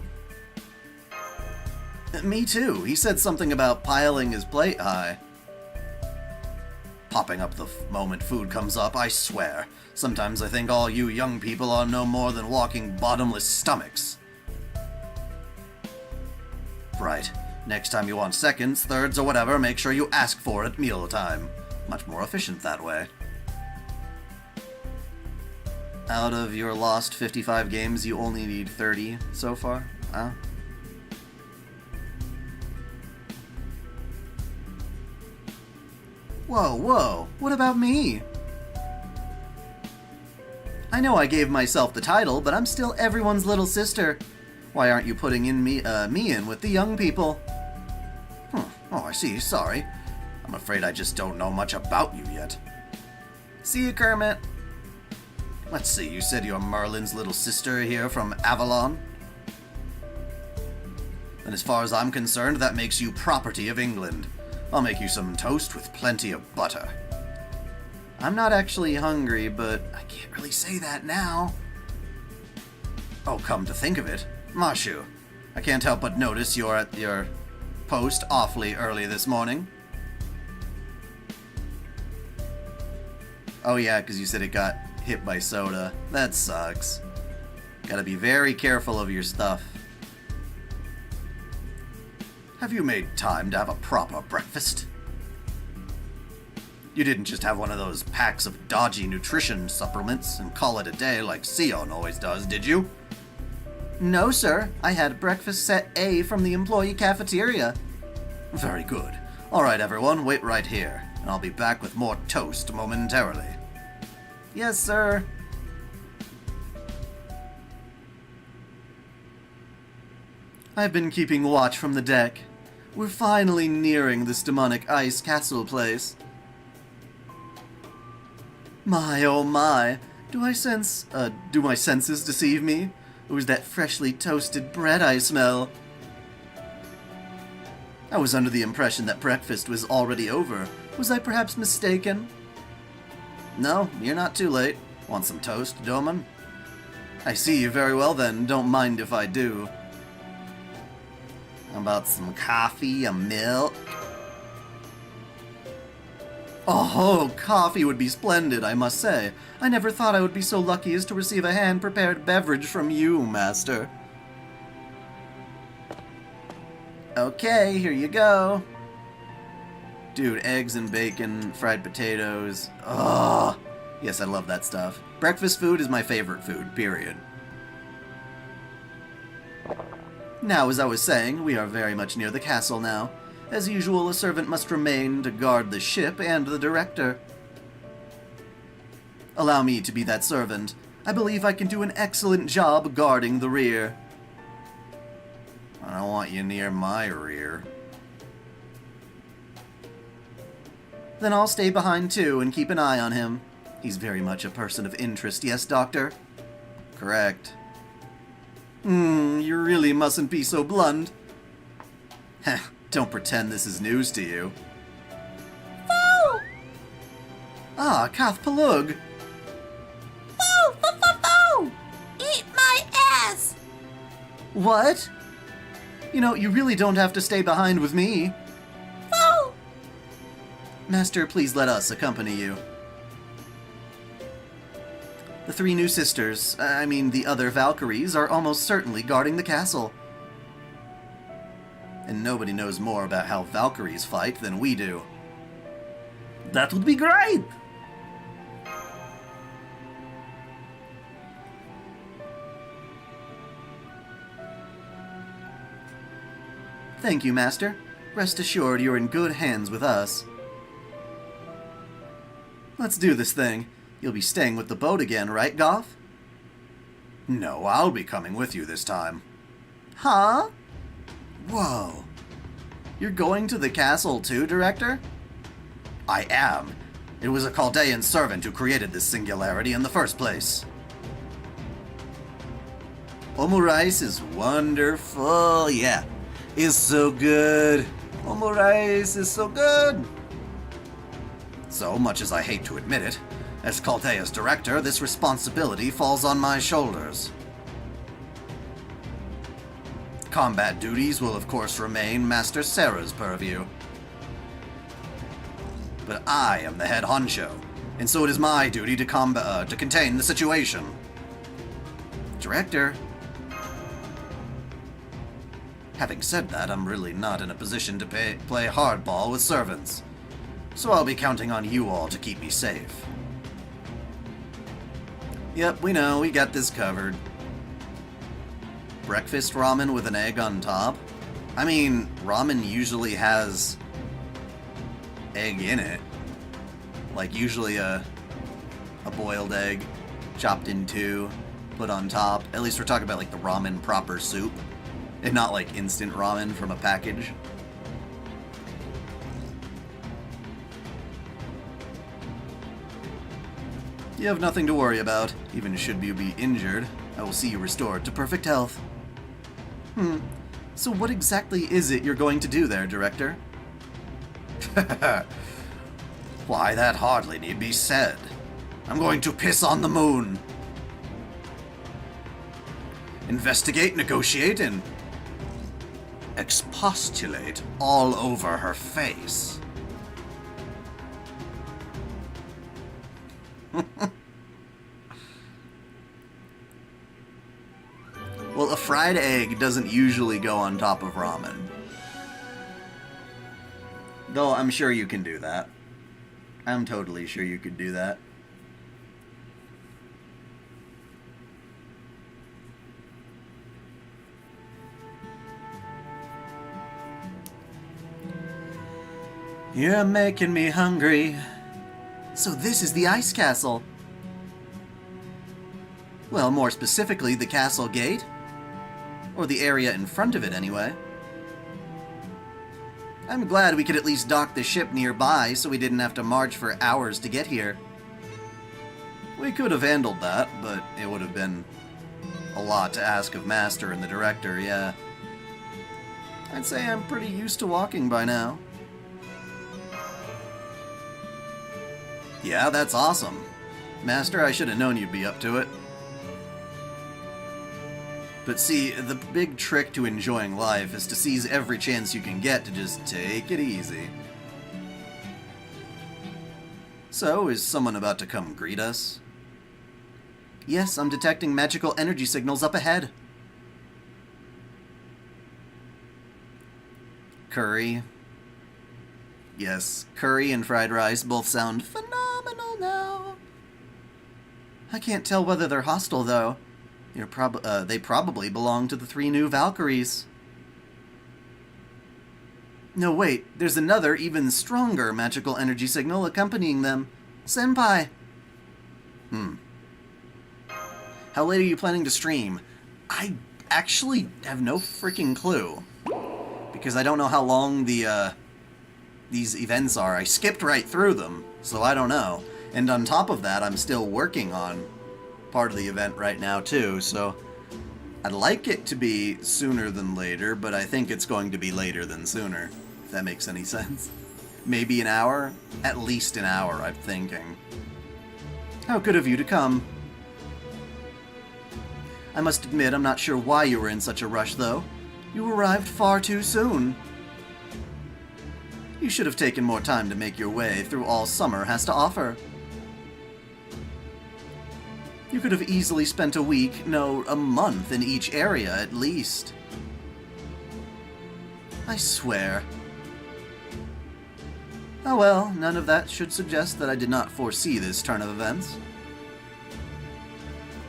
Me too. He said something about piling his plate high. Popping up the moment food comes up, I swear. Sometimes I think all you young people are no more than walking bottomless stomachs. Right. Next time you want seconds, thirds, or whatever, make sure you ask for it at mealtime. Much more efficient that way. Out of your lost 55 games, you only need 30 so far? Huh? Whoa, whoa, what about me? I know I gave myself the title, but I'm still everyone's little sister. Why aren't you putting in me in with the young people? Oh, I see. Sorry. I'm afraid I just don't know much about you yet. See you, Kermit. Let's see, you said you're Merlin's little sister here from Avalon? And as far as I'm concerned, that makes you property of England. I'll make you some toast with plenty of butter. I'm not actually hungry, but I can't really say that now. Oh, come to think of it, Mashu, I can't help but notice you're at your post awfully early this morning. Oh yeah, because you said it got hit by soda. That sucks. Gotta be very careful of your stuff. Have you made time to have a proper breakfast? You didn't just have one of those packs of dodgy nutrition supplements and call it a day like Sion always does, did you? No, sir. I had breakfast set A from the employee cafeteria. Very good. Alright, everyone, wait right here, and I'll be back with more toast momentarily. Yes, sir. I've been keeping watch from the deck. We're finally nearing this demonic ice castle place. My, oh my. Do my senses deceive me? Or was that freshly toasted bread I smell? I was under the impression that breakfast was already over. Was I perhaps mistaken? No, you're not too late. Want some toast, Doman? I see you very well then. Don't mind if I do. How about some coffee, a milk? Oh, coffee would be splendid, I must say. I never thought I would be so lucky as to receive a hand-prepared beverage from you, Master. Okay, here you go. Dude, eggs and bacon, fried potatoes. Oh, yes, I love that stuff. Breakfast food is my favorite food, period. Now, as I was saying, we are very much near the castle now. As usual, a servant must remain to guard the ship and the director. Allow me to be that servant. I believe I can do an excellent job guarding the rear. I don't want you near my rear. Then I'll stay behind too and keep an eye on him. He's very much a person of interest, yes, Doctor? Correct. You really mustn't be so blunt. Heh, don't pretend this is news to you. Foo! Ah, Kath Palug. Foo! Foo! Foo! Foo! Eat my ass! What? You know, you really don't have to stay behind with me. Foo! Master, please let us accompany you. The three new sisters, the other Valkyries, are almost certainly guarding the castle. And nobody knows more about how Valkyries fight than we do. That would be great! Thank you, Master. Rest assured you're in good hands with us. Let's do this thing. You'll be staying with the boat again, right, Goth? No, I'll be coming with you this time. Huh? Whoa. You're going to the castle too, Director? I am. It was a Chaldean servant who created this singularity in the first place. Omurice is wonderful, yeah. It's so good. Omurice is so good. So, much as I hate to admit it, as Chaldea's director, this responsibility falls on my shoulders. Combat duties will of course remain Master Sarah's purview. But I am the head honcho, and so it is my duty to contain the situation. Director. Having said that, I'm really not in a position to play hardball with servants, so I'll be counting on you all to keep me safe. Yep, we know, we got this covered. Breakfast ramen with an egg on top? I mean, ramen usually has egg in it. Like, usually a boiled egg, chopped in two, put on top. At least we're talking about, like, the ramen proper soup, and not, like, instant ramen from a package. You have nothing to worry about. Even should you be injured, I will see you restored to perfect health. So what exactly is it you're going to do there, Director? Why, that hardly need be said. I'm going to piss on the moon. Investigate, negotiate, and expostulate all over her face. Well, a fried egg doesn't usually go on top of ramen. Though I'm sure you can do that. I'm totally sure you could do that. You're making me hungry. So this is the ice castle. Well, more specifically, the castle gate? Or the area in front of it, anyway. I'm glad we could at least dock the ship nearby so we didn't have to march for hours to get here. We could have handled that, but it would have been a lot to ask of Master and the Director, yeah. I'd say I'm pretty used to walking by now. Yeah, that's awesome. Master, I should have known you'd be up to it. But see, the big trick to enjoying life is to seize every chance you can get to just take it easy. So, is someone about to come greet us? Yes, I'm detecting magical energy signals up ahead. Curry. Yes, curry and fried rice both sound phenomenal now. I can't tell whether they're hostile, though. They probably belong to the 3 new Valkyries. No, wait, there's another, even stronger magical energy signal accompanying them. Senpai! How late are you planning to stream? I actually have no freaking clue. Because I don't know how long these events are. I skipped right through them, so I don't know. And on top of that, I'm still working on part of the event right now too, so I'd like it to be sooner than later, but I think it's going to be later than sooner, if that makes any sense. Maybe an hour? At least an hour, I'm thinking. How good of you to come. I must admit, I'm not sure why you were in such a rush, though. You arrived far too soon. You should have taken more time to make your way through all summer has to offer. You could have easily spent a week, no, a month in each area at least. I swear. Oh well, none of that should suggest that I did not foresee this turn of events.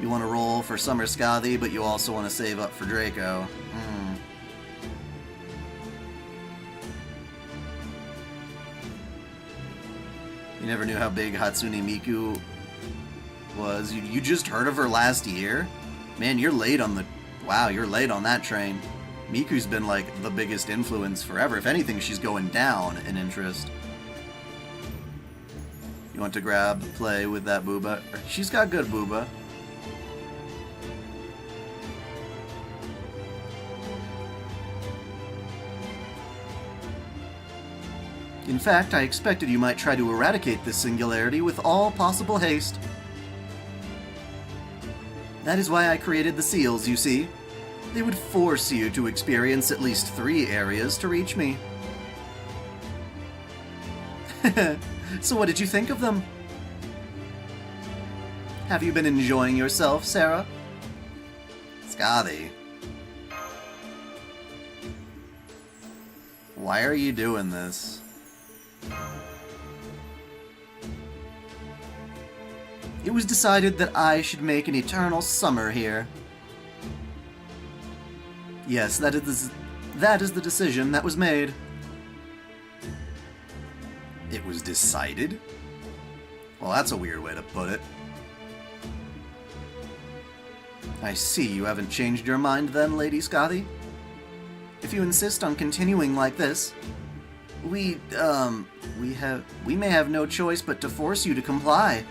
You want to roll for Summer Skadi, but you also want to save up for Draco. You never knew how big Hatsune Miku was. You just heard of her last year? Man, you're late on the... Wow, you're late on that train. Miku's been, like, the biggest influence forever. If anything, she's going down in interest. You want to play with that booba? She's got good booba. In fact, I expected you might try to eradicate this singularity with all possible haste. That is why I created the seals, you see. They would force you to experience at least 3 areas to reach me. So what did you think of them? Have you been enjoying yourself, Sarah? Skadi. Why are you doing this? It was decided that I should make an eternal summer here. Yes, that is the decision that was made. It was decided? Well, that's a weird way to put it. I see you haven't changed your mind then, Lady Skadi. If you insist on continuing like this, we may have no choice but to force you to comply.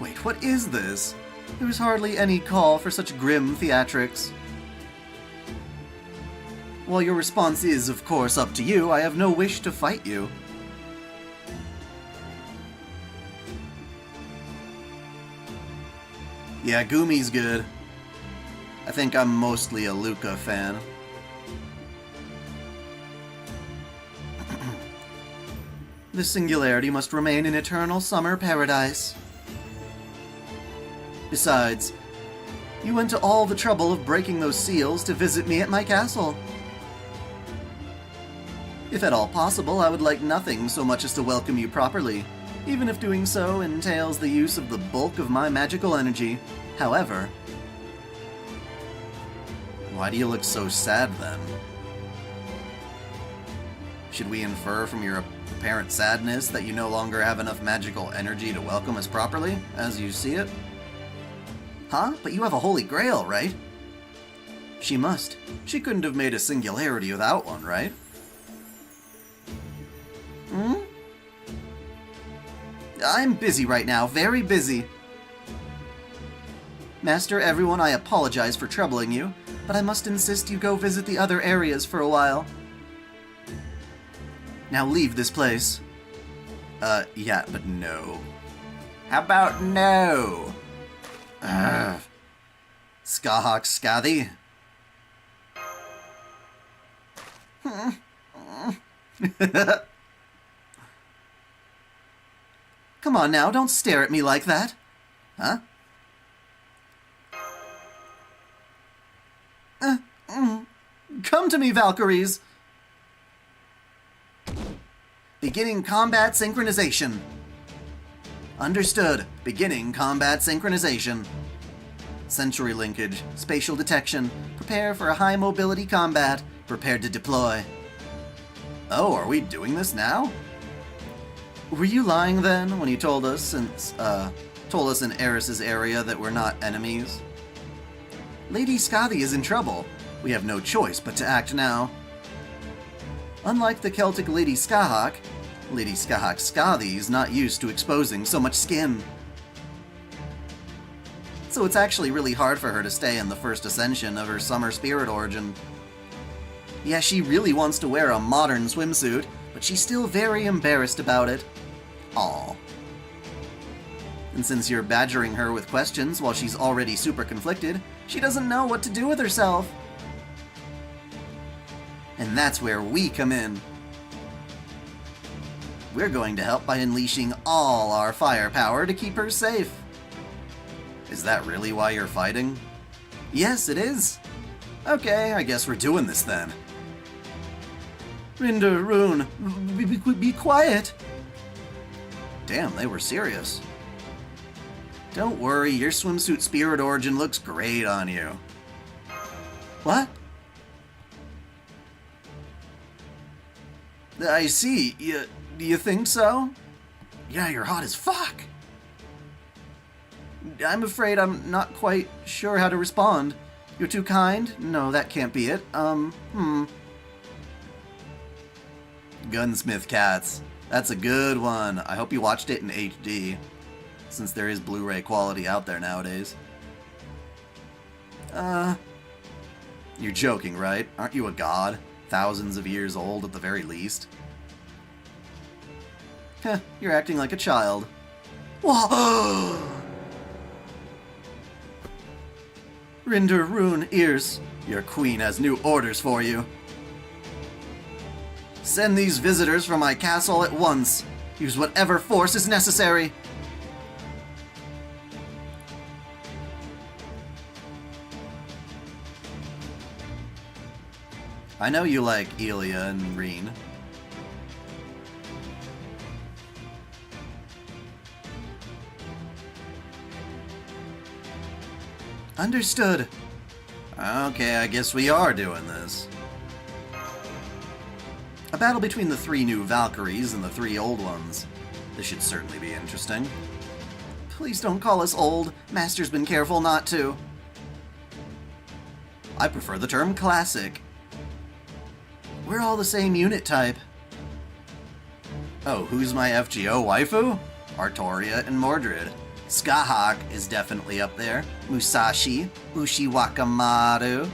Wait, what is this? There was hardly any call for such grim theatrics. While your response is, of course, up to you, I have no wish to fight you. Yeah, Gumi's good. I think I'm mostly a Luca fan. The Singularity must remain an eternal summer paradise. Besides, you went to all the trouble of breaking those seals to visit me at my castle. If at all possible, I would like nothing so much as to welcome you properly, even if doing so entails the use of the bulk of my magical energy. However... Why do you look so sad, then? Should we infer from your apparent sadness that you no longer have enough magical energy to welcome us properly, as you see it? Huh? But you have a holy grail, right? She must. She couldn't have made a singularity without one, right? Hmm? I'm busy right now, very busy. Master, everyone, I apologize for troubling you, but I must insist you go visit the other areas for a while. Now leave this place. Yeah, but no. How about no? Scathach-Skadi. Come on now, don't stare at me like that. Huh? Come to me, Valkyries! Beginning combat synchronization. Understood. Beginning combat synchronization. Sensory linkage. Spatial detection. Prepare for a high mobility combat. Prepared to deploy. Oh, are we doing this now? Were you lying then when you told us in Eris's area that we're not enemies? Lady Skadi is in trouble. We have no choice but to act now. Unlike the Celtic Lady Scathach-Skadi is not used to exposing so much skin. So it's actually really hard for her to stay in the first ascension of her summer spirit origin. Yeah, she really wants to wear a modern swimsuit, but she's still very embarrassed about it. Aww. And since you're badgering her with questions while she's already super conflicted, she doesn't know what to do with herself. And that's where we come in. We're going to help by unleashing all our firepower to keep her safe. Is that really why you're fighting? Yes, it is. Okay, I guess we're doing this then. Rinder, Rune, be quiet. Damn, they were serious. Don't worry, your swimsuit spirit origin looks great on you. What? I see. Do you think so? Yeah, you're hot as fuck. I'm afraid I'm not quite sure how to respond. You're too kind? No, that can't be it. Gunsmith Cats. That's a good one. I hope you watched it in HD, since there is Blu-ray quality out there nowadays. You're joking, right? Aren't you a god? Thousands of years old at the very least. Heh, you're acting like a child. Whoa! Rinder, Rune, Ears, your queen has new orders for you. Send these visitors from my castle at once. Use whatever force is necessary. I know you like Elia and Reen. Understood. Okay, I guess we are doing this. A battle between the 3 new Valkyries and the 3 old ones. This should certainly be interesting. Please don't call us old. Master's been careful not to. I prefer the term classic. We're all the same unit type. Oh, who's my FGO waifu? Artoria and Mordred. Skahak is definitely up there. Musashi, Ushiwakamaru,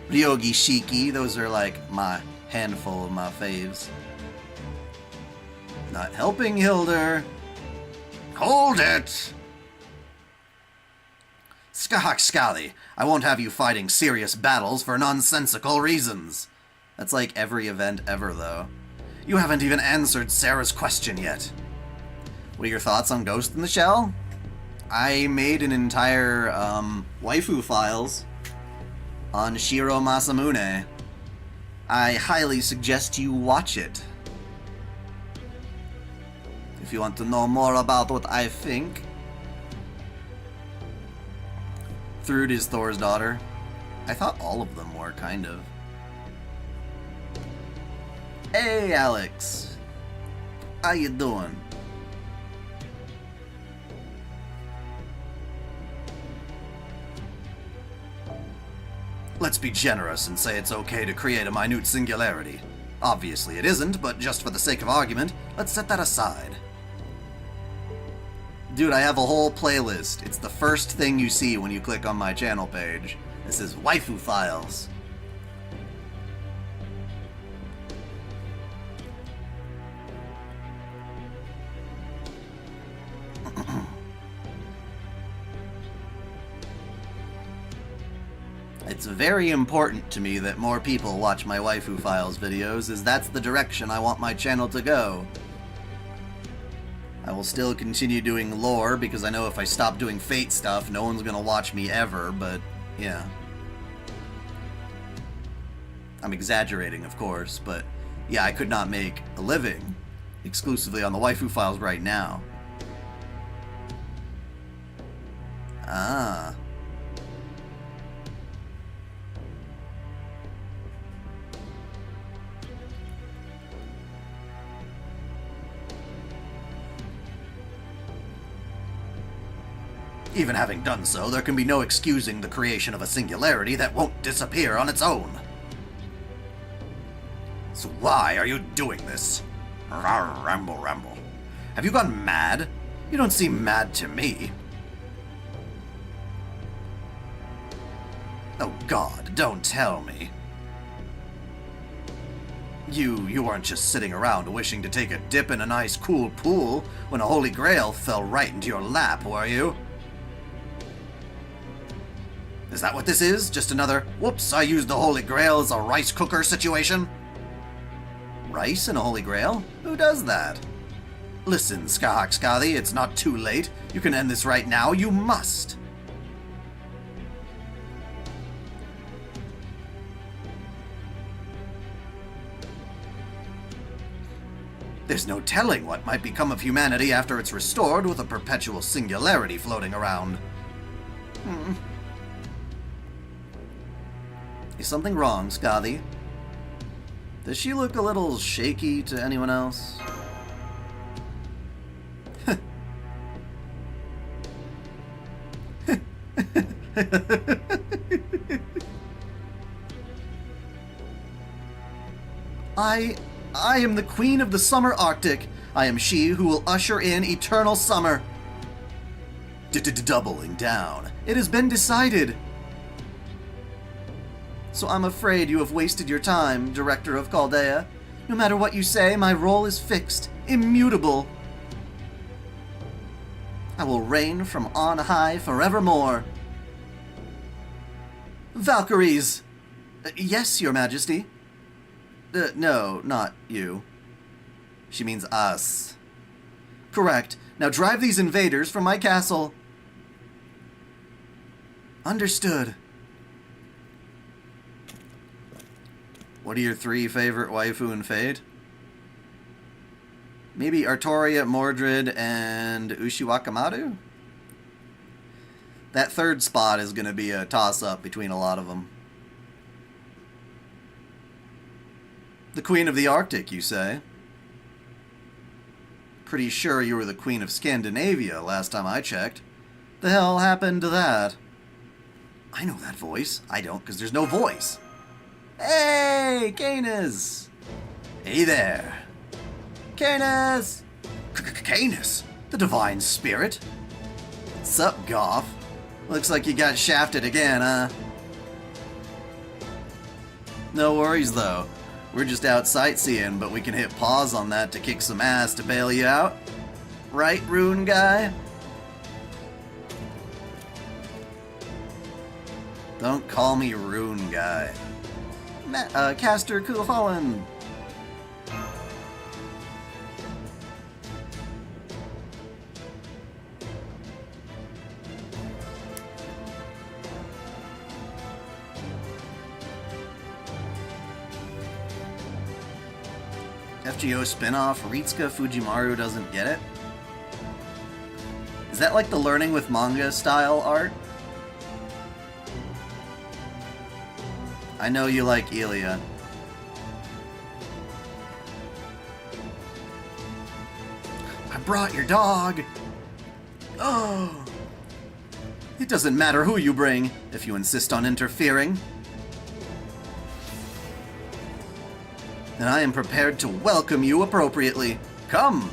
Ryogi Shiki, those are like my handful of my faves. Not helping Hilder. Hold it! Scathach-Skadi, I won't have you fighting serious battles for nonsensical reasons. That's like every event ever, though. You haven't even answered Sarah's question yet. What are your thoughts on Ghost in the Shell? I made an entire waifu files on Shiro Masamune. I highly suggest you watch it. If you want to know more about what I think. Thrud is Thor's daughter. I thought all of them were, kind of. Hey, Alex. How you doing? Let's be generous and say it's okay to create a minute singularity. Obviously it isn't, but just for the sake of argument, let's set that aside. Dude, I have a whole playlist. It's the first thing you see when you click on my channel page. This is Waifu Files. It's very important to me that more people watch my Waifu Files videos, as that's the direction I want my channel to go. I will still continue doing lore, because I know if I stop doing Fate stuff, no one's gonna watch me ever, but yeah. I'm exaggerating, of course, but yeah, I could not make a living exclusively on the Waifu Files right now. Ah. Even having done so, there can be no excusing the creation of a singularity that won't disappear on its own. So why are you doing this? Ramble, ramble. Have you gone mad? You don't seem mad to me. Oh God, don't tell me. You weren't just sitting around wishing to take a dip in a nice cool pool when a holy grail fell right into your lap, were you? Is that what this is? Just another, whoops, I used the Holy Grail as a rice cooker situation? Rice and a Holy Grail? Who does that? Listen, Scathach-Skadi, it's not too late. You can end this right now. You must. There's no telling what might become of humanity after it's restored with a perpetual singularity floating around. Is something wrong, Skadi? Does she look a little shaky to anyone else? I am the Queen of the Summer Arctic. I am she who will usher in eternal summer. Doubling down. It has been decided. So I'm afraid you have wasted your time, Director of Chaldea. No matter what you say, my role is fixed, immutable. I will reign from on high forevermore. Valkyries! Yes, Your Majesty. No, not you. She means us. Correct. Now drive these invaders from my castle. Understood. What are your 3 favorite waifu and Fate? Maybe Artoria, Mordred, and Ushiwakamaru? That third spot is going to be a toss-up between a lot of them. The Queen of the Arctic, you say? Pretty sure you were the Queen of Scandinavia last time I checked. The hell happened to that? I know that voice. I don't, because there's no voice. Hey, Canis! Hey there. Canis! Canis? The divine spirit? Sup, Goff? Looks like you got shafted again, huh? No worries, though. We're just out sightseeing, but we can hit pause on that to kick some ass to bail you out. Right, Rune Guy? Don't call me Rune Guy. Caster Coolfallen. FGO spinoff, Ritsuka Fujimaru doesn't get it? Is that like the learning with manga style art? I know you like Ilya. I brought your dog! Oh! It doesn't matter who you bring, if you insist on interfering. Then I am prepared to welcome you appropriately. Come!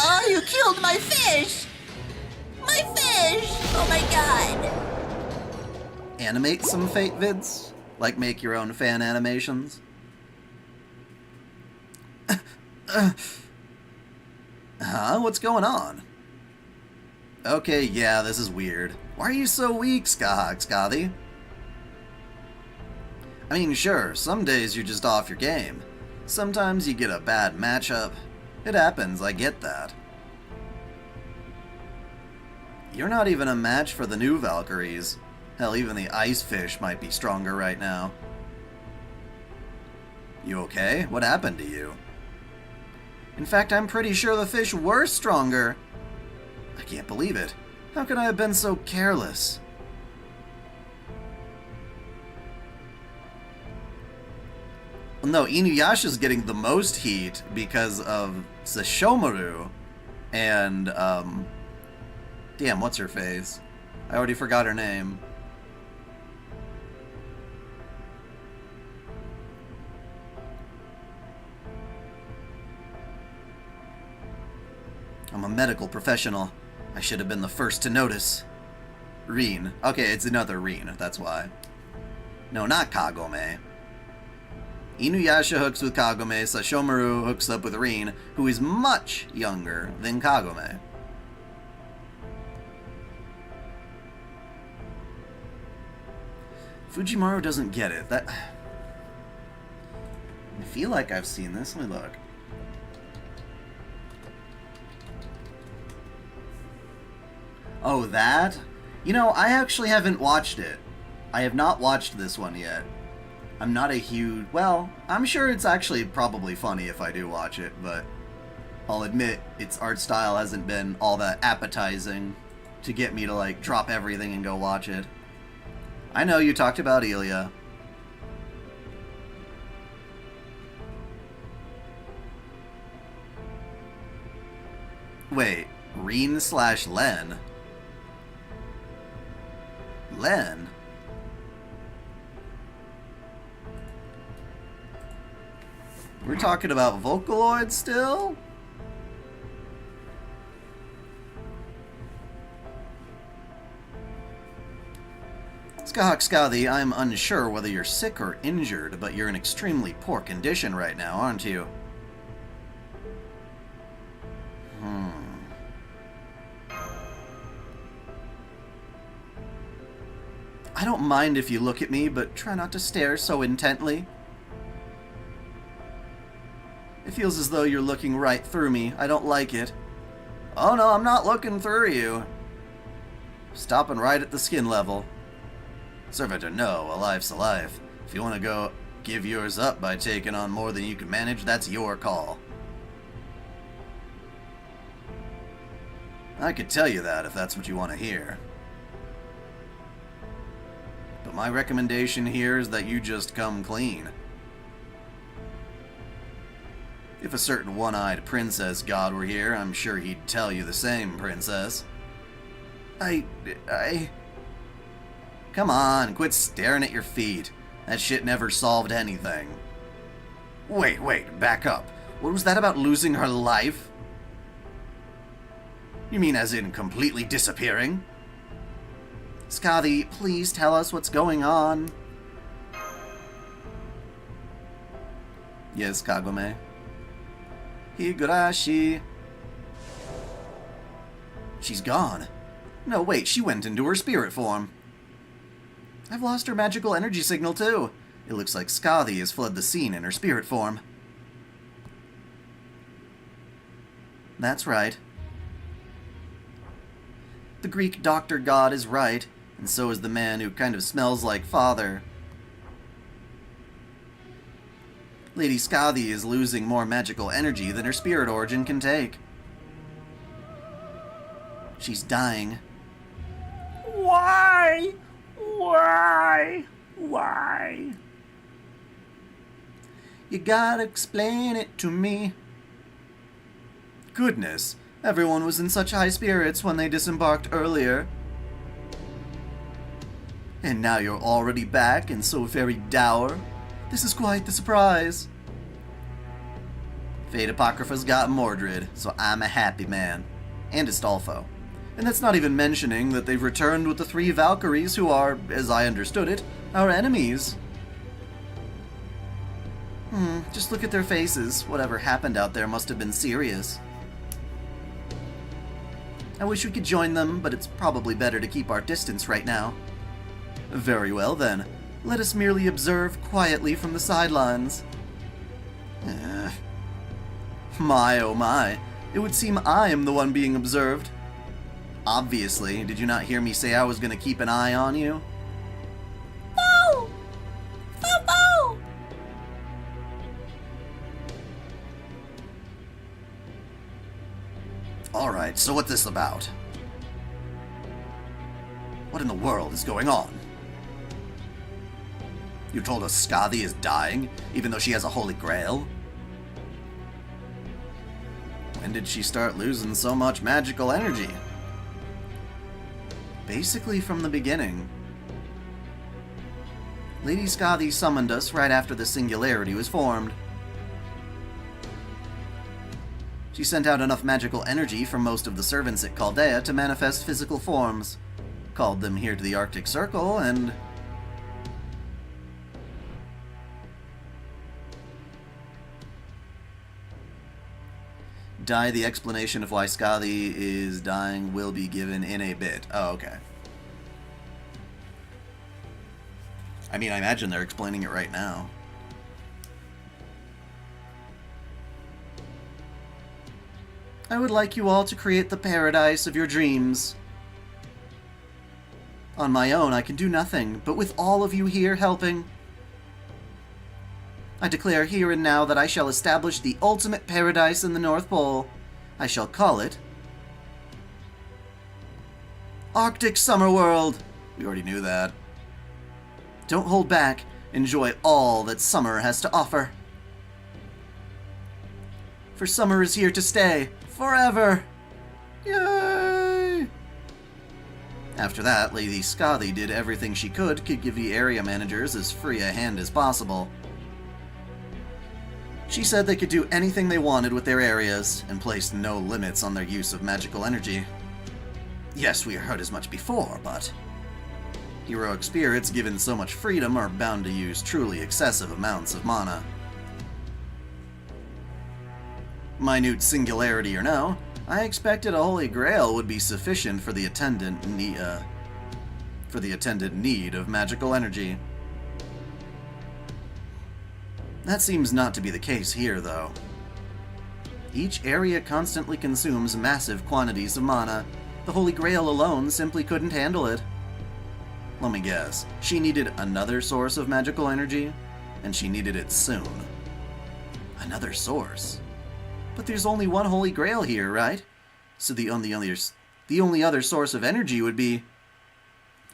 Oh, you killed my fish! My fish! Oh my god! Animate some fate vids? Like make your own fan animations? Huh? What's going on? Okay, yeah, this is weird. Why are you so weak, Scathach-Skadi? I mean, sure, some days you're just off your game. Sometimes you get a bad matchup. It happens, I get that. You're not even a match for the new Valkyries. Hell, even the ice fish might be stronger right now. You okay? What happened to you? In fact, I'm pretty sure the fish were stronger. I can't believe it. How could I have been so careless? Well, no, Inuyasha's getting the most heat because of Sesshomaru and, damn, what's her face? I already forgot her name. I'm a medical professional. I should have been the first to notice. Rin. Okay, it's another Rin, that's why. No, not Kagome. Inuyasha hooks with Kagome, Sesshomaru hooks up with Rin, who is much younger than Kagome. Fujimaru doesn't get it. That... I feel like I've seen this. Let me look. Oh, that? You know, I actually haven't watched it. I have not watched this one yet. I'm not a huge... Well, I'm sure it's actually probably funny if I do watch it, but I'll admit its art style hasn't been all that appetizing to get me to, like, drop everything and go watch it. I know you talked about Ilya. Wait, Rin/Len? Len? We're talking about Vocaloid still? Scathach-Skadi, I'm unsure whether you're sick or injured, but you're in extremely poor condition right now, aren't you? I don't mind if you look at me, but try not to stare so intently. It feels as though you're looking right through me. I don't like it. Oh no, I'm not looking through you. Stopping right at the skin level. Servitor, no, a life's a life. If you want to go give yours up by taking on more than you can manage, that's your call. I could tell you that if that's what you want to hear. But my recommendation here is that you just come clean. If a certain one-eyed princess god were here, I'm sure he'd tell you the same, princess. Come on, quit staring at your feet. That shit never solved anything. Wait, back up. What was that about losing her life? You mean as in completely disappearing? Skadi, please tell us what's going on. Yes, Kagome. Higurashi. She's gone. No, wait, she went into her spirit form. I've lost her magical energy signal, too. It looks like Skadi has fled the scene in her spirit form. That's right. The Greek doctor god is right, and so is the man who kind of smells like father. Lady Skadi is losing more magical energy than her spirit origin can take. She's dying. Why? You gotta explain it to me. Goodness, everyone was in such high spirits when they disembarked earlier. And now you're already back and so very dour. This is quite the surprise. Fate Apocrypha's got Mordred, so I'm a happy man. And Astolfo. And that's not even mentioning that they've returned with the 3 Valkyries who are, as I understood it, our enemies. Just look at their faces. Whatever happened out there must have been serious. I wish we could join them, but it's probably better to keep our distance right now. Very well then. Let us merely observe quietly from the sidelines. My oh my. It would seem I am the one being observed. Obviously, did you not hear me say I was going to keep an eye on you? Boo! Boo! Alright, so what's this about? What in the world is going on? You told us Skadi is dying, even though she has a holy grail? When did she start losing so much magical energy? Basically from the beginning. Lady Skadi summoned us right after the Singularity was formed. She sent out enough magical energy from most of the servants at Chaldea to manifest physical forms. Called them here to the Arctic Circle, and... the explanation of why Skadi is dying will be given in a bit. Oh, okay. I mean, I imagine they're explaining it right now. I would like you all to create the paradise of your dreams. On my own, I can do nothing, but with all of you here helping, I declare here and now that I shall establish the ultimate paradise in the North Pole. I shall call it Arctic Summer World. We already knew that. Don't hold back. Enjoy all that summer has to offer. For summer is here to stay. Forever. Yay! After that, Lady Skadi did everything she could to give the area managers as free a hand as possible. She said they could do anything they wanted with their areas, and placed no limits on their use of magical energy. Yes, we heard as much before, but heroic spirits given so much freedom are bound to use truly excessive amounts of mana. Minute singularity or no, I expected a Holy Grail would be sufficient for the attendant need of magical energy. That seems not to be the case here, though. Each area constantly consumes massive quantities of mana. The Holy Grail alone simply couldn't handle it. Let me guess, she needed another source of magical energy, and she needed it soon. Another source? But there's only one Holy Grail here, right? So the only other source of energy would be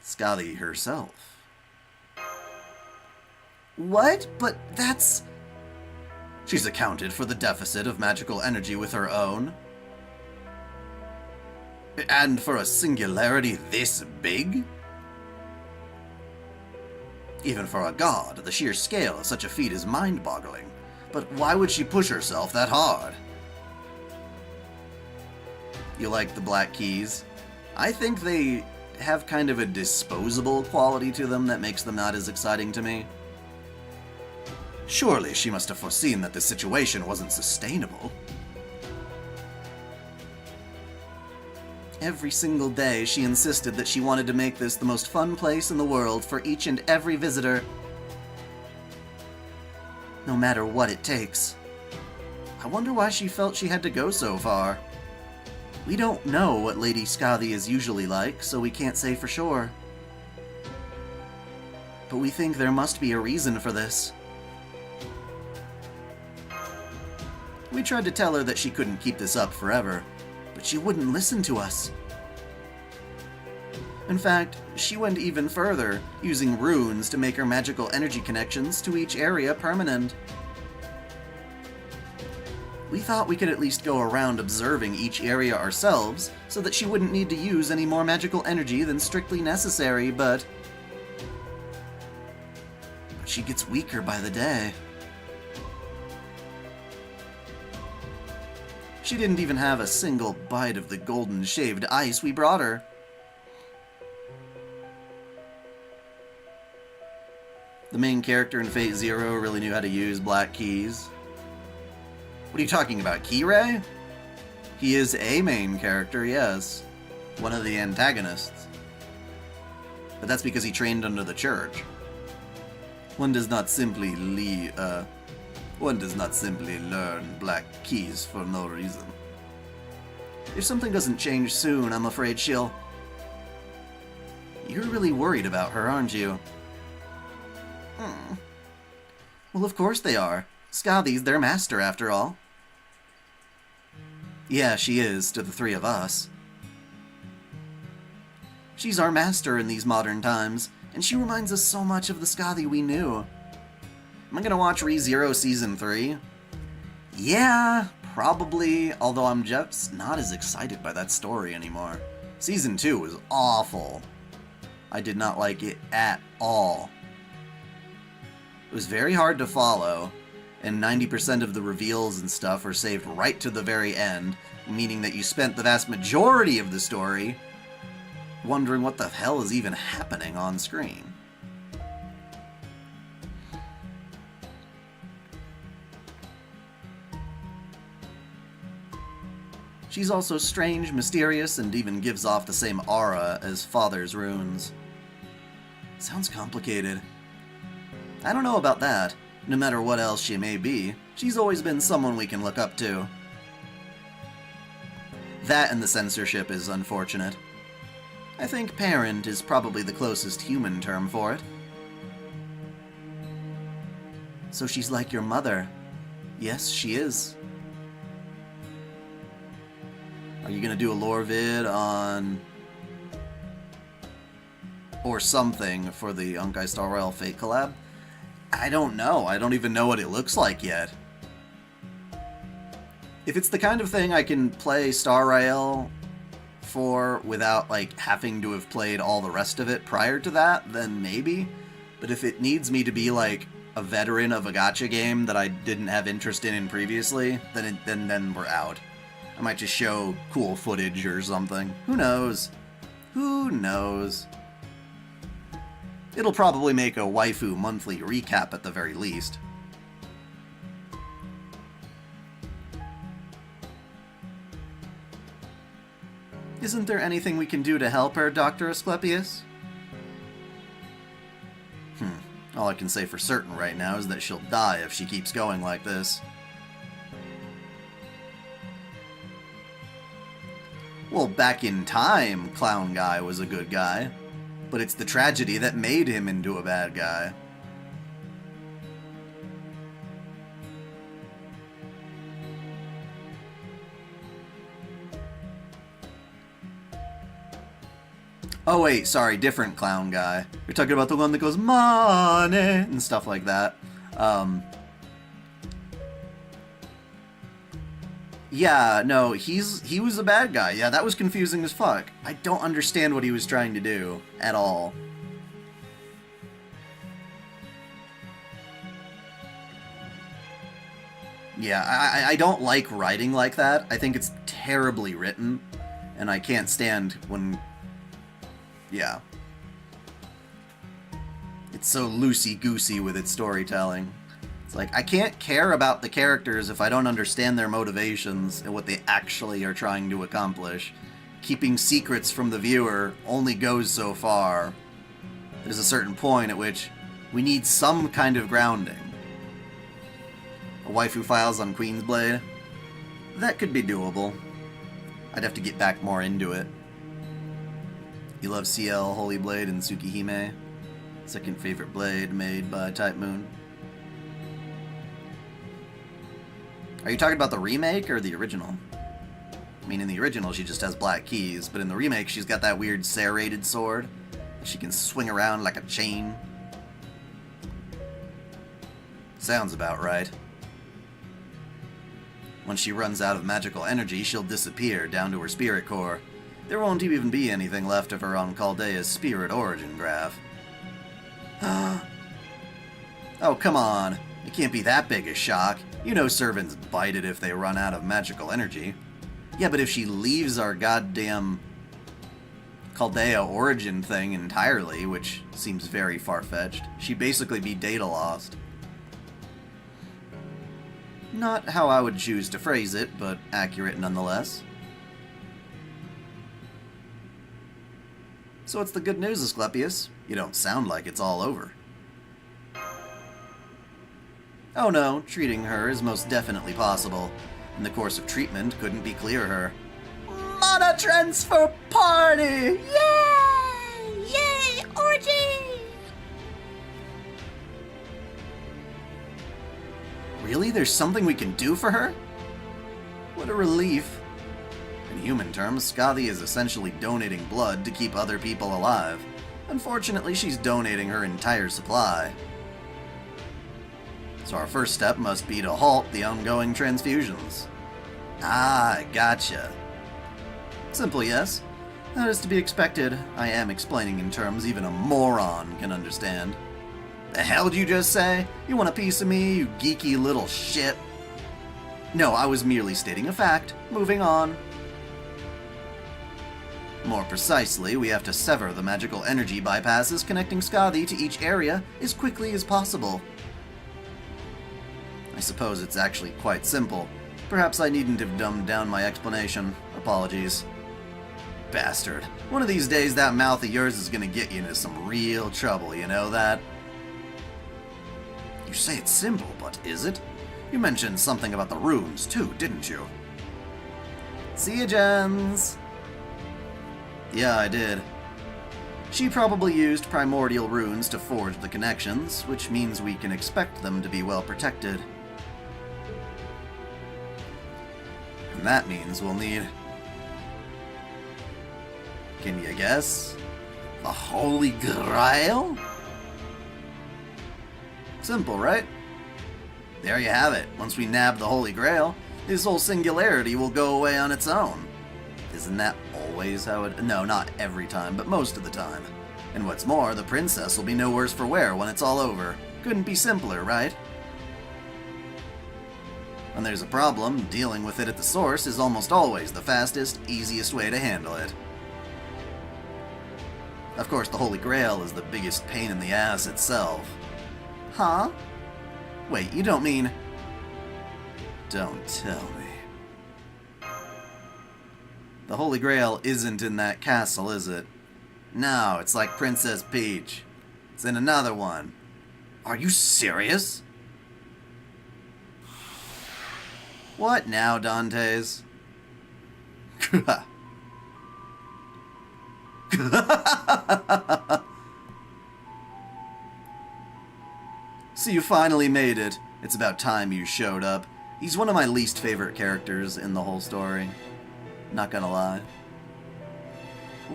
Skadi herself. What? But that's... She's accounted for the deficit of magical energy with her own. And for a singularity this big? Even for a god, the sheer scale of such a feat is mind-boggling. But why would she push herself that hard? You like the black keys? I think they have kind of a disposable quality to them that makes them not as exciting to me. Surely she must have foreseen that this situation wasn't sustainable. Every single day, she insisted that she wanted to make this the most fun place in the world for each and every visitor. No matter what it takes. I wonder why she felt she had to go so far. We don't know what Lady Skadi is usually like, so we can't say for sure. But we think there must be a reason for this. We tried to tell her that she couldn't keep this up forever, but she wouldn't listen to us. In fact, she went even further, using runes to make her magical energy connections to each area permanent. We thought we could at least go around observing each area ourselves, so that she wouldn't need to use any more magical energy than strictly necessary, but she gets weaker by the day. She didn't even have a single bite of the golden shaved ice we brought her. The main character in Fate Zero really knew how to use black keys. What are you talking about, Key-Ray? He is a main character, yes. One of the antagonists. But that's because he trained under the church. One does not simply learn black keys for no reason. If something doesn't change soon, I'm afraid she'll... You're really worried about her, aren't you? Well, of course they are. Skadi's their master, after all. Yeah, she is, to the three of us. She's our master in these modern times, and she reminds us so much of the Skadi we knew. Am I gonna watch ReZero Season 3? Yeah, probably, although I'm just not as excited by that story anymore. Season 2 was awful. I did not like it at all. It was very hard to follow, and 90% of the reveals and stuff are saved right to the very end, meaning that you spent the vast majority of the story wondering what the hell is even happening on screen. She's also strange, mysterious, and even gives off the same aura as Father's runes. Sounds complicated. I don't know about that. No matter what else she may be, she's always been someone we can look up to. That and the censorship is unfortunate. I think parent is probably the closest human term for it. So she's like your mother. Yes, she is. Are you gonna do a lore vid on... or something for the Honkai Star Rail Fate collab? I don't know. I don't even know what it looks like yet. If it's the kind of thing I can play Star Rail for without, like, having to have played all the rest of it prior to that, then maybe. But if it needs me to be, like, a veteran of a gacha game that I didn't have interest in previously, then we're out. I might just show cool footage or something. Who knows? Who knows? It'll probably make a waifu monthly recap at the very least. Isn't there anything we can do to help her, Dr. Asclepius? All I can say for certain right now is that she'll die if she keeps going like this. Well, back in time, Clown Guy was a good guy. But it's the tragedy that made him into a bad guy. Oh wait, sorry, different Clown Guy. You're talking about the one that goes, money, and stuff like that. Yeah, no, he was a bad guy. Yeah, that was confusing as fuck. I don't understand what he was trying to do at all. Yeah, I don't like writing like that. I think it's terribly written, and I can't stand when... Yeah. It's so loosey-goosey with its storytelling. It's like, I can't care about the characters if I don't understand their motivations and what they actually are trying to accomplish. Keeping secrets from the viewer only goes so far. There's a certain point at which we need some kind of grounding. A waifu files on Queensblade? That could be doable. I'd have to get back more into it. You love CL, Holy Blade, and Tsukihime? Second favorite blade made by Type Moon. Are you talking about the remake or the original? I mean, in the original she just has black keys, but in the remake she's got that weird serrated sword that she can swing around like a chain. Sounds about right. When she runs out of magical energy, she'll disappear down to her spirit core. There won't even be anything left of her on Caldea's spirit origin graph. Oh, come on. It can't be that big a shock. You know servants bite it if they run out of magical energy. Yeah, but if she leaves our goddamn Chaldea origin thing entirely, which seems very far-fetched, she'd basically be data lost. Not how I would choose to phrase it, but accurate nonetheless. So what's the good news, Asclepius? You don't sound like it's all over. Oh no, treating her is most definitely possible. And the course of treatment couldn't be clearer. Mana transfer party! Yay! Yay! Orgy! Really? There's something we can do for her? What a relief. In human terms, Skadi is essentially donating blood to keep other people alive. Unfortunately, she's donating her entire supply. So our first step must be to halt the ongoing transfusions. Ah, gotcha. Simple, yes. That is to be expected. I am explaining in terms even a moron can understand. The hell did you just say? You want a piece of me, you geeky little shit? No, I was merely stating a fact. Moving on. More precisely, we have to sever the magical energy bypasses connecting Skadi to each area as quickly as possible. I suppose it's actually quite simple. Perhaps I needn't have dumbed down my explanation. Apologies. Bastard. One of these days that mouth of yours is gonna get you into some real trouble, you know that? You say it's simple, but is it? You mentioned something about the runes, too, didn't you? See ya, Jens! Yeah, I did. She probably used primordial runes to forge the connections, which means we can expect them to be well protected. And that means we'll need... Can you guess? The Holy Grail? Simple, right? There you have it. Once we nab the Holy Grail, this whole singularity will go away on its own. Isn't that always how it... No, not every time, but most of the time. And what's more, the princess will be no worse for wear when it's all over. Couldn't be simpler, right? When there's a problem, dealing with it at the source is almost always the fastest, easiest way to handle it. Of course, the Holy Grail is the biggest pain in the ass itself. Huh? Wait, you don't mean... Don't tell me. The Holy Grail isn't in that castle, is it? No, it's like Princess Peach. It's in another one. Are you serious? What now, Dantes? So you finally made it. It's about time you showed up. He's one of my least favorite characters in the whole story. Not gonna lie.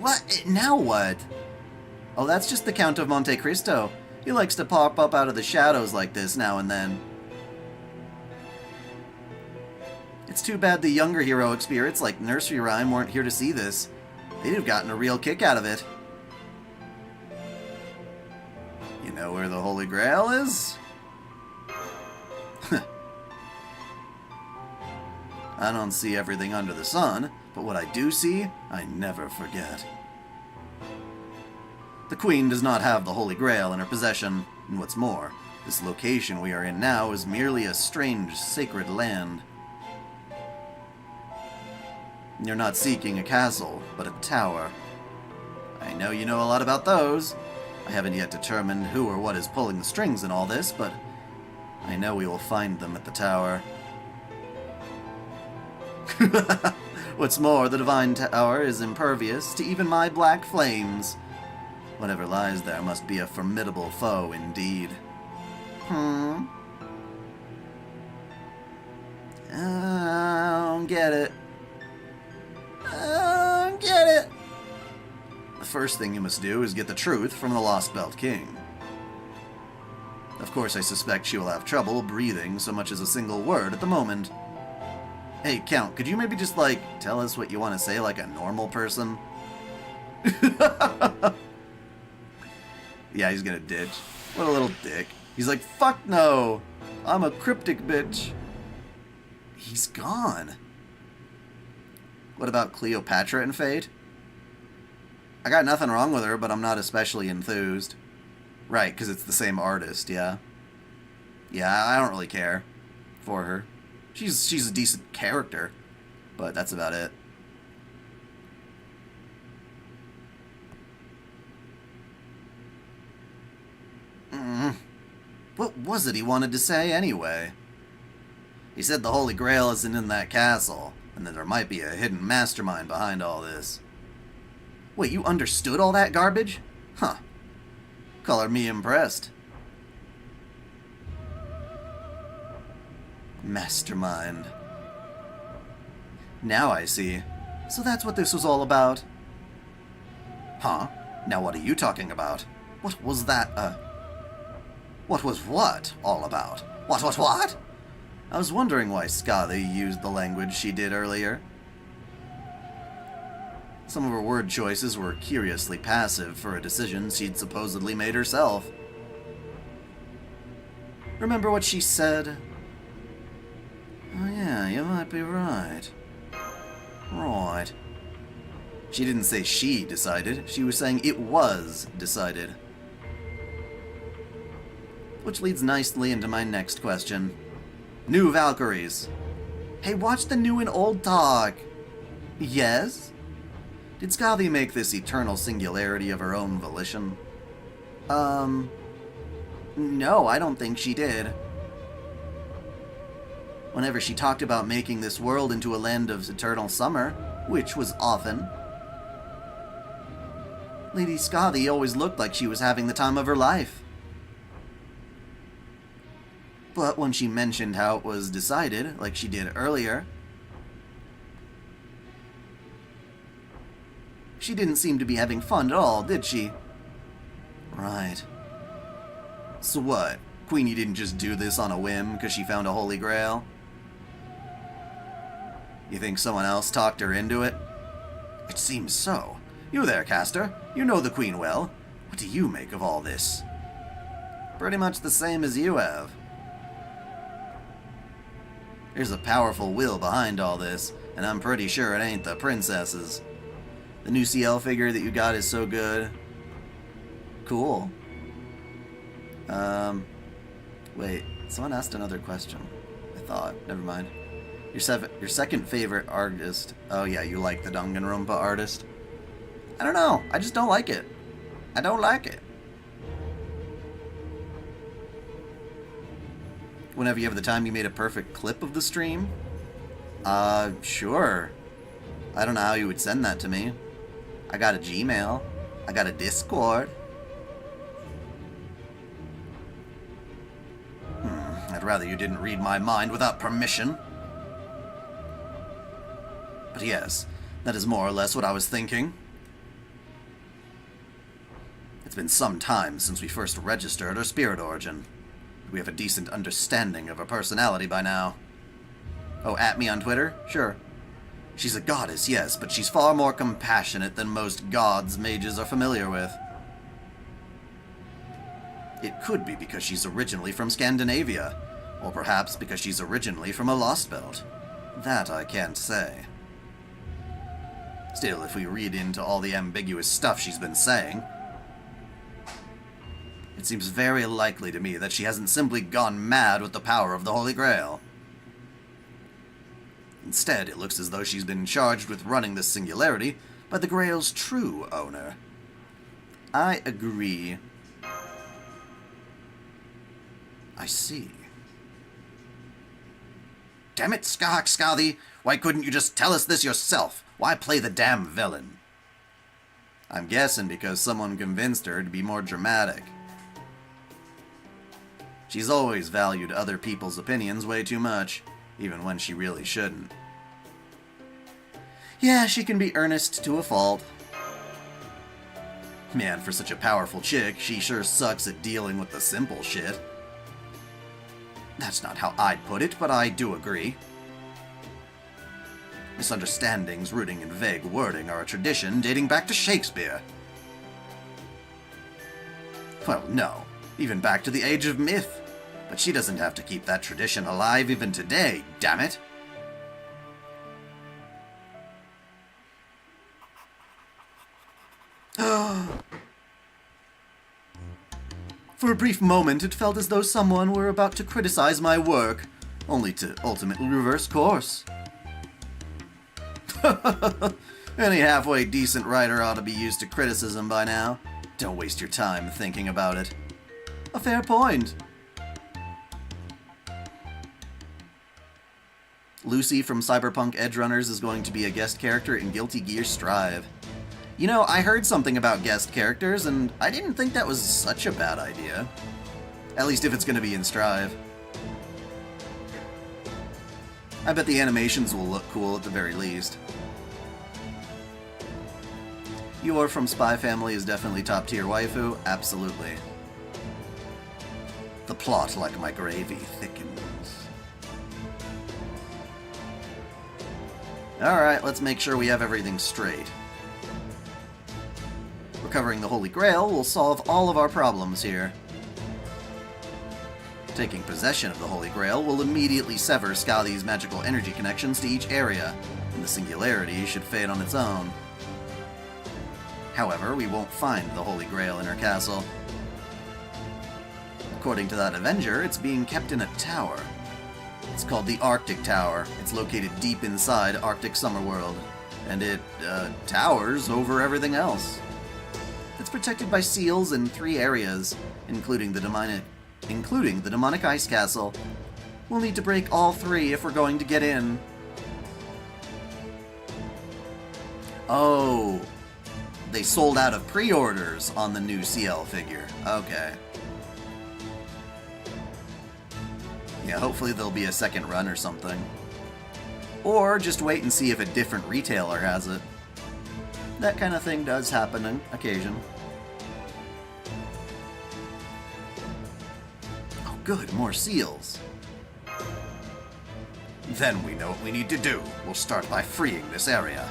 What? Now what? Oh, that's just the Count of Monte Cristo. He likes to pop up out of the shadows like this now and then. It's too bad the younger heroic spirits like Nursery Rhyme weren't here to see this. They'd have gotten a real kick out of it. You know where the Holy Grail is? I don't see everything under the sun, but what I do see, I never forget. The Queen does not have the Holy Grail in her possession, and what's more, this location we are in now is merely a strange, sacred land. You're not seeking a castle, but a tower. I know you know a lot about those. I haven't yet determined who or what is pulling the strings in all this, but I know we will find them at the tower. What's more, the Divine Tower is impervious to even my black flames. Whatever lies there must be a formidable foe indeed. I don't get it. I don't get it. The first thing you must do is get the truth from the Lost Belt King. Of course, I suspect she will have trouble breathing so much as a single word at the moment. Hey, Count, could you maybe just, tell us what you want to say like a normal person? Yeah, he's gonna ditch. What a little dick. He's like, fuck no! I'm a cryptic bitch. He's gone. What about Cleopatra and Fate? I got nothing wrong with her, but I'm not especially enthused. Right, because it's the same artist, yeah. Yeah, I don't really care for her. She's a decent character, but that's about it. What was it he wanted to say anyway? He said the Holy Grail isn't in that castle, and that there might be a hidden mastermind behind all this. Wait, you understood all that garbage? Huh. Color me impressed. Mastermind. Now I see. So that's what this was all about. Huh? Now what are you talking about? What was that, What was what all about? What? I was wondering why Skadi used the language she did earlier. Some of her word choices were curiously passive for a decision she'd supposedly made herself. Remember what she said? Oh yeah, you might be right. Right. She didn't say she decided, she was saying it was decided. Which leads nicely into my next question. New Valkyries. Hey, watch the new and old talk. Yes? Did Skadi make this eternal singularity of her own volition? No, I don't think she did. Whenever she talked about making this world into a land of eternal summer, which was often, Lady Skadi always looked like she was having the time of her life. But when she mentioned how it was decided, like she did earlier, she didn't seem to be having fun at all, did she? Right. So what? Queenie didn't just do this on a whim because she found a holy grail? You think someone else talked her into it? It seems so. You there, Caster. You know the Queen well. What do you make of all this? Pretty much the same as you have. There's a powerful will behind all this, and I'm pretty sure it ain't the princesses. The new CL figure that you got is so good. Cool. Wait, someone asked another question. I thought. Never mind. Your second favorite artist. Oh yeah, you like the Danganronpa artist? I don't know. I just don't like it. I don't like it. Whenever you have the time, you made a perfect clip of the stream? Sure. I don't know how you would send that to me. I got a Gmail. I got a Discord. I'd rather you didn't read my mind without permission. But yes, that is more or less what I was thinking. It's been some time since we first registered her spirit origin. We have a decent understanding of her personality by now. Oh, at me on Twitter? Sure. She's a goddess, yes, but she's far more compassionate than most gods mages are familiar with. It could be because she's originally from Scandinavia, or perhaps because she's originally from a Lost Belt. That I can't say. Still, if we read into all the ambiguous stuff she's been saying, it seems very likely to me that she hasn't simply gone mad with the power of the Holy Grail. Instead, it looks as though she's been charged with running this Singularity by the Grail's true owner. I agree. I see. Damn it, Scathach-Skadi! Why couldn't you just tell us this yourself? Why play the damn villain? I'm guessing because someone convinced her to be more dramatic. She's always valued other people's opinions way too much, even when she really shouldn't. Yeah, she can be earnest to a fault. Man, for such a powerful chick, she sure sucks at dealing with the simple shit. That's not how I'd put it, but I do agree. Misunderstandings rooting in vague wording are a tradition dating back to Shakespeare. Well, no, even back to the age of myth. But she doesn't have to keep that tradition alive even today, damn it! For a brief moment, it felt as though someone were about to criticize my work, only to ultimately reverse course. Any halfway decent writer ought to be used to criticism by now. Don't waste your time thinking about it. A fair point. Lucy from Cyberpunk Edgerunners is going to be a guest character in Guilty Gear Strive. You know, I heard something about guest characters, and I didn't think that was such a bad idea. At least if it's going to be in Strive. I bet the animations will look cool at the very least. Yor from Spy Family is definitely top-tier waifu, absolutely. The plot, like my gravy, thickens. Alright, let's make sure we have everything straight. Recovering the Holy Grail will solve all of our problems here. Taking possession of the Holy Grail will immediately sever Skadi's magical energy connections to each area, and the Singularity should fade on its own. However, we won't find the Holy Grail in her castle. According to that Avenger, it's being kept in a tower. It's called the Arctic Tower. It's located deep inside Arctic Summerworld, and it, towers over everything else. It's protected by seals in 3 areas, including the demonic ice castle. We'll need to break all 3 if we're going to get in. Oh, they sold out of pre-orders on the new CL figure. Okay. Yeah, hopefully there'll be a second run or something. Or just wait and see if a different retailer has it. That kind of thing does happen on occasion. Oh good, more seals. Then we know what we need to do. We'll start by freeing this area.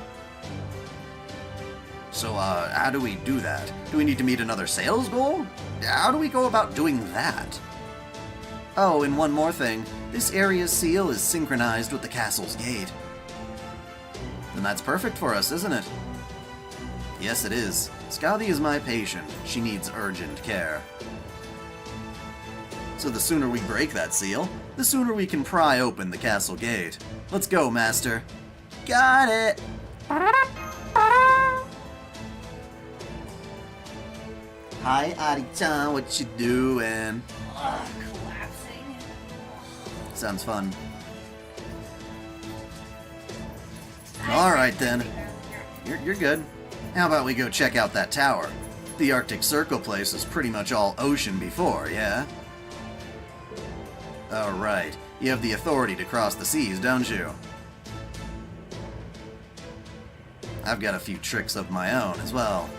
So, how do we do that? Do we need to meet another sales goal? How do we go about doing that? Oh, and one more thing. This area's seal is synchronized with the castle's gate. Then that's perfect for us, isn't it? Yes, it is. Skadi is my patient. She needs urgent care. So the sooner we break that seal, the sooner we can pry open the castle gate. Let's go, Master. Got it! Hi, Ari-chan, what you doing? Collapsing. Sounds fun. Alright then. You're good. How about we go check out that tower? The Arctic Circle place was pretty much all ocean before, yeah? Alright. You have the authority to cross the seas, don't you? I've got a few tricks of my own as well.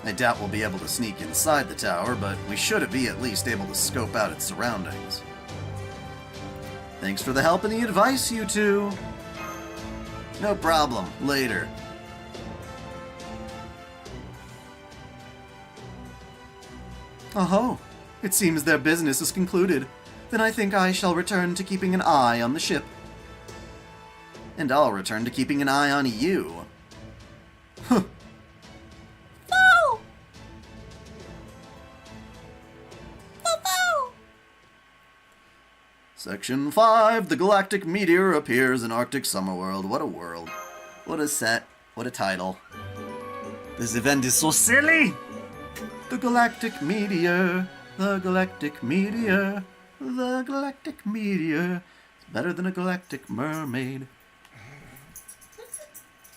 I doubt we'll be able to sneak inside the tower, but we should be at least able to scope out its surroundings. Thanks for the help and the advice, you two. No problem. Later. Oh, it seems their business is concluded. Then I think I shall return to keeping an eye on the ship. And I'll return to keeping an eye on you. Huh. Foo! Foo-foo! Section 5, the galactic meteor appears in Arctic Summer World. What a world. What a set. What a title. This event is so silly! The galactic meteor. The galactic meteor. The galactic meteor. It's better than a galactic mermaid.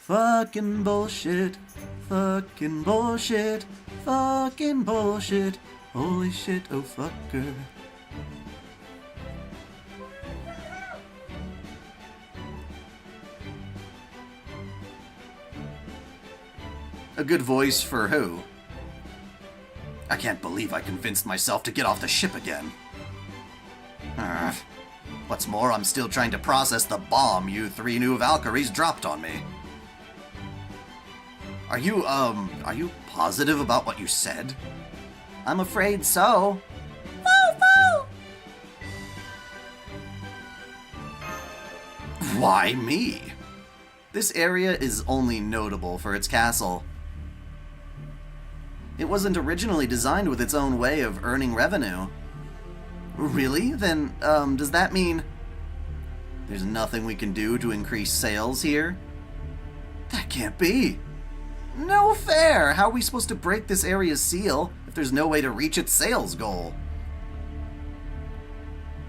Fucking bullshit. Fucking bullshit. Fucking bullshit. Holy shit, oh fucker. A good voice for who? I can't believe I convinced myself to get off the ship again. What's more, I'm still trying to process the bomb you 3 new Valkyries dropped on me. Are you positive about what you said? I'm afraid so. Foo-foo! Why me? This area is only notable for its castle. It wasn't originally designed with its own way of earning revenue. Really? Then, does that mean there's nothing we can do to increase sales here? That can't be. No fair! How are we supposed to break this area's seal if there's no way to reach its sales goal?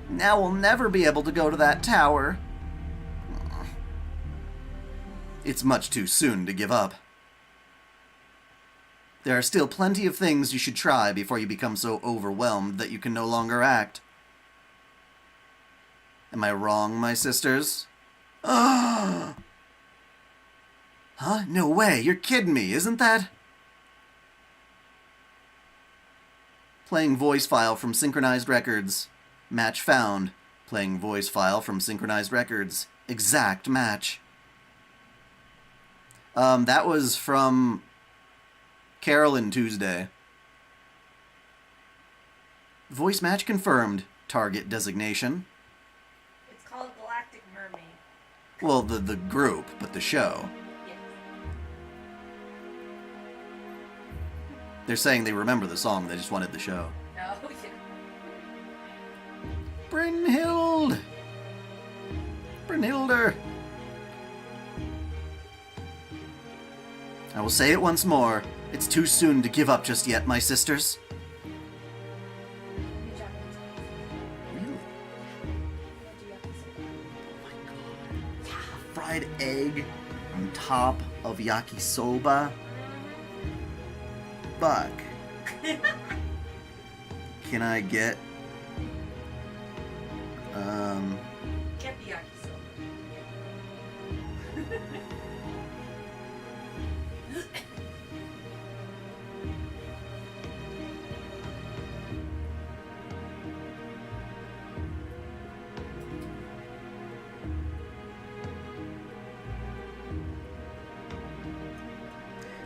Now we'll never be able to go to that tower. It's much too soon to give up. There are still plenty of things you should try before you become so overwhelmed that you can no longer act. Am I wrong, my sisters? Huh? No way, you're kidding me, isn't that? Playing voice file from synchronized records. Match found. Playing voice file from synchronized records. Exact match. That was from Carolyn Tuesday. Voice match confirmed. Target designation. It's called Galactic Mermaid. Well, the group, but the show. Yes. They're saying they remember the song, they just wanted the show. No, yeah. Brynhild! Brynhilder! I will say it once more. It's too soon to give up just yet, my sisters. New Japanese. Really? Yeah, do yakisoba. Fried egg on top of yakisoba. Fuck. Can I get... Get the yakisoba.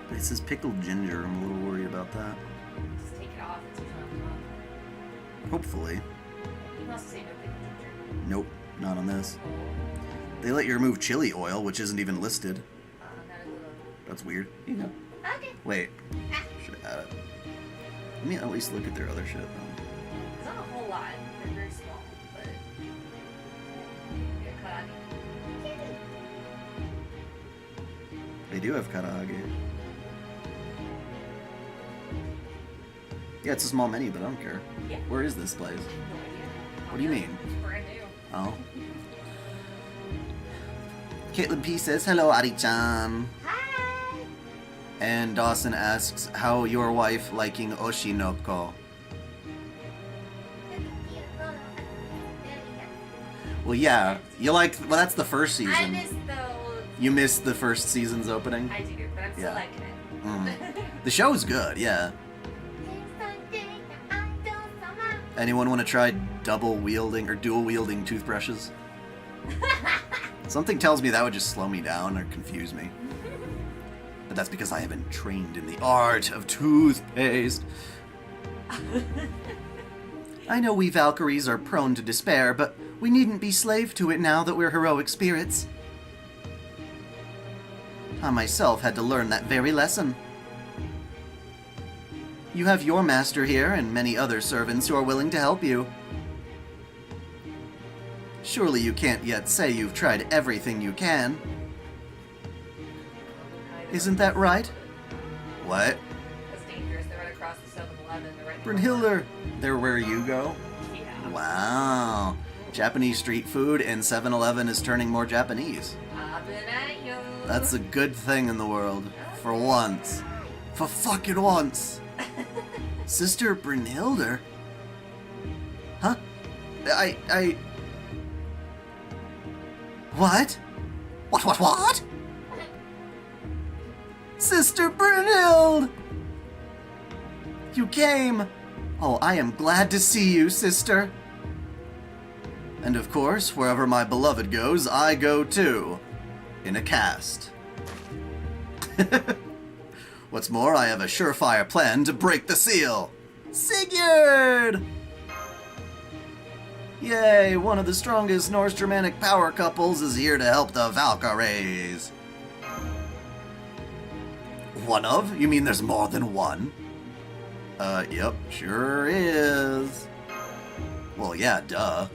But it says pickled ginger. I'm a little worried about that. Just take it off. It's usually on top. Hopefully. You must say no pickled ginger. Nope, not on this. Oh. They let you remove chili oil, which isn't even listed. That is a little... That's weird. You know. Okay. Wait. Should add it. Let me at least look at their other shit. It's not a whole lot. They're very small, but... Yeah, karage. They do have karaage. Yeah, it's a small menu, but I don't care. Yeah. Where is this place? No idea. What do you mean? It's brand new. Oh. Caitlin P says, hello, Ari-chan. Hi! And Dawson asks, how your wife liking Oshinoko? Well, yeah. You like... Well, that's the first season. I missed those. You missed the first season's opening? I do, but I'm still Yeah. liking it. The show's good, yeah. Anyone want to try double wielding or dual wielding toothbrushes? Something tells me that would just slow me down or confuse me. But that's because I haven't trained in the art of toothpaste. I know we Valkyries are prone to despair, but we needn't be slave to it now that we're heroic spirits. I myself had to learn that very lesson. You have your master here and many other servants who are willing to help you. Surely you can't yet say you've tried everything you can. Isn't that right? What? That's dangerous. They're right across the 7-Eleven. They're right. Brunhilde, they're where you go? Yeah. Wow. Japanese street food and 7-Eleven is turning more Japanese. That's a good thing in the world. For once. For fucking once. Sister Brunhilde? Huh? What? What? Sister Brunhilde! You came! Oh, I am glad to see you, sister. And of course, wherever my beloved goes, I go too. In a cast. What's more, I have a surefire plan to break the seal. Sigurd! Yay, one of the strongest Norse-Germanic power couples is here to help the Valkyries. One of? You mean there's more than one? Yep, sure is. Well, yeah, duh.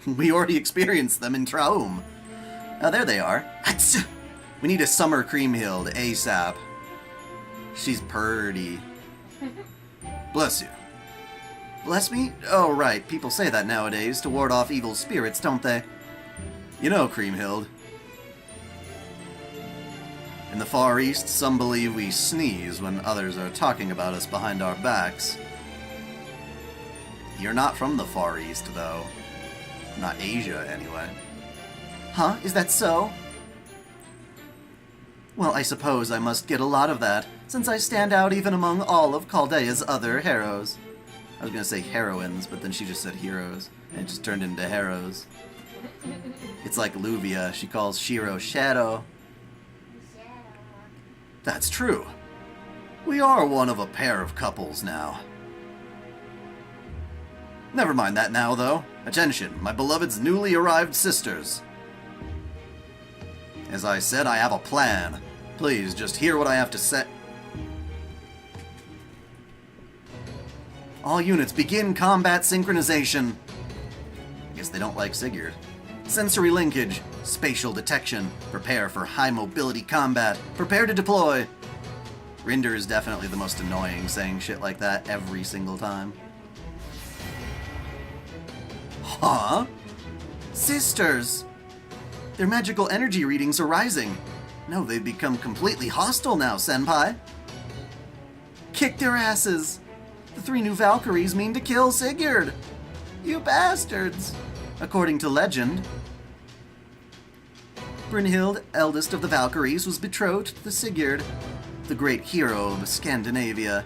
We already experienced them in Traum. Oh, there they are. We need a summer Creamhild ASAP. She's purty. Bless you. Bless me? Oh, right. People say that nowadays to ward off evil spirits, don't they? You know, Creamhild. In the Far East, some believe we sneeze when others are talking about us behind our backs. You're not from the Far East, though. Not Asia, anyway. Huh? Is that so? Well, I suppose I must get a lot of that, since I stand out even among all of Chaldea's other heroes. I was gonna say heroines, but then she just said heroes, and it just turned into heroes. It's like Luvia, she calls Shiro Shadow. That's true. We are one of a pair of couples now. Never mind that now, though. Attention, my beloved's newly arrived sisters. As I said, I have a plan. Please, just hear what I have to say. All units, begin combat synchronization. I guess they don't like Sigurd. Sensory linkage, spatial detection, prepare for high mobility combat, prepare to deploy. Rinder is definitely the most annoying, saying shit like that every single time. Huh? Sisters! Their magical energy readings are rising. No, they've become completely hostile now, Senpai. Kick their asses! The 3 new Valkyries mean to kill Sigurd! You bastards! According to legend, Brunhilde, eldest of the Valkyries, was betrothed to Sigurd, the great hero of Scandinavia.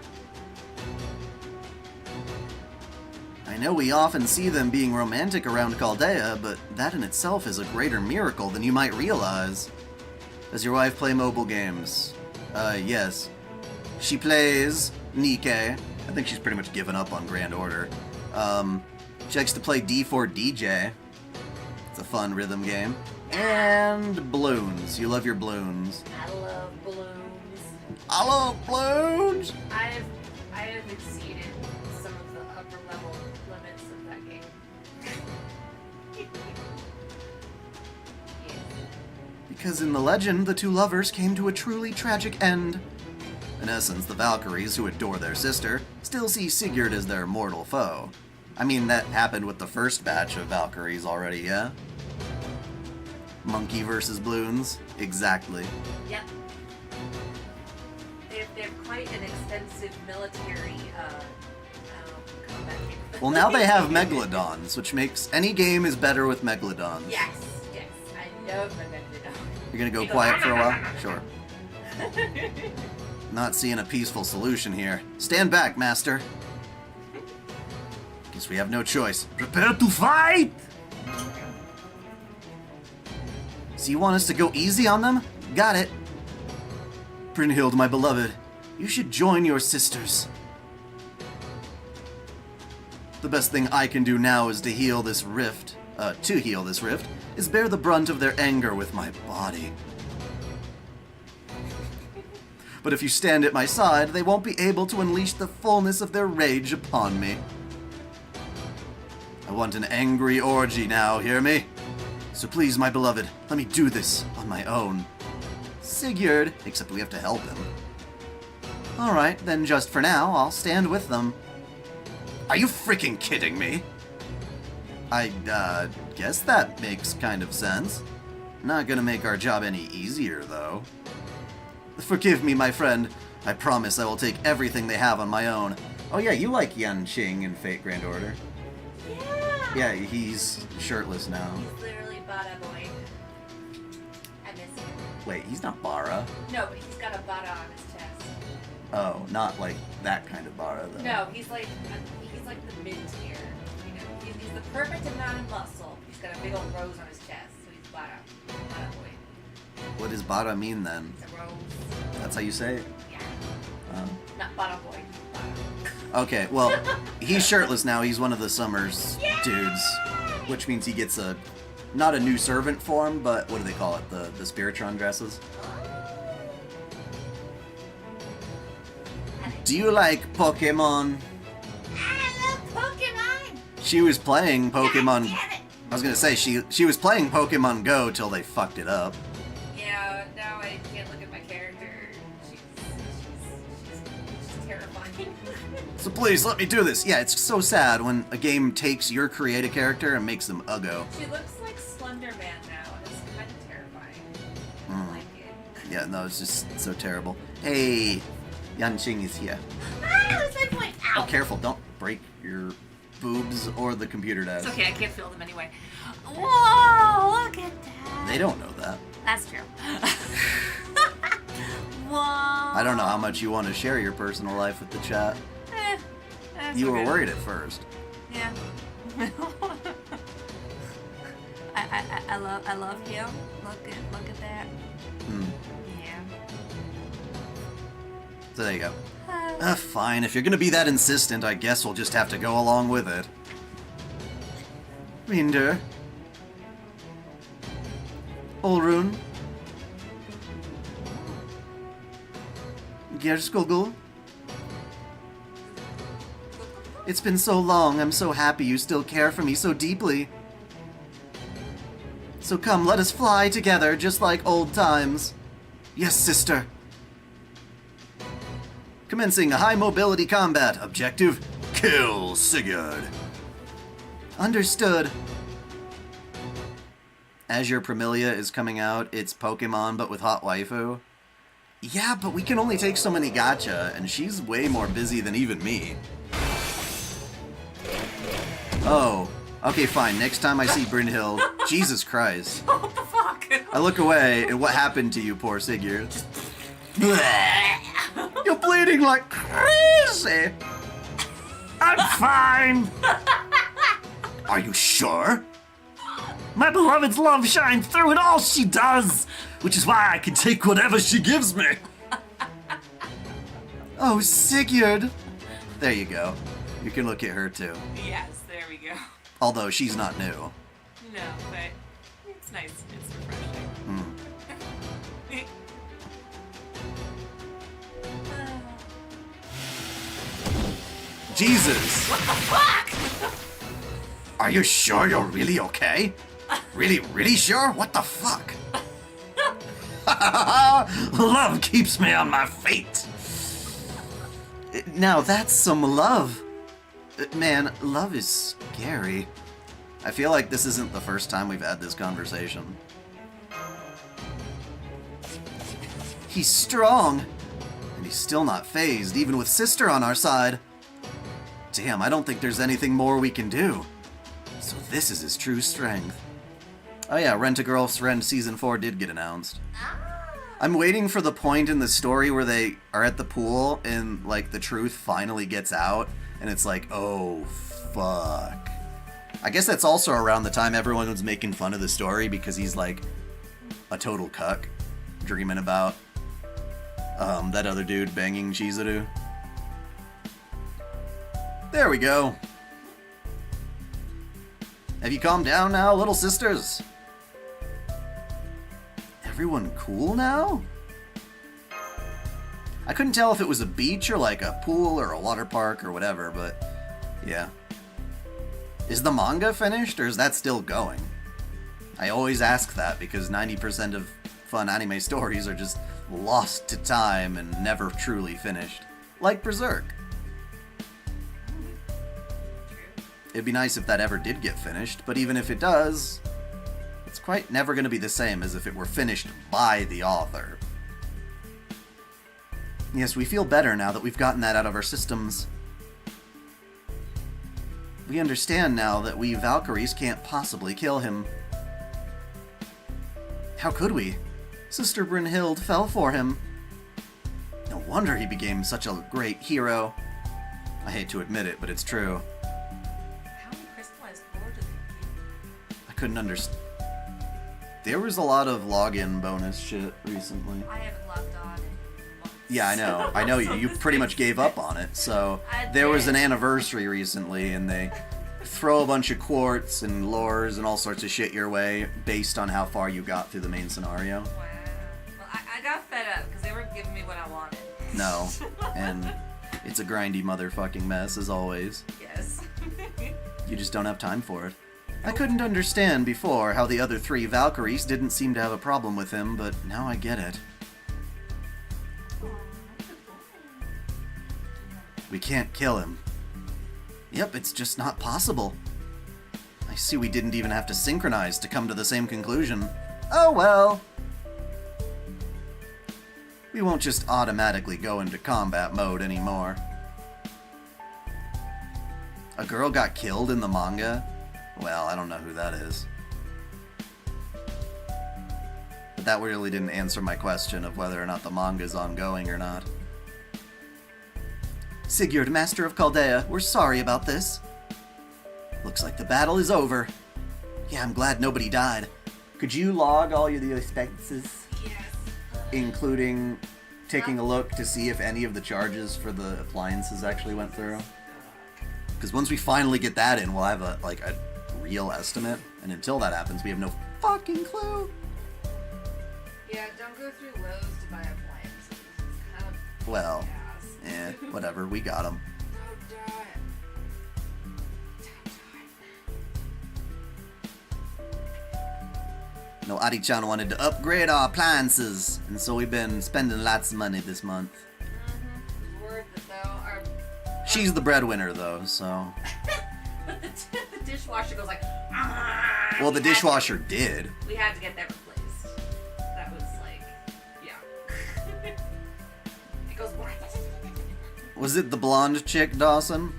I know we often see them being romantic around Chaldea, but that in itself is a greater miracle than you might realize. Does your wife play mobile games? Yes. She plays Nikke. I think she's pretty much given up on Grand Order. She likes to play D4 DJ. It's a fun rhythm game. And balloons. You love your balloons. I love balloons. I love balloons! I have exceeded some of the upper level limits of that game. Yes. Because in the legend, the 2 lovers came to a truly tragic end. In essence, the Valkyries, who adore their sister, still see Sigurd as their mortal foe. I mean, that happened with the first batch of Valkyries already, yeah? Monkey versus balloons? Exactly. Yep. They have quite an extensive military combat capability. Well, now they have Megalodons, which makes any game is better with Megalodons. Yes, I love my Megalodon. You're gonna go quiet for a while? Sure. Not seeing a peaceful solution here. Stand back, Master. Guess we have no choice. Prepare to fight! So you want us to go easy on them? Got it. Brunhilde, my beloved, you should join your sisters. The best thing I can do now is to heal this rift. Is bear the brunt of their anger with my body. But if you stand at my side, they won't be able to unleash the fullness of their rage upon me. I want an angry orgy now, hear me? So please, my beloved, let me do this on my own. Sigurd, except we have to help him. Alright, then just for now, I'll stand with them. Are you freaking kidding me? I, guess that makes kind of sense. Not gonna make our job any easier, though. Forgive me, my friend. I promise I will take everything they have on my own. Oh yeah, you like Yan Qing in Fate Grand Order. Yeah. Yeah, he's shirtless now. He's literally Bada boy. I miss him. Wait, he's not Bara. No, but he's got a Bada on his chest. Oh, not like that kind of Bara, though. No, he's like the mid tier. You know, he's the perfect amount of muscle. He's got a big old rose on his chest, so he's Bada boy. What does Bara mean, then? It's a rose. That's how you say it? Yeah. Not Bada boy. Bada. Okay, well, he's shirtless now. He's one of the Summers Yay! dudes, which means he gets not a new servant form, but what do they call it? The Spiritron dresses. Do you like Pokemon? I love Pokemon! She was playing Pokemon. God damn it! I was gonna say she was playing Pokemon Go till they fucked it up. Yeah, now I can't look at my character. She's terrifying. So please let me do this. Yeah, it's so sad when a game takes your creative character and makes them uggo. She looks like Slender Man now, and it's kind of terrifying. I like it. Yeah, no, it's just so terrible. Hey, Yan Qing is here. Ah, that's my point. Ow! Oh, careful! Don't break your boobs or the computer desk. It's okay, I can't feel them anyway. Whoa, look at that. They don't know that. That's true. Whoa. I don't know how much you want to share your personal life with the chat. That's You were okay. worried at first. Yeah. I love him. Look at that. Yeah. So there you go. Fine. If you're gonna be that insistent, I guess we'll just have to go along with it. Rinder. Olrun. Gerskogul. It's been so long. I'm so happy you still care for me so deeply. So come, let us fly together, just like old times. Yes, sister. Commencing a high mobility combat. Objective, kill Sigurd. Understood. Azure Promilia is coming out. It's Pokemon, but with hot waifu. Yeah, but we can only take so many gacha, and she's way more busy than even me. Oh, okay, fine. Next time I see Brynhild, Jesus Christ. What the fuck? I look away, and what happened to you, poor Sigurd? You're bleeding like crazy. I'm fine! Are you sure? My beloved's love shines through in all she does, which is why I can take whatever she gives me. Oh, Sigurd. There you go. You can look at her too. Yes, there we go. Although she's not new. No, but it's nice. It's refreshing. Jesus! What the fuck? Are you sure you're really okay? Really, really sure? What the fuck? Love keeps me on my feet. Now that's some love. Man, love is scary. I feel like this isn't the first time we've had this conversation. He's strong, and he's still not phased, even with Sister on our side. Damn, I don't think there's anything more we can do. So this is his true strength. Oh yeah, Rent-A-Girlfriend Season 4 did get announced. I'm waiting for the point in the story where they are at the pool and, like, the truth finally gets out, and it's like, oh, fuck. I guess that's also around the time everyone was making fun of the story because he's, like, a total cuck, dreaming about that other dude banging Chizuru. There we go. Have you calmed down now, little sisters? Everyone cool now? I couldn't tell if it was a beach or like a pool or a water park or whatever, but yeah. Is the manga finished or is that still going? I always ask that because 90% of fun anime stories are just lost to time and never truly finished. Like Berserk. It'd be nice if that ever did get finished, but even if it does, it's quite never going to be the same as if it were finished by the author. Yes, we feel better now that we've gotten that out of our systems. We understand now that we Valkyries can't possibly kill him. How could we? Sister Brynhild fell for him. No wonder he became such a great hero. I hate to admit it, but it's true. How many crystallized ore did they I couldn't understand. There was a lot of login bonus shit recently. I haven't logged on in months. Yeah, I know. I know you. You pretty much gave up on it. So there was an anniversary recently, and they throw a bunch of quartz and lures and all sorts of shit your way based on how far you got through the main scenario. Wow. Well, I got fed up because they weren't giving me what I wanted. No. And it's a grindy motherfucking mess, as always. Yes. You just don't have time for it. I couldn't understand before how the other 3 Valkyries didn't seem to have a problem with him, but now I get it. We can't kill him. Yep, it's just not possible. I see we didn't even have to synchronize to come to the same conclusion. Oh well. We won't just automatically go into combat mode anymore. A girl got killed in the manga? Well, I don't know who that is. But that really didn't answer my question of whether or not the manga's ongoing or not. Sigurd, Master of Chaldea, we're sorry about this. Looks like the battle is over. Yeah, I'm glad nobody died. Could you log all the expenses, Yes. including taking a look to see if any of the charges for the appliances actually went through? Because once we finally get that in, we'll have a real estimate. And until that happens, we have no fucking clue. Yeah, don't go through Lowe's to buy appliances. It's kind of Well, gas. whatever, we got them. Don't do it. No, Ari-chan wanted to upgrade our appliances, and so we've been spending lots of money this month. Mm-hmm. Worth it though. She's the breadwinner, though, so... The dishwasher goes like. "Ah!" Well, the We had to- dishwasher did. We had to get that replaced. That was like, yeah. It goes. Was it the blonde chick, Dawson?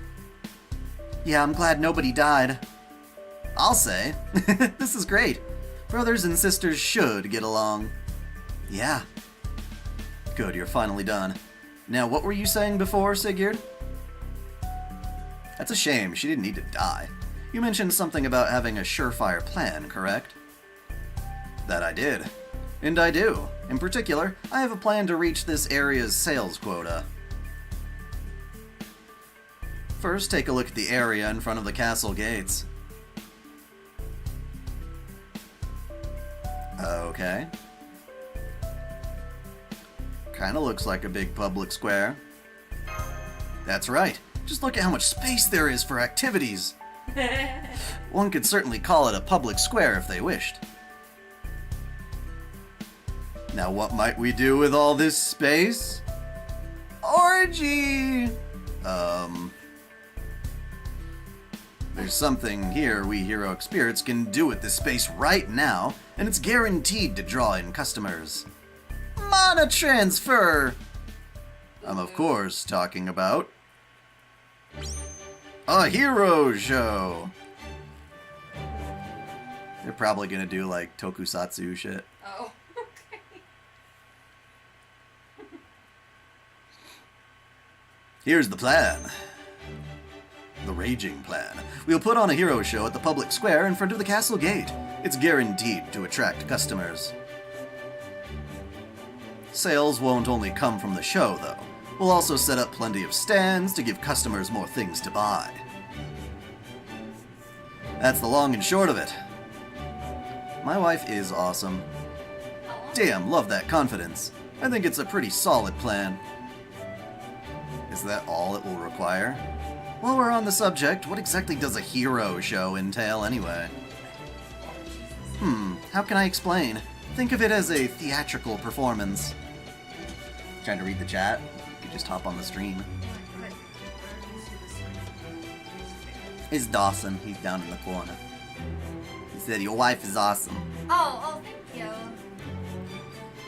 Yeah, I'm glad nobody died. I'll say. This is great. Brothers and sisters should get along. Yeah. Good, you're finally done. Now, what were you saying before, Sigurd? That's a shame. She didn't need to die. You mentioned something about having a surefire plan, correct? That I did. And I do. In particular, I have a plan to reach this area's sales quota. First, take a look at the area in front of the castle gates. Okay. Kinda looks like a big public square. That's right. Just look at how much space there is for activities. One could certainly call it a public square if they wished. Now what might we do with all this space? Orgy! There's something here we heroic spirits can do with this space right now, and it's guaranteed to draw in customers. Mana transfer! I'm of course talking about a hero show! They're probably gonna do like tokusatsu shit. Oh, okay. Here's the plan. The raging plan. We'll put on a hero show at the public square in front of the castle gate. It's guaranteed to attract customers. Sales won't only come from the show, though. We'll also set up plenty of stands to give customers more things to buy. That's the long and short of it. My wife is awesome. Damn, love that confidence. I think it's a pretty solid plan. Is that all it will require? While we're on the subject, what exactly does a hero show entail anyway? How can I explain? Think of it as a theatrical performance. Trying to read the chat? You could just hop on the stream. It's Dawson. He's down in the corner. He said, your wife is awesome. Oh, thank you.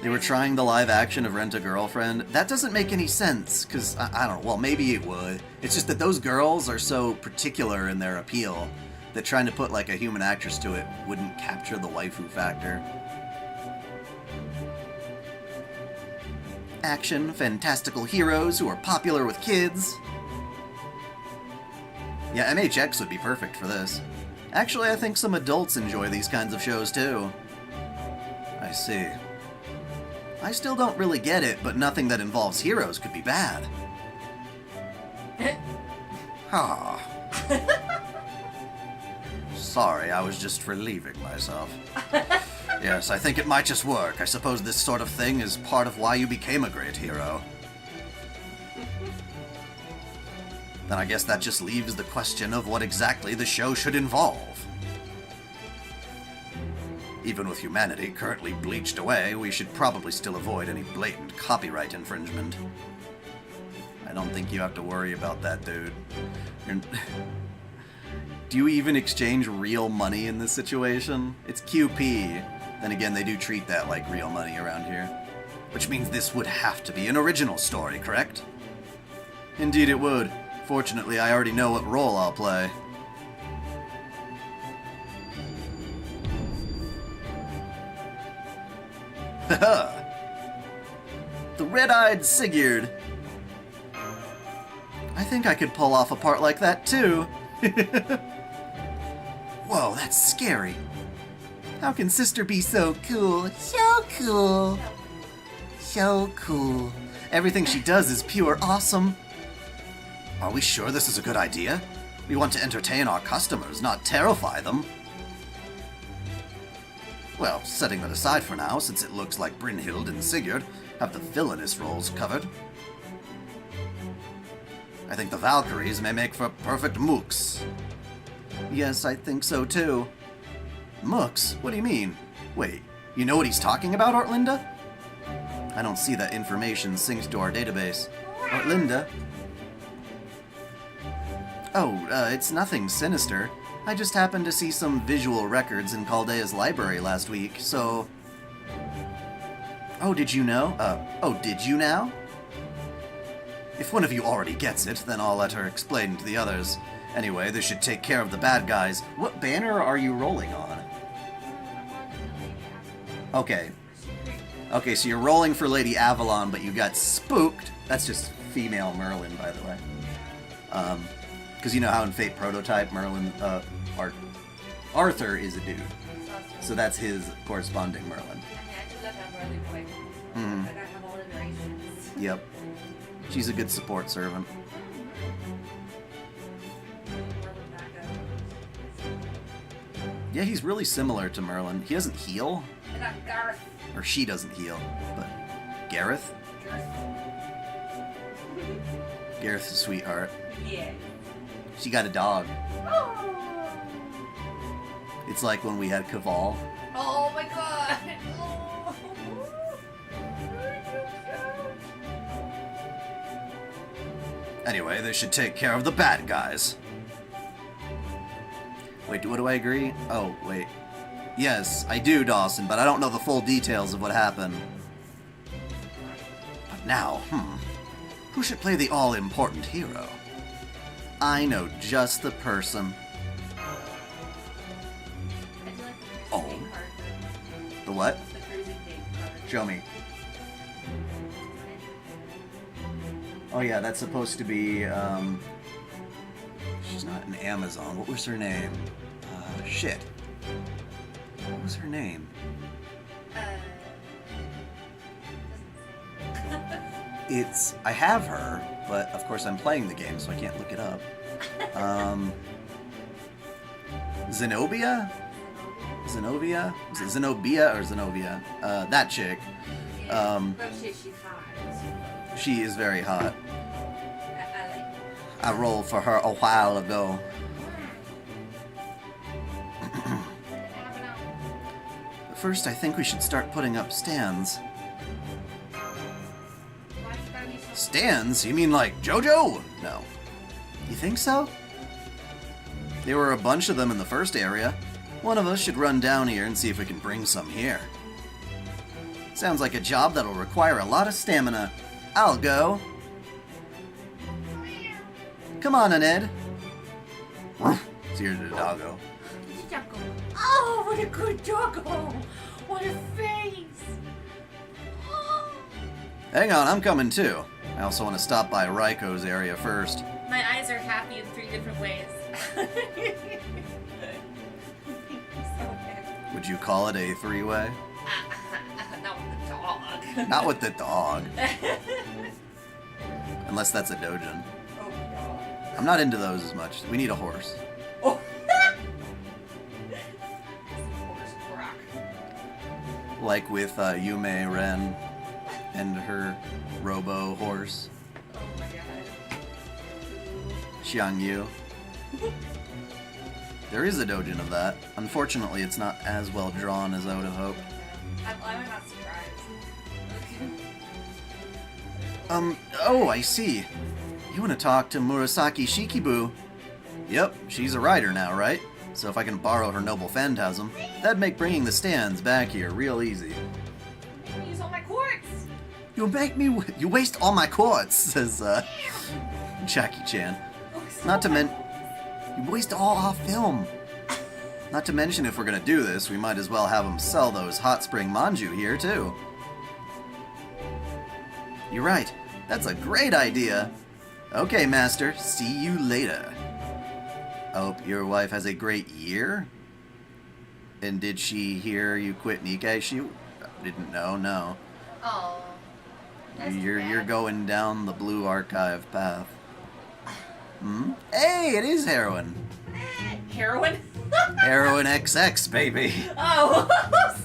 They were trying the live action of Rent-A-Girlfriend. That doesn't make any sense, because, I don't know, well, maybe it would. It's just that those girls are so particular in their appeal that trying to put, like, a human actress to it wouldn't capture the waifu factor. Action, fantastical heroes who are popular with kids. Yeah, MHX would be perfect for this. Actually, I think some adults enjoy these kinds of shows, too. I see. I still don't really get it, but nothing that involves heroes could be bad. Ah. Sorry, I was just relieving myself. Yes, I think it might just work. I suppose this sort of thing is part of why you became a great hero. Then I guess that just leaves the question of what exactly the show should involve. Even with humanity currently bleached away, we should probably still avoid any blatant copyright infringement. I don't think you have to worry about that, dude. Do you even exchange real money in this situation? It's QP. Then again, they do treat that like real money around here. Which means this would have to be an original story, correct? Indeed it would. Fortunately, I already know what role I'll play. Haha! The red-eyed Sigurd. I think I could pull off a part like that too. Whoa, that's scary. How can Sister be so cool? So cool. So cool. Everything she does is pure awesome. Are we sure this is a good idea? We want to entertain our customers, not terrify them. Well, setting that aside for now, since it looks like Brynhild and Sigurd have the villainous roles covered. I think the Valkyries may make for perfect mooks. Yes, I think so too. Mooks? What do you mean? Wait, you know what he's talking about, Ortlinda? I don't see that information synced to our database. Ortlinda? Oh, it's nothing sinister. I just happened to see some visual records in Caldea's library last week, so... Oh, did you know? Oh, did you now? If one of you already gets it, then I'll let her explain to the others. Anyway, this should take care of the bad guys. What banner are you rolling on? Okay. Okay, so you're rolling for Lady Avalon, but you got spooked. That's just female Merlin, by the way. Because you know how in Fate Prototype, Merlin, Arthur is a dude. So that's his corresponding Merlin. I do love that Merlin boy. Mhm. I have all iterations. Yep. She's a good support servant. Merlin backup. Yeah, he's really similar to Merlin. He doesn't heal, I got Garth. or she doesn't heal, but Gareth? Gareth's a sweetheart. Yeah. She got a dog. Oh. It's like when we had Caval. Oh my god. Oh. Anyway, this should take care of the bad guys. Wait, what do I agree? Oh, wait. Yes, I do, Dawson, but I don't know the full details of what happened. But now, who should play the all-important hero? I know just the person. I do like the cruising Oh. date card. The what? The cruising date card. Show me. Oh yeah, that's supposed to be, she's not in Amazon. What was her name? Shit. What was her name? It's, I have her, but of course I'm playing the game, so I can't look it up. Zenobia? Zenobia? Is it Zenobia or Zenobia? That chick. She's hot. She is very hot. I I rolled for her a while ago. But first, I think we should start putting up stands. Stands? You mean like JoJo? No. You think so? There were a bunch of them in the first area. One of us should run down here and see if we can bring some here. Sounds like a job that'll require a lot of stamina. I'll go. Come on, Aned. It's here to the doggo. Oh, what a good doggo! What a face! Hang on, I'm coming too. I also want to stop by Raiko's area first. My eyes are happy in 3 different ways. Would you call it a three-way? Not with the dog. Not with the dog. Unless that's a dojin. Oh no. I'm not into those as much. We need a horse. Oh. Horse crack. Like with Yume Ren and her robo horse, Oh my god. Xiang Yu. There is a dojin of that. Unfortunately, it's not as well drawn as I would have hoped. I'm not surprised. Oh, I see. You want to talk to Murasaki Shikibu? Yep, she's a rider now, right? So if I can borrow her noble phantasm, that'd make bringing the stands back here real easy. Use all my quartz. You waste all my quartz, says, Jackie Chan. Not to you waste all our film. Not to mention, if we're gonna do this, we might as well have them sell those hot spring manju here, too. You're right. That's a great idea. Okay, Master. See you later. I hope your wife has a great year. And did she hear you quit Nikkei? She didn't know, no. Oh. You're going down the blue archive path. Hmm? Hey, it is heroin. Heroin? Heroin XX, baby. Oh,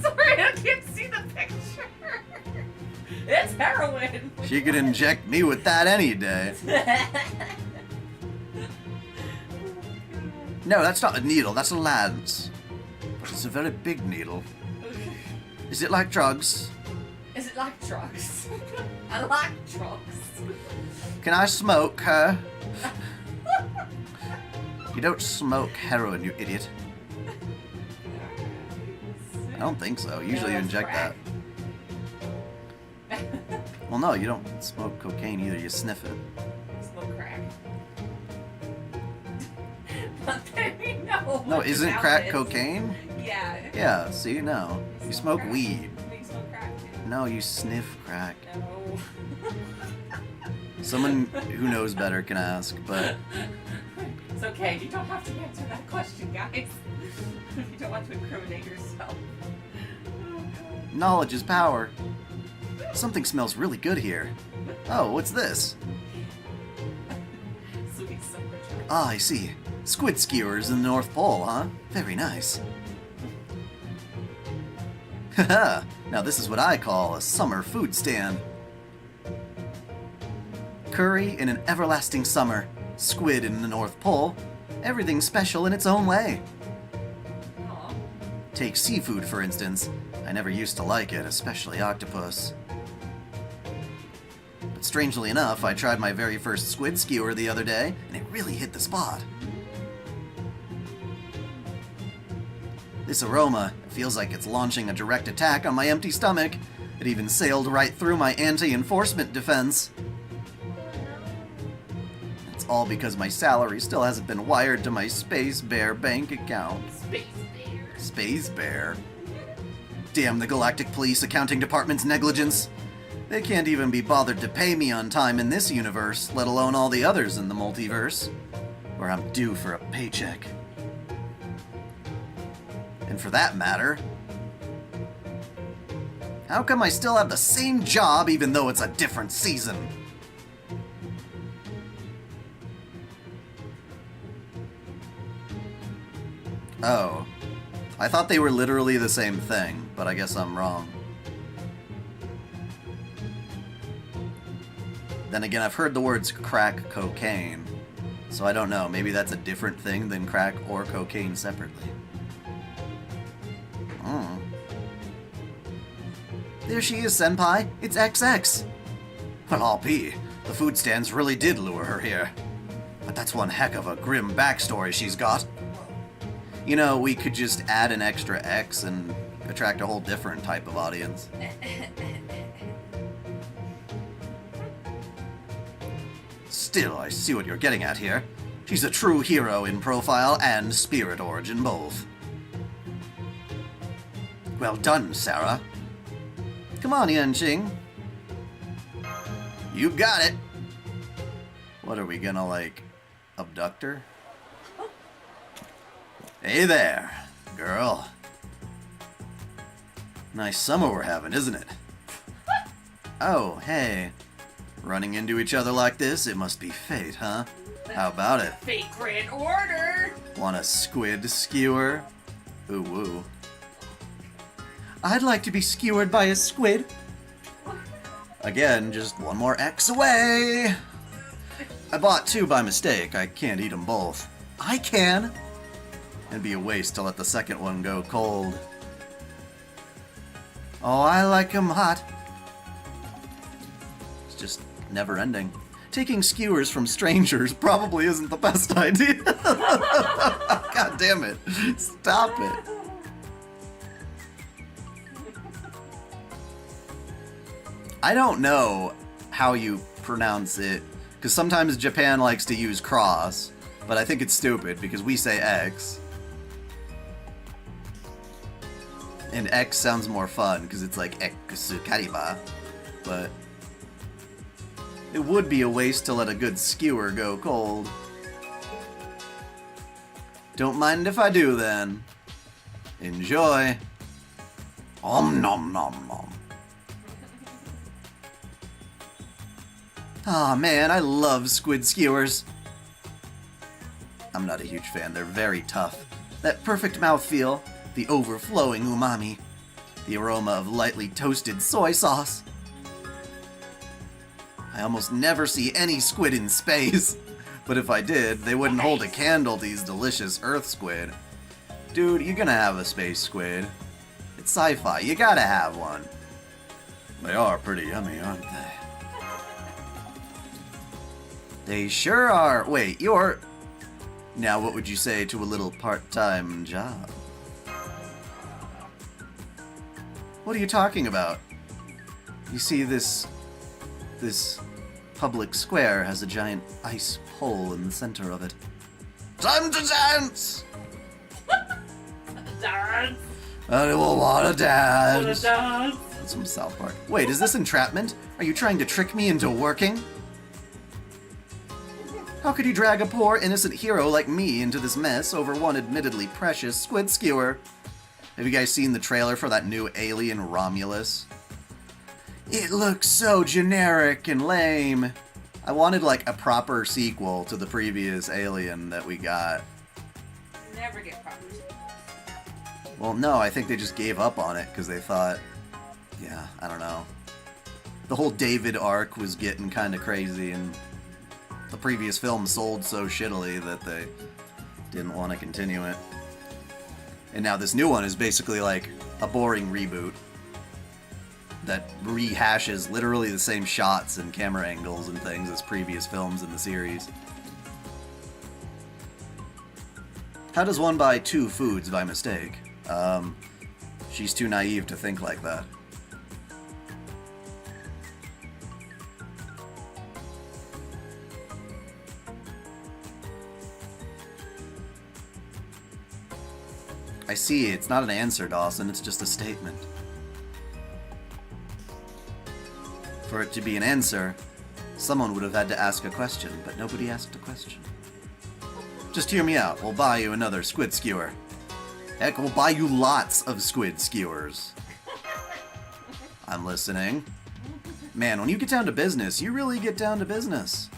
sorry, I can't see the picture. It's heroin. She could inject me with that any day. No, that's not a needle, that's a lance. But it's a very big needle. Is it like drugs? Is it like drugs? I like drugs. Can I smoke her? You don't smoke heroin, you idiot. I don't think so. Usually you inject that. Well, no, you don't smoke cocaine either. You sniff it. Smoke crack. But then we know. No, what isn't about crack it. cocaine? Yeah. Yeah, see, no. You smoke crack. weed. You smoke crack too. No, you sniff crack. No. Someone who knows better can ask, but It's okay. You don't have to answer that question, guys. You don't want to incriminate yourself. knowledge is power. Something smells really good here. Oh, what's this? Sweet summer tree. Ah, I see. Squid skewers in the North Pole, huh? Very nice. Haha, now this is what I call a summer food stand. Curry in an everlasting summer, squid in the North Pole, everything special in its own way. Aw. Take seafood, for instance. I never used to like it, especially octopus. But strangely enough, I tried my very first squid skewer the other day, and it really hit the spot. This aroma feels like it's launching a direct attack on my empty stomach. It even sailed right through my anti-enforcement defense. It's all because my salary still hasn't been wired to my Space Bear bank account. Space bear. Space Bear. Damn the Galactic Police Accounting Department's negligence. They can't even be bothered to pay me on time in this universe, let alone all the others in the multiverse, where I'm due for a paycheck. And for that matter, how come I still have the same job even though it's a different season? Oh. I thought they were literally the same thing, but I guess I'm wrong. Then again, I've heard the words crack cocaine, so I don't know. Maybe that's a different thing than crack or cocaine separately. Hmm. There she is, Senpai. It's XX. Well, I'll be. The food stands really did lure her here. But that's one heck of a grim backstory she's got. You know, we could just add an extra X and attract a whole different type of audience. Still, I see what you're getting at here. She's a true hero in profile and spirit origin both. Well done, Sarah. Come on, Yanqing. You got it. What are we gonna, like, abduct her? Hey there, girl. Nice summer we're having, isn't it? Oh, hey. Running into each other like this, it must be fate, huh? How about it? Fate grand order! Want a squid skewer? Ooh, woo. I'd like to be skewered by a squid. Again, just one more X away. I bought two by mistake. I can't eat them both. I can. It'd be a waste to let the second one go cold. Oh, I like 'em hot. It's just never ending. Taking skewers from strangers probably isn't the best idea. God damn it. Stop it. I don't know how you pronounce it, because sometimes Japan likes to use cross, but I think it's stupid because we say X. And X sounds more fun because it's like Ekasukariba, but it would be a waste to let a good skewer go cold. Don't mind if I do then. Enjoy. Om nom nom nom. Aw, man, I love squid skewers. I'm not a huge fan. They're very tough. That perfect mouthfeel, the overflowing umami, the aroma of lightly toasted soy sauce. I almost never see any squid in space, but if I did, they wouldn't hold a candle to these delicious earth squid. Dude, you're gonna have a space squid. It's sci-fi. You gotta have one. They are pretty yummy, aren't they? They sure are. Wait, you're... Now what would you say to a little part-time job? What are you talking about? You see, this public square has a giant ice pole in the center of it. Time to dance! Dance! I will wanna dance! Dance! That's from South Park. Wait, is this entrapment? Are you trying to trick me into working? How could you drag a poor, innocent hero like me into this mess over one admittedly precious squid skewer? Have you guys seen the trailer for that new alien Romulus? It looks so generic and lame. I wanted like a proper sequel to the previous Alien that we got. Never get proper. Well, no, I think they just gave up on it because they thought, yeah, I don't know. The whole David arc was getting kind of crazy, and the previous film sold so shittily that they didn't want to continue it. And now this new one is basically like a boring reboot that rehashes literally the same shots and camera angles and things as previous films in the series. How does one buy two foods by mistake? She's too naive to think like that. I see, it's not an answer, Dawson, it's just a statement. For it to be an answer, someone would have had to ask a question, but nobody asked a question. Just hear me out, we'll buy you another squid skewer. Heck, we'll buy you lots of squid skewers. I'm listening. Man, when you get down to business, you really get down to business.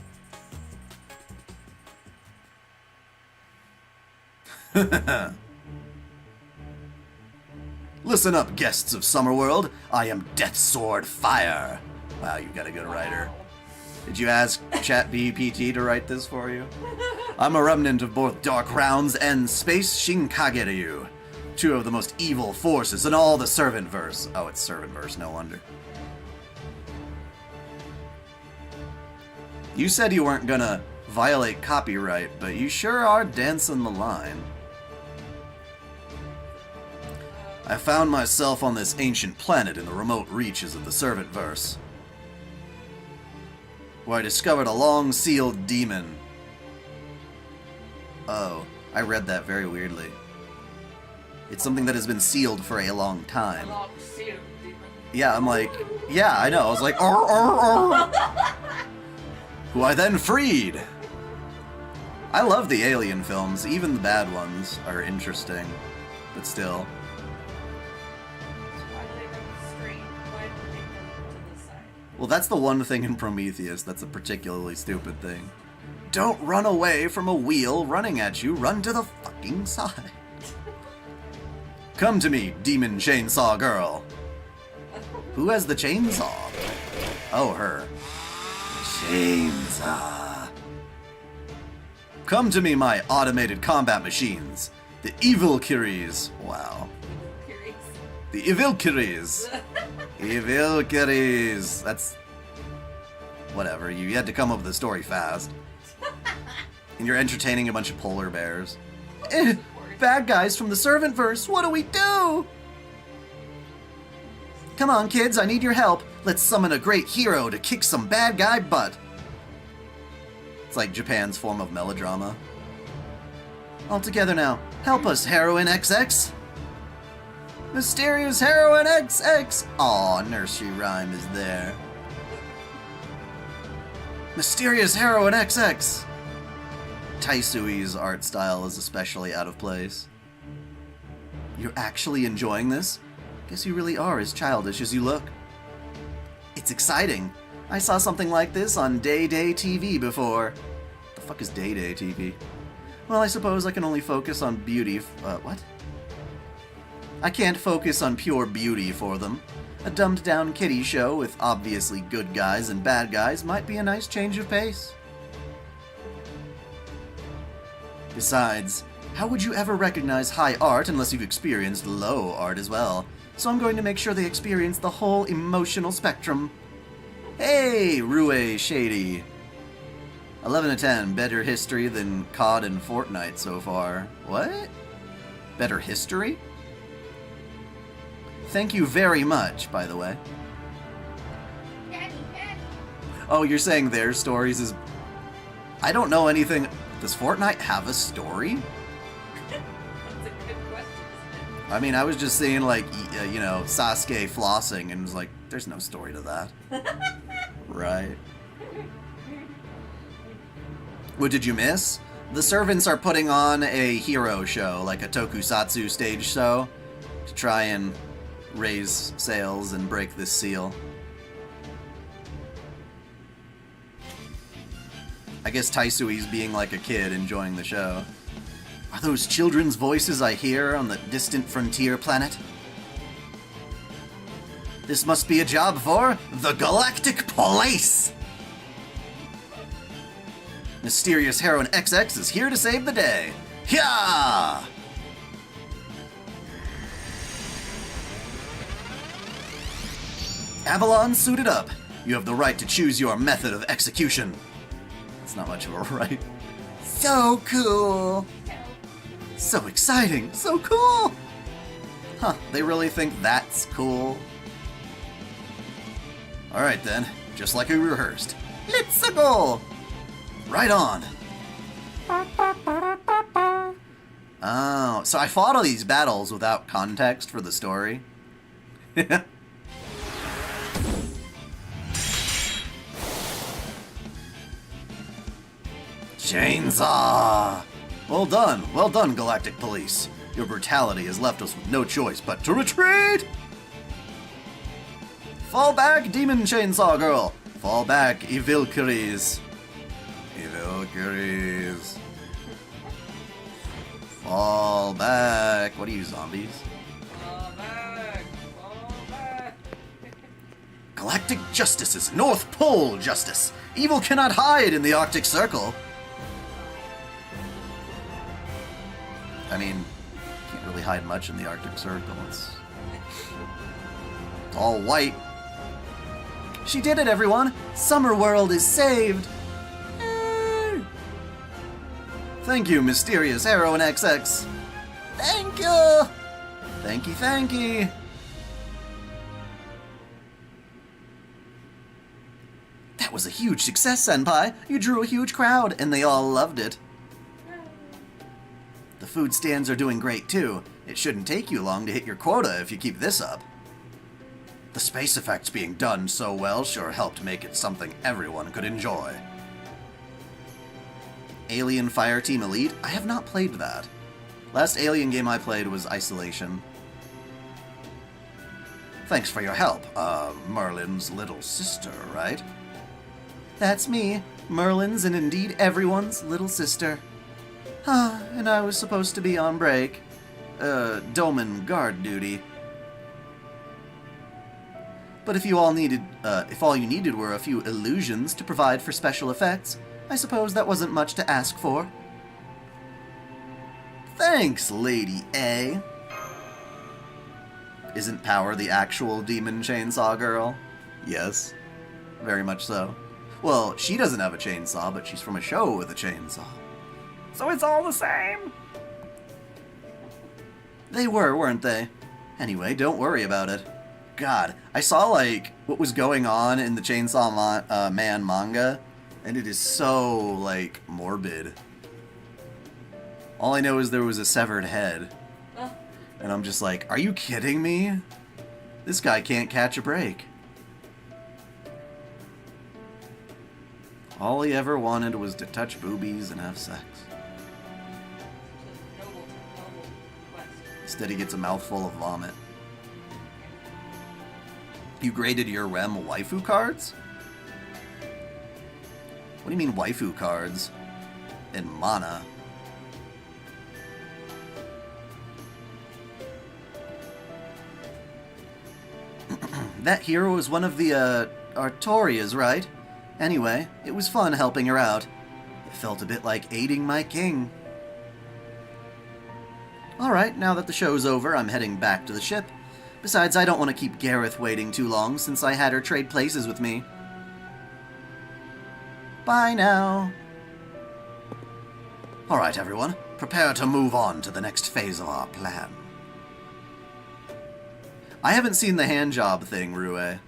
Listen up, guests of Summerworld. I am Death Sword Fire. Wow, you got a good writer. Did you ask ChatGPT to write this for you? I'm a remnant of both Dark Rounds and Space Shinkageryu, two of the most evil forces in all the Servantverse. Oh, it's Servantverse, no wonder. You said you weren't gonna violate copyright, but you sure are dancing the line. I found myself on this ancient planet in the remote reaches of the Servantverse, where I discovered a long-sealed demon. Oh, I read that very weirdly. It's something that has been sealed for a long time. Yeah, I'm like, yeah, I know. I was like, "Arr, arr, arr." Who I then freed. I love the Alien films. Even the bad ones are interesting, but still. Well, that's the one thing in Prometheus that's a particularly stupid thing. Don't run away from a wheel running at you. Run to the fucking side. Come to me, Demon Chainsaw Girl. Who has the chainsaw? Oh, her. Chainsaw. Come to me, my automated combat machines. The Valkyries. Wow. The Valkyries. Valkyries. That's... whatever. You had to come up with a story fast. And you're entertaining a bunch of polar bears. Bad guys from the Servantverse. What do we do? Come on, kids. I need your help. Let's summon a great hero to kick some bad guy butt. It's like Japan's form of melodrama. All together now. Help us, Heroine XX. Mysterious Heroine XX. Aw, nursery rhyme is there. Mysterious Heroine XX. Taisui's art style is especially out of place. You're actually enjoying this? Guess you really are as childish as you look. It's exciting. I saw something like this on Day TV before. The fuck is Day TV? Well, I suppose I can only focus on beauty. What? I can't focus on pure beauty for them. A dumbed-down kiddie show with obviously good guys and bad guys might be a nice change of pace. Besides, how would you ever recognize high art unless you've experienced low art as well? So I'm going to make sure they experience the whole emotional spectrum. Hey, Rue Shady. 11 to 10, better history than COD and Fortnite so far. What? Better history? Thank you very much, by the way. Daddy. Oh, you're saying their stories is... I don't know anything... Does Fortnite have a story? That's a good question, isn't it? I mean, I was just seeing, like, you know, Sasuke flossing, and was like, there's no story to that. Right. What did you miss? The servants are putting on a hero show, like a tokusatsu stage show, to try and raise sales and break this seal. I guess Taisui's being like a kid enjoying the show. Are those children's voices I hear on the distant frontier planet? This must be a job for the Galactic Police! Mysterious Heroine XX is here to save the day. Hyah! Avalon suited up. You have the right to choose your method of execution. It's not much of a right. So cool. So exciting. So cool. Huh, they really think that's cool? Alright then, just like we rehearsed. Let's go! Right on. Oh, so I fought all these battles without context for the story. Chainsaw! Well done, Galactic Police. Your brutality has left us with no choice but to retreat! Fall back, Demon Chainsaw Girl! Fall back, Valkyries. Valkyries. Fall back. What are you, zombies? Fall back. Galactic justice is North Pole justice. Evil cannot hide in the Arctic Circle. I mean, can't really hide much in the Arctic Circle. It's all white. She did it, everyone! Summer World is saved! Yay! Thank you, mysterious Heroine XX. Thank you! Thank you. That was a huge success, Senpai. You drew a huge crowd, and they all loved it. The food stands are doing great, too. It shouldn't take you long to hit your quota if you keep this up. The space effects being done so well sure helped make it something everyone could enjoy. Alien Fireteam Elite? I have not played that. Last Alien game I played was Isolation. Thanks for your help. Merlin's little sister, right? That's me, Merlin's and indeed everyone's little sister. And I was supposed to be on break. Doman guard duty. But if all you needed were a few illusions to provide for special effects, I suppose that wasn't much to ask for. Thanks, Lady A. Isn't Power the actual demon chainsaw girl? Yes, very much so. Well, she doesn't have a chainsaw, but she's from a show with a chainsaw. So it's all the same? They were, weren't they? Anyway, don't worry about it. God, I saw, like, what was going on in the Chainsaw Man manga, and it is so, like, morbid. All I know is there was a severed head. And I'm just like, are you kidding me? This guy can't catch a break. All he ever wanted was to touch boobies and have sex. Noble request. Instead he gets a mouthful of vomit. You graded your REM waifu cards? What do you mean waifu cards? And mana? That hero is one of the, Artorias, right? Anyway, it was fun helping her out. It felt a bit like aiding my king. Alright, now that the show's over, I'm heading back to the ship. Besides, I don't want to keep Gareth waiting too long since I had her trade places with me. Bye now. Alright, everyone. Prepare to move on to the next phase of our plan. I haven't seen the handjob thing, Rue.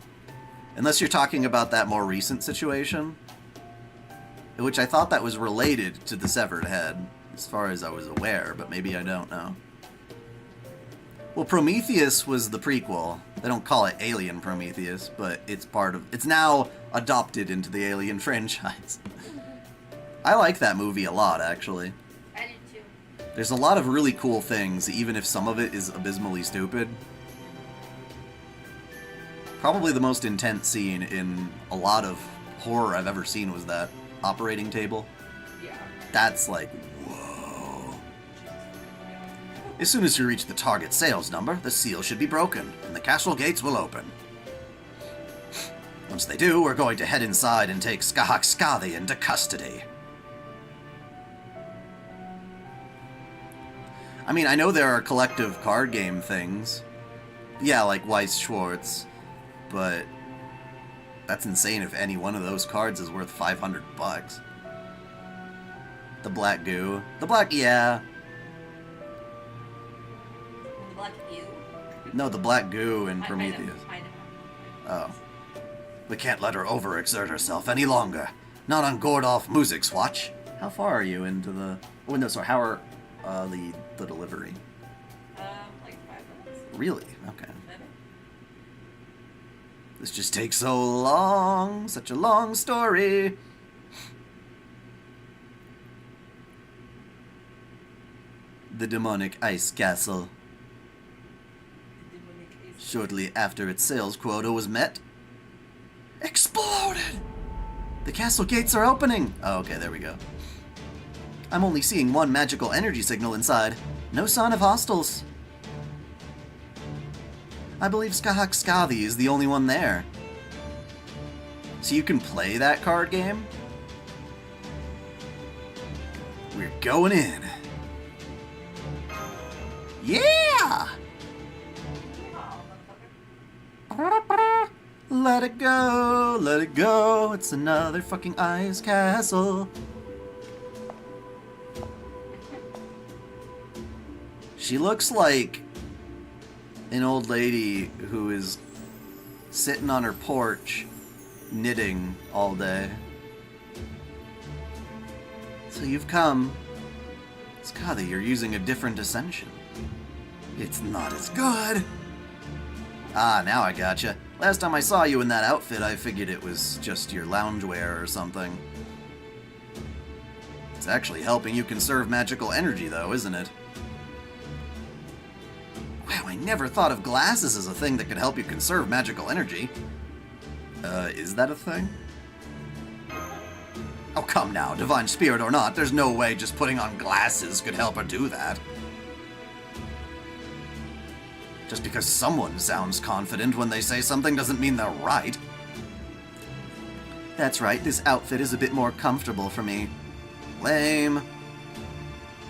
Unless you're talking about that more recent situation. Which I thought that was related to the severed head, as far as I was aware, but maybe I don't know. Well, Prometheus was the prequel. They don't call it Alien Prometheus, but it's now adopted into the Alien franchise. I like that movie a lot, actually. I did too. There's a lot of really cool things, even if some of it is abysmally stupid. Probably the most intense scene in a lot of horror I've ever seen was that operating table. Yeah. That's like, whoa. As soon as you reach the target sales number, the seal should be broken, and the castle gates will open. Once they do, we're going to head inside and take Scathach-Skadi into custody. I mean, I know there are collective card game things. Yeah, like Weiss Schwartz. But that's insane if any one of those cards is worth $500. The black goo. The black, yeah. The black ew. No, the black goo in I know. Prometheus. I know. Oh. We can't let her overexert herself any longer. Not on Gordolf Music's watch. How far are you into the... Oh, no, sorry, how are the delivery? Like 5 minutes. Really? Okay. 7. This just takes so long. Such a long story. The demonic ice castle. Shortly after its sales quota was met, exploded! The castle gates are opening! Oh, okay, there we go. I'm only seeing one magical energy signal inside. No sign of hostiles. I believe Scathach-Skadi is the only one there. So you can play that card game? We're going in. Yeah! Let it go, let it go. It's another fucking ice castle. She looks like an old lady who is sitting on her porch knitting all day. So you've come. Skadi, you're using a different ascension. It's not as good. Ah, now I gotcha. Last time I saw you in that outfit, I figured it was just your loungewear or something. It's actually helping you conserve magical energy, though, isn't it? Wow, I never thought of glasses as a thing that could help you conserve magical energy. Is that a thing? Oh, come now, divine spirit or not, there's no way just putting on glasses could help her do that. Just because someone sounds confident when they say something doesn't mean they're right. That's right, this outfit is a bit more comfortable for me. Lame.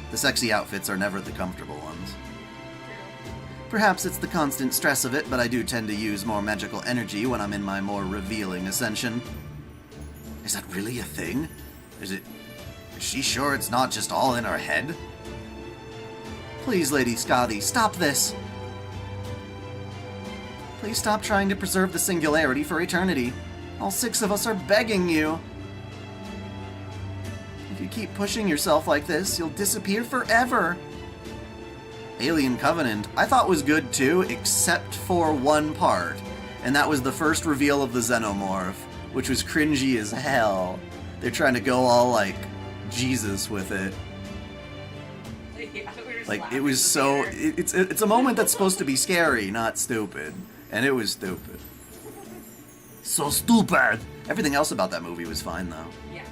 The sexy outfits are never the comfortable ones. Perhaps it's the constant stress of it, but I do tend to use more magical energy when I'm in my more revealing ascension. Is that really a thing? Is she sure it's not just all in her head? Please, Lady Skadi, stop this! Please stop trying to preserve the singularity for eternity. All 6 of us are begging you. If you keep pushing yourself like this, you'll disappear forever. Alien Covenant, I thought was good too, except for one part. And that was the first reveal of the Xenomorph, which was cringy as hell. They're trying to go all like Jesus with it. Yeah, we were Like, laughing it was in the so... theater. It's a moment that's supposed to be scary, not stupid. And it was stupid. So stupid. Everything else about that movie was fine, though. Yeah.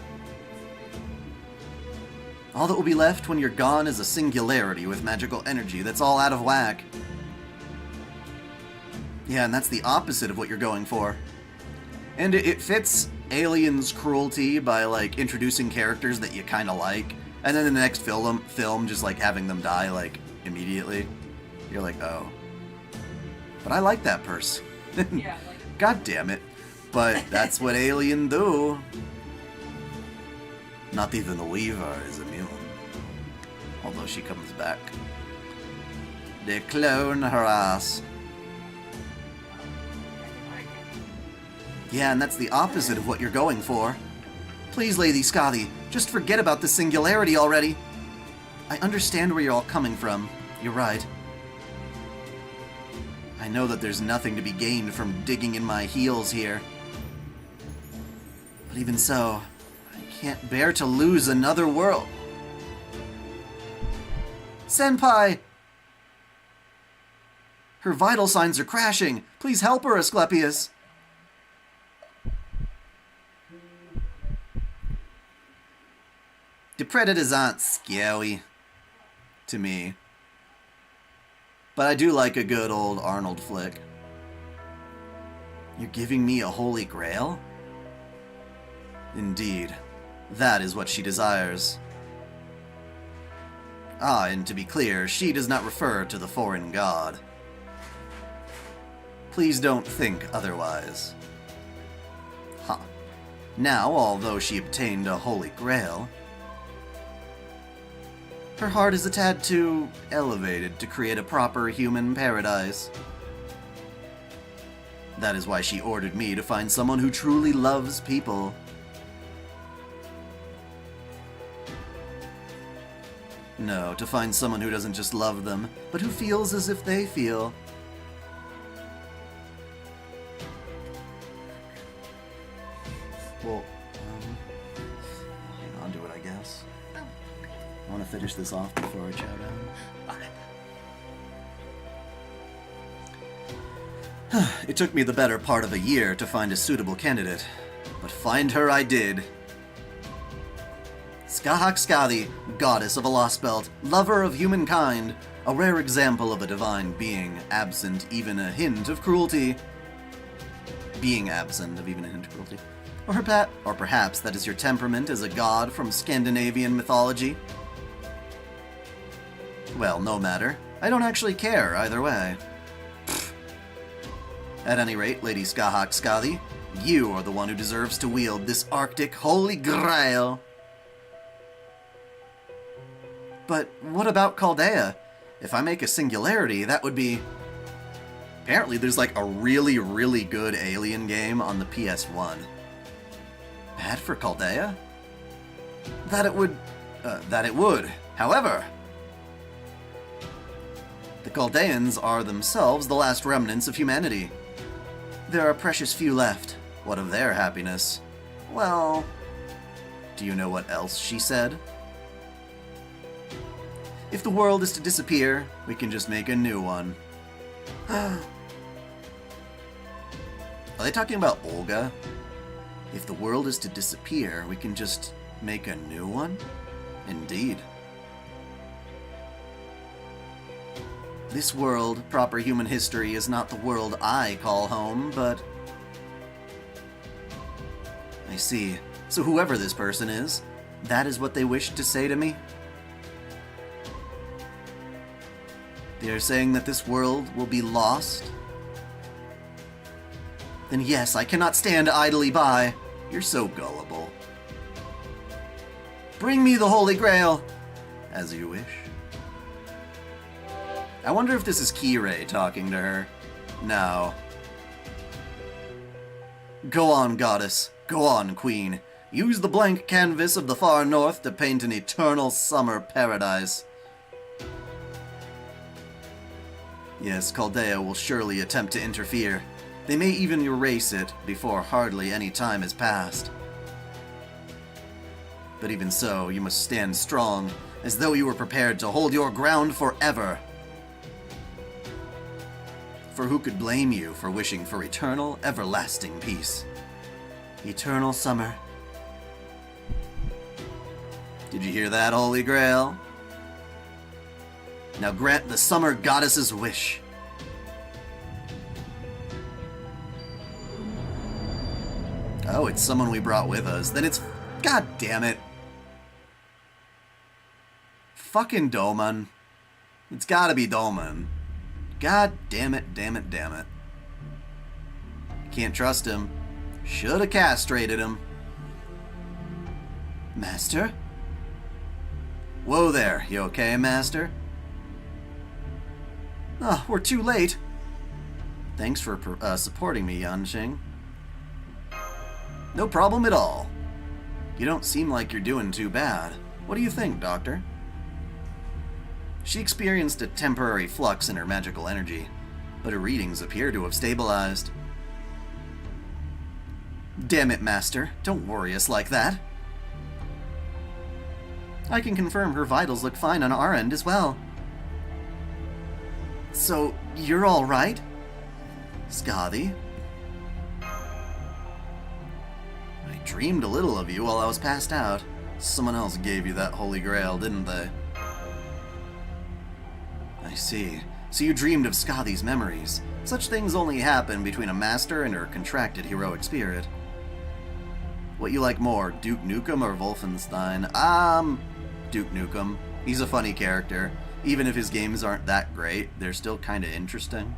All that will be left when you're gone is a singularity with magical energy that's all out of whack. Yeah, and that's the opposite of what you're going for. And it fits Alien's cruelty by, like, introducing characters that you kind of like, and then in the next film just, like, having them die, like, immediately. You're like, oh. But I like that person. Yeah, like, God damn it. But that's what Alien do. Not even the Weaver is immune. Although she comes back. They clone her ass. Yeah, and that's the opposite of what you're going for. Please, Lady Skadi, just forget about the singularity already. I understand where you're all coming from. You're right. I know that there's nothing to be gained from digging in my heels here. But even so, I can't bear to lose another world. Senpai! Her vital signs are crashing. Please help her, Asclepius. The predators aren't scary to me. But I do like a good old Arnold flick. You're giving me a holy grail? Indeed. That is what she desires. Ah, and to be clear, she does not refer to the foreign god. Please don't think otherwise. Huh. Now, although she obtained a holy grail, her heart is a tad too elevated to create a proper human paradise. That is why she ordered me to find someone who truly loves people. No, to find someone who doesn't just love them, but who feels as if they feel. Well, hang on to it, I guess. I want to finish this off before I chow down. It took me the better part of a year to find a suitable candidate, but find her I did. Scathach-Skadi, goddess of a lost belt, lover of humankind, a rare example of a divine being, absent even a hint of cruelty. Being absent of even a hint of cruelty. Or perhaps that is your temperament as a god from Scandinavian mythology? Well, no matter. I don't actually care either way. Pfft. At any rate, Lady Scathach-Skadi, you are the one who deserves to wield this Arctic holy grail. But what about Chaldea? If I make a Singularity, that would be... Apparently there's like a really, really good Alien game on the PS1. Bad for Chaldea? That it would. However, the Chaldeans are themselves the last remnants of humanity. There are precious few left. What of their happiness? Well, do you know what else she said? If the world is to disappear, we can just make a new one. Are they talking about Olga? If the world is to disappear, we can just make a new one? Indeed. This world, proper human history, is not the world I call home, but... I see. So whoever this person is, that is what they wish to say to me? They are saying that this world will be lost? Then yes, I cannot stand idly by. You're so gullible. Bring me the Holy Grail, as you wish. I wonder if this is Kirei talking to her. No. Go on, goddess. Go on, queen. Use the blank canvas of the far north to paint an eternal summer paradise. Yes, Chaldea will surely attempt to interfere. They may even erase it before hardly any time has passed. But even so, you must stand strong, as though you were prepared to hold your ground forever. For who could blame you for wishing for eternal, everlasting peace? Eternal summer. Did you hear that, Holy Grail? Now grant the summer goddess's wish. Oh, it's someone we brought with us. Then it's... God damn it. Fucking Doman. It's gotta be Doman. God damn it, damn it, damn it. Can't trust him. Shoulda castrated him. Master? Whoa there, you okay, Master? Oh, we're too late. Thanks for supporting me, Yanxing. No problem at all. You don't seem like you're doing too bad. What do you think, Doctor? She experienced a temporary flux in her magical energy, but her readings appear to have stabilized. Damn it, Master. Don't worry us like that. I can confirm her vitals look fine on our end as well. So, you're all right? Skadi? I dreamed a little of you while I was passed out. Someone else gave you that Holy Grail, didn't they? I see. So you dreamed of Skadi's memories. Such things only happen between a master and her contracted heroic spirit. What you like more, Duke Nukem or Wolfenstein? Duke Nukem. He's a funny character. Even if his games aren't that great, they're still kinda interesting.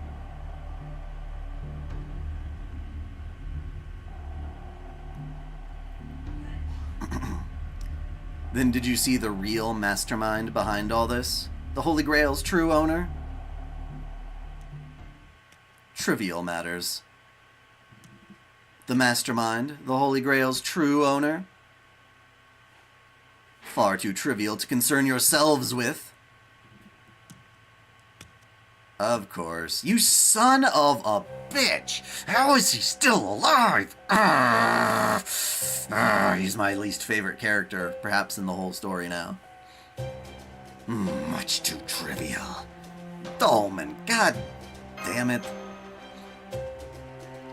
Then did you see the real mastermind behind all this? The Holy Grail's true owner? Trivial matters. The mastermind, the Holy Grail's true owner? Far too trivial to concern yourselves with. Of course. You son of a bitch! How is he still alive? He's my least favorite character, perhaps in the whole story now. Much too trivial. Dolman, god damn it.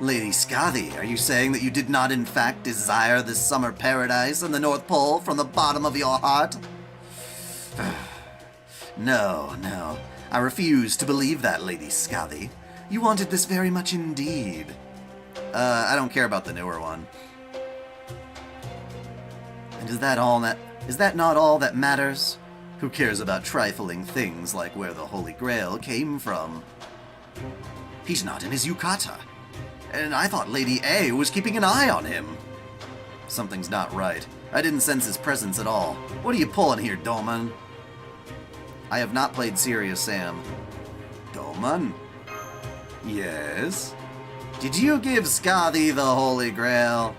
Lady Skadi, are you saying that you did not in fact desire this summer paradise on the North Pole from the bottom of your heart? No, no. I refuse to believe that, Lady Skadi. You wanted this very much indeed. I don't care about the newer one. And is that not all that matters? Who cares about trifling things like where the Holy Grail came from? He's not in his yukata. And I thought Lady A was keeping an eye on him. Something's not right. I didn't sense his presence at all. What are you pulling here, Dolman? I have not played Serious Sam. Dolman? Yes? Did you give Skadi the Holy Grail?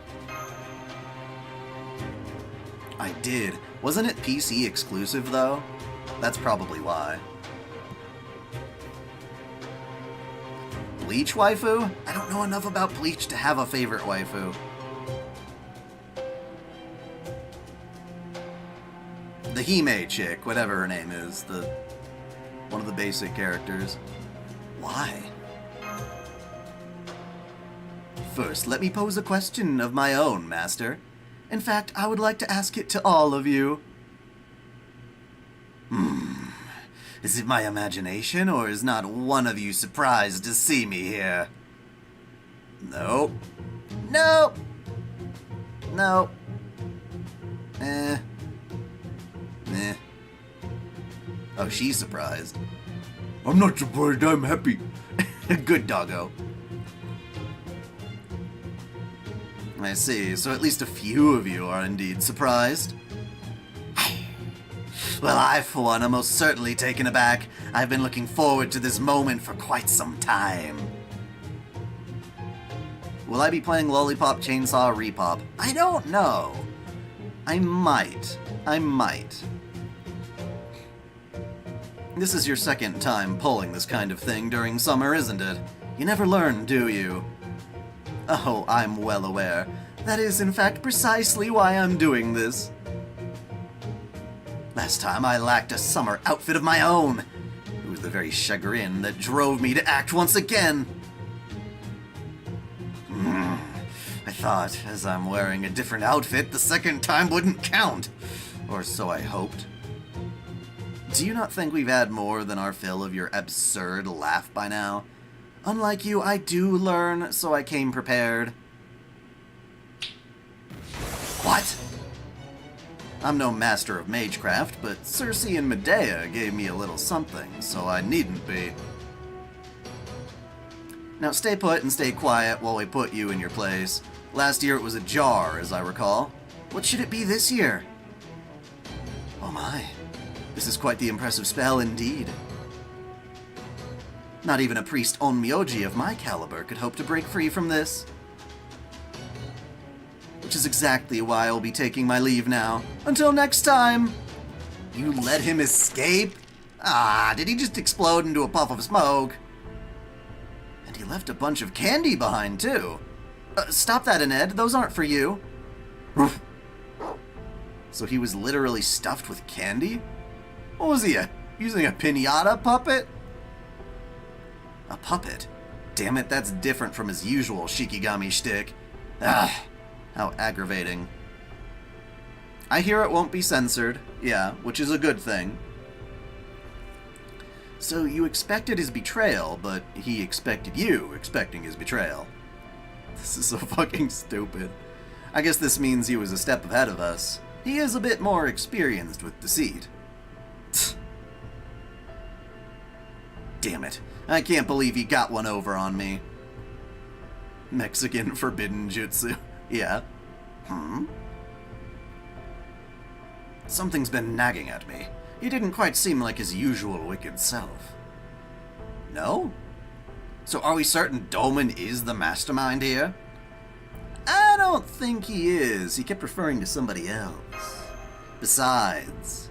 I did. Wasn't it PC exclusive, though? That's probably why. Bleach waifu? I don't know enough about Bleach to have a favorite waifu. The Hime chick, whatever her name is, one of the basic characters. Why? First, let me pose a question of my own, Master. In fact, I would like to ask it to all of you. Is it my imagination, or is not one of you surprised to see me here? Nope. Nope. Nope. Eh. Oh, she's surprised. I'm not surprised, I'm happy. Good doggo. I see, so at least a few of you are indeed surprised. Well, I, for one, am most certainly taken aback. I've been looking forward to this moment for quite some time. Will I be playing Lollipop Chainsaw Repop? I don't know. I might. This is your second time pulling this kind of thing during summer, isn't it? You never learn, do you? Oh, I'm well aware. That is, in fact, precisely why I'm doing this. Last time I lacked a summer outfit of my own. It was the very chagrin that drove me to act once again. I thought, as I'm wearing a different outfit, the second time wouldn't count. Or so I hoped. Do you not think we've had more than our fill of your absurd laugh by now? Unlike you, I do learn, so I came prepared. What? I'm no master of magecraft, but Circe and Medea gave me a little something, so I needn't be. Now stay put and stay quiet while we put you in your place. Last year it was a jar, as I recall. What should it be this year? Oh my, this is quite the impressive spell indeed. Not even a priest onmyoji of my caliber could hope to break free from this. Which is exactly why I'll be taking my leave now. Until next time! You let him escape? Ah, did he just explode into a puff of smoke? And he left a bunch of candy behind, too. Stop that, Aned. Those aren't for you. So he was literally stuffed with candy? What was he, using a piñata puppet? A puppet? Damn it, that's different from his usual Shikigami shtick. Ah, how aggravating. I hear it won't be censored, yeah, which is a good thing. So you expected his betrayal, but he expected you expecting his betrayal. This is so fucking stupid. I guess this means he was a step ahead of us. He is a bit more experienced with deceit. Damn it. I can't believe he got one over on me. Mexican forbidden jutsu. Yeah. Something's been nagging at me. He didn't quite seem like his usual wicked self. No? So are we certain Dolman is the mastermind here? I don't think he is. He kept referring to somebody else. Besides,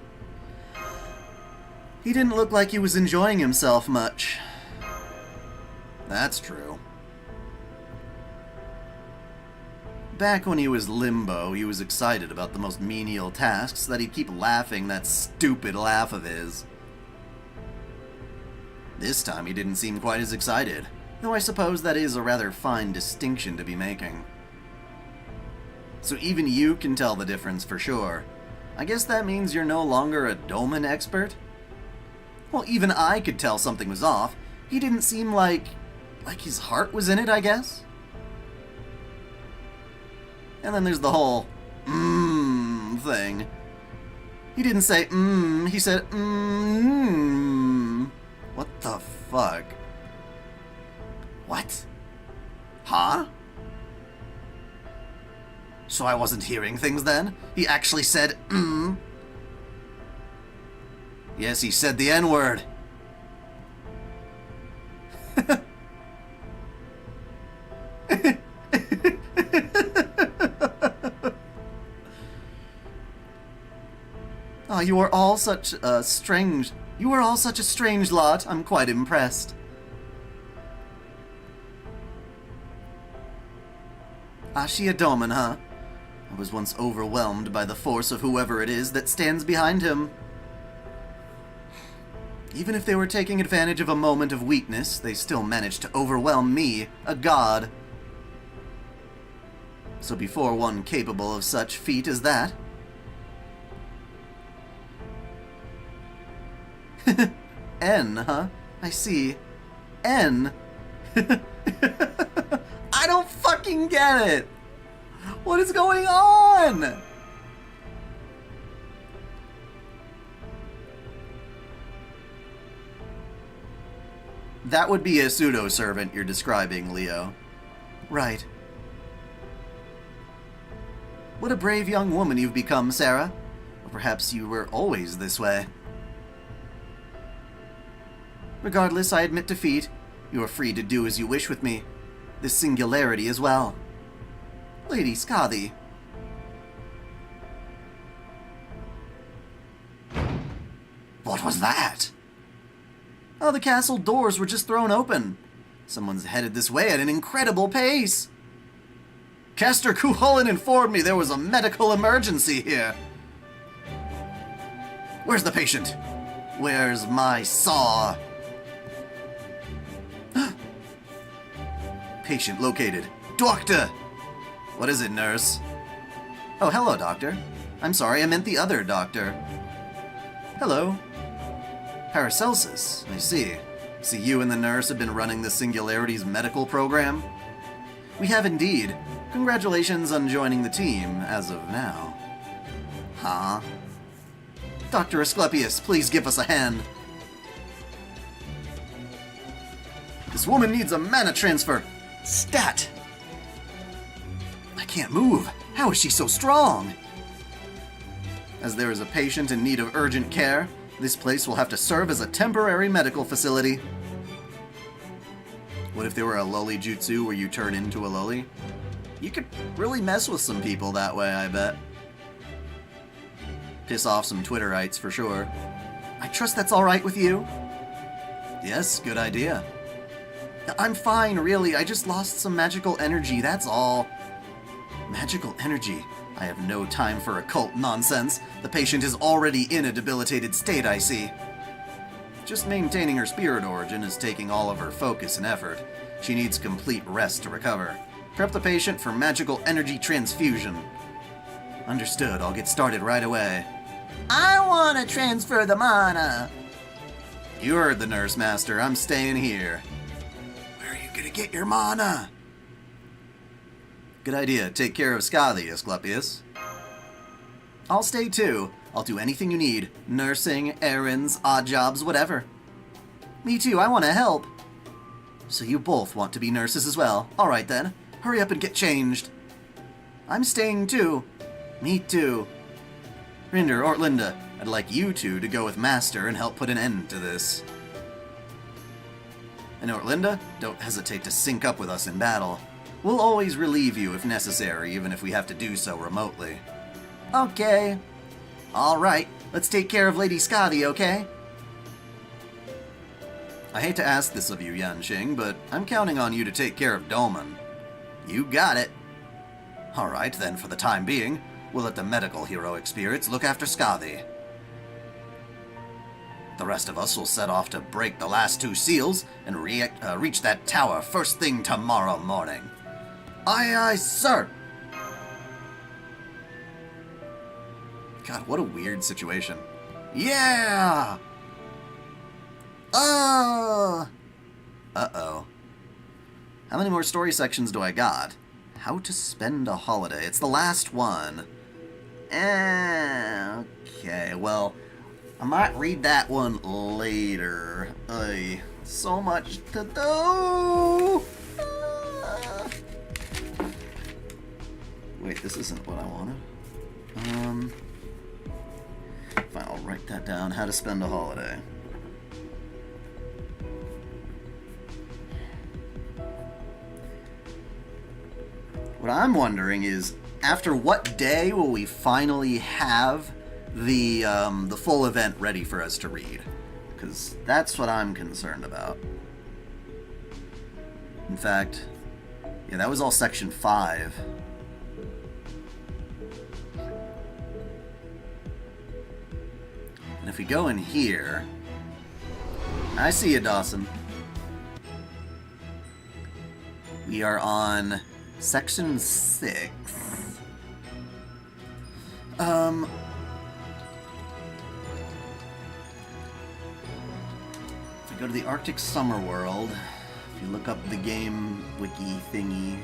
he didn't look like he was enjoying himself much. That's true. Back when he was Limbo, he was excited about the most menial tasks that he'd keep laughing that stupid laugh of his. This time he didn't seem quite as excited, though I suppose that is a rather fine distinction to be making. So even you can tell the difference for sure. I guess that means you're no longer a Dolman expert? Well, even I could tell something was off. He didn't seem like his heart was in it, I guess? And then there's the whole, thing. He didn't say he said What the fuck? What? Huh? So I wasn't hearing things then? He actually said Yes, he said the N-word. Oh, you are all such a strange lot. I'm quite impressed. Ashia Doman, huh? I was once overwhelmed by the force of whoever it is that stands behind him. Even if they were taking advantage of a moment of weakness, they still managed to overwhelm me, a god. So before one capable of such feat as that... N, huh? I see. N? I don't fucking get it! What is going on? That would be a pseudo-servant you're describing, Leo. Right. What a brave young woman you've become, Sarah. Or perhaps you were always this way. Regardless, I admit defeat. You are free to do as you wish with me. This singularity as well. Lady Skadi. What was that? Oh, the castle doors were just thrown open. Someone's headed this way at an incredible pace. Caster Cuchulainn informed me there was a medical emergency here. Where's the patient? Where's my saw? Patient located. Doctor! What is it, nurse? Oh, hello, doctor. I'm sorry, I meant the other doctor. Hello. Paracelsus, I see. See, you and the nurse have been running the Singularity's medical program? We have indeed. Congratulations on joining the team, as of now. Huh? Dr. Asclepius, please give us a hand. This woman needs a mana transfer. Stat! I can't move. How is she so strong? As there is a patient in need of urgent care, this place will have to serve as a temporary medical facility. What if there were a loli jutsu where you turn into a loli? You could really mess with some people that way, I bet. Piss off some Twitterites for sure. I trust that's alright with you? Yes, good idea. I'm fine, really. I just lost some magical energy, that's all. Magical energy? I have no time for occult nonsense. The patient is already in a debilitated state, I see. Just maintaining her spirit origin is taking all of her focus and effort. She needs complete rest to recover. Prep the patient for magical energy transfusion. Understood, I'll get started right away. I want to transfer the mana. You heard the nurse, master. I'm staying here. Where are you gonna get your mana? Good idea. Take care of Skadi, Asclepius. I'll stay too. I'll do anything you need. Nursing, errands, odd jobs, whatever. Me too, I want to help. So you both want to be nurses as well. Alright then. Hurry up and get changed. I'm staying too. Me too. Rinder, Ortlinda, I'd like you two to go with Master and help put an end to this. And Ortlinda, don't hesitate to sync up with us in battle. We'll always relieve you if necessary, even if we have to do so remotely. Okay. Alright, let's take care of Lady Skadi, okay? I hate to ask this of you, Yanqing, but I'm counting on you to take care of Dolman. You got it. Alright, then for the time being, we'll let the medical heroic spirits look after Skadi. The rest of us will set off to break the last two seals and reach that tower first thing tomorrow morning. Aye, aye, sir! God, what a weird situation. Yeah! Uh-oh. How many more story sections do I got? How to spend a holiday. It's the last one. Okay, well, I might read that one later. Ay, so much to do. Wait, this isn't what I wanted. Fine, I'll write that down. How to spend a holiday. What I'm wondering is, after what day will we finally have the full event ready for us to read? Because that's what I'm concerned about. In fact, yeah, that was all section 5. And if we go in here, I see you, Dawson. We are on section 6. If we go to the Arctic Summer World, if you look up the game wiki thingy,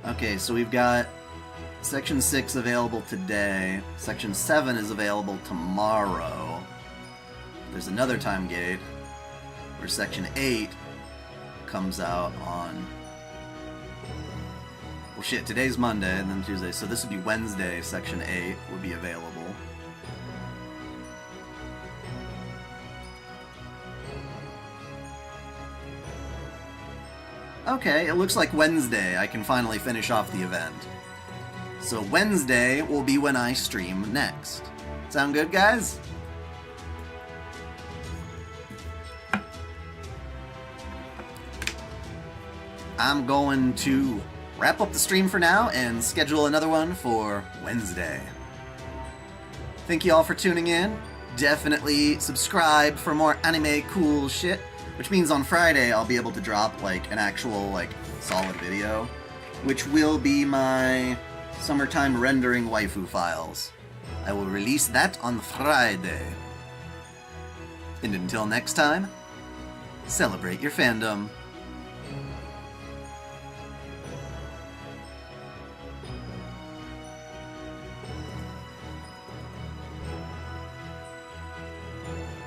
okay, so we've got Section 6 available today. Section 7 is available tomorrow. There's another time gate where Section 8 comes out on... Well, shit, today's Monday and then Tuesday, so this would be Wednesday. Section 8 would be available. Okay, it looks like Wednesday I can finally finish off the event. So Wednesday will be when I stream next. Sound good, guys? I'm going to wrap up the stream for now and schedule another one for Wednesday. Thank you all for tuning in. Definitely subscribe for more anime cool shit. Which means on Friday I'll be able to drop like an actual like solid video, which will be my summertime rendering waifu files. I will release that on Friday. And until next time, celebrate your fandom.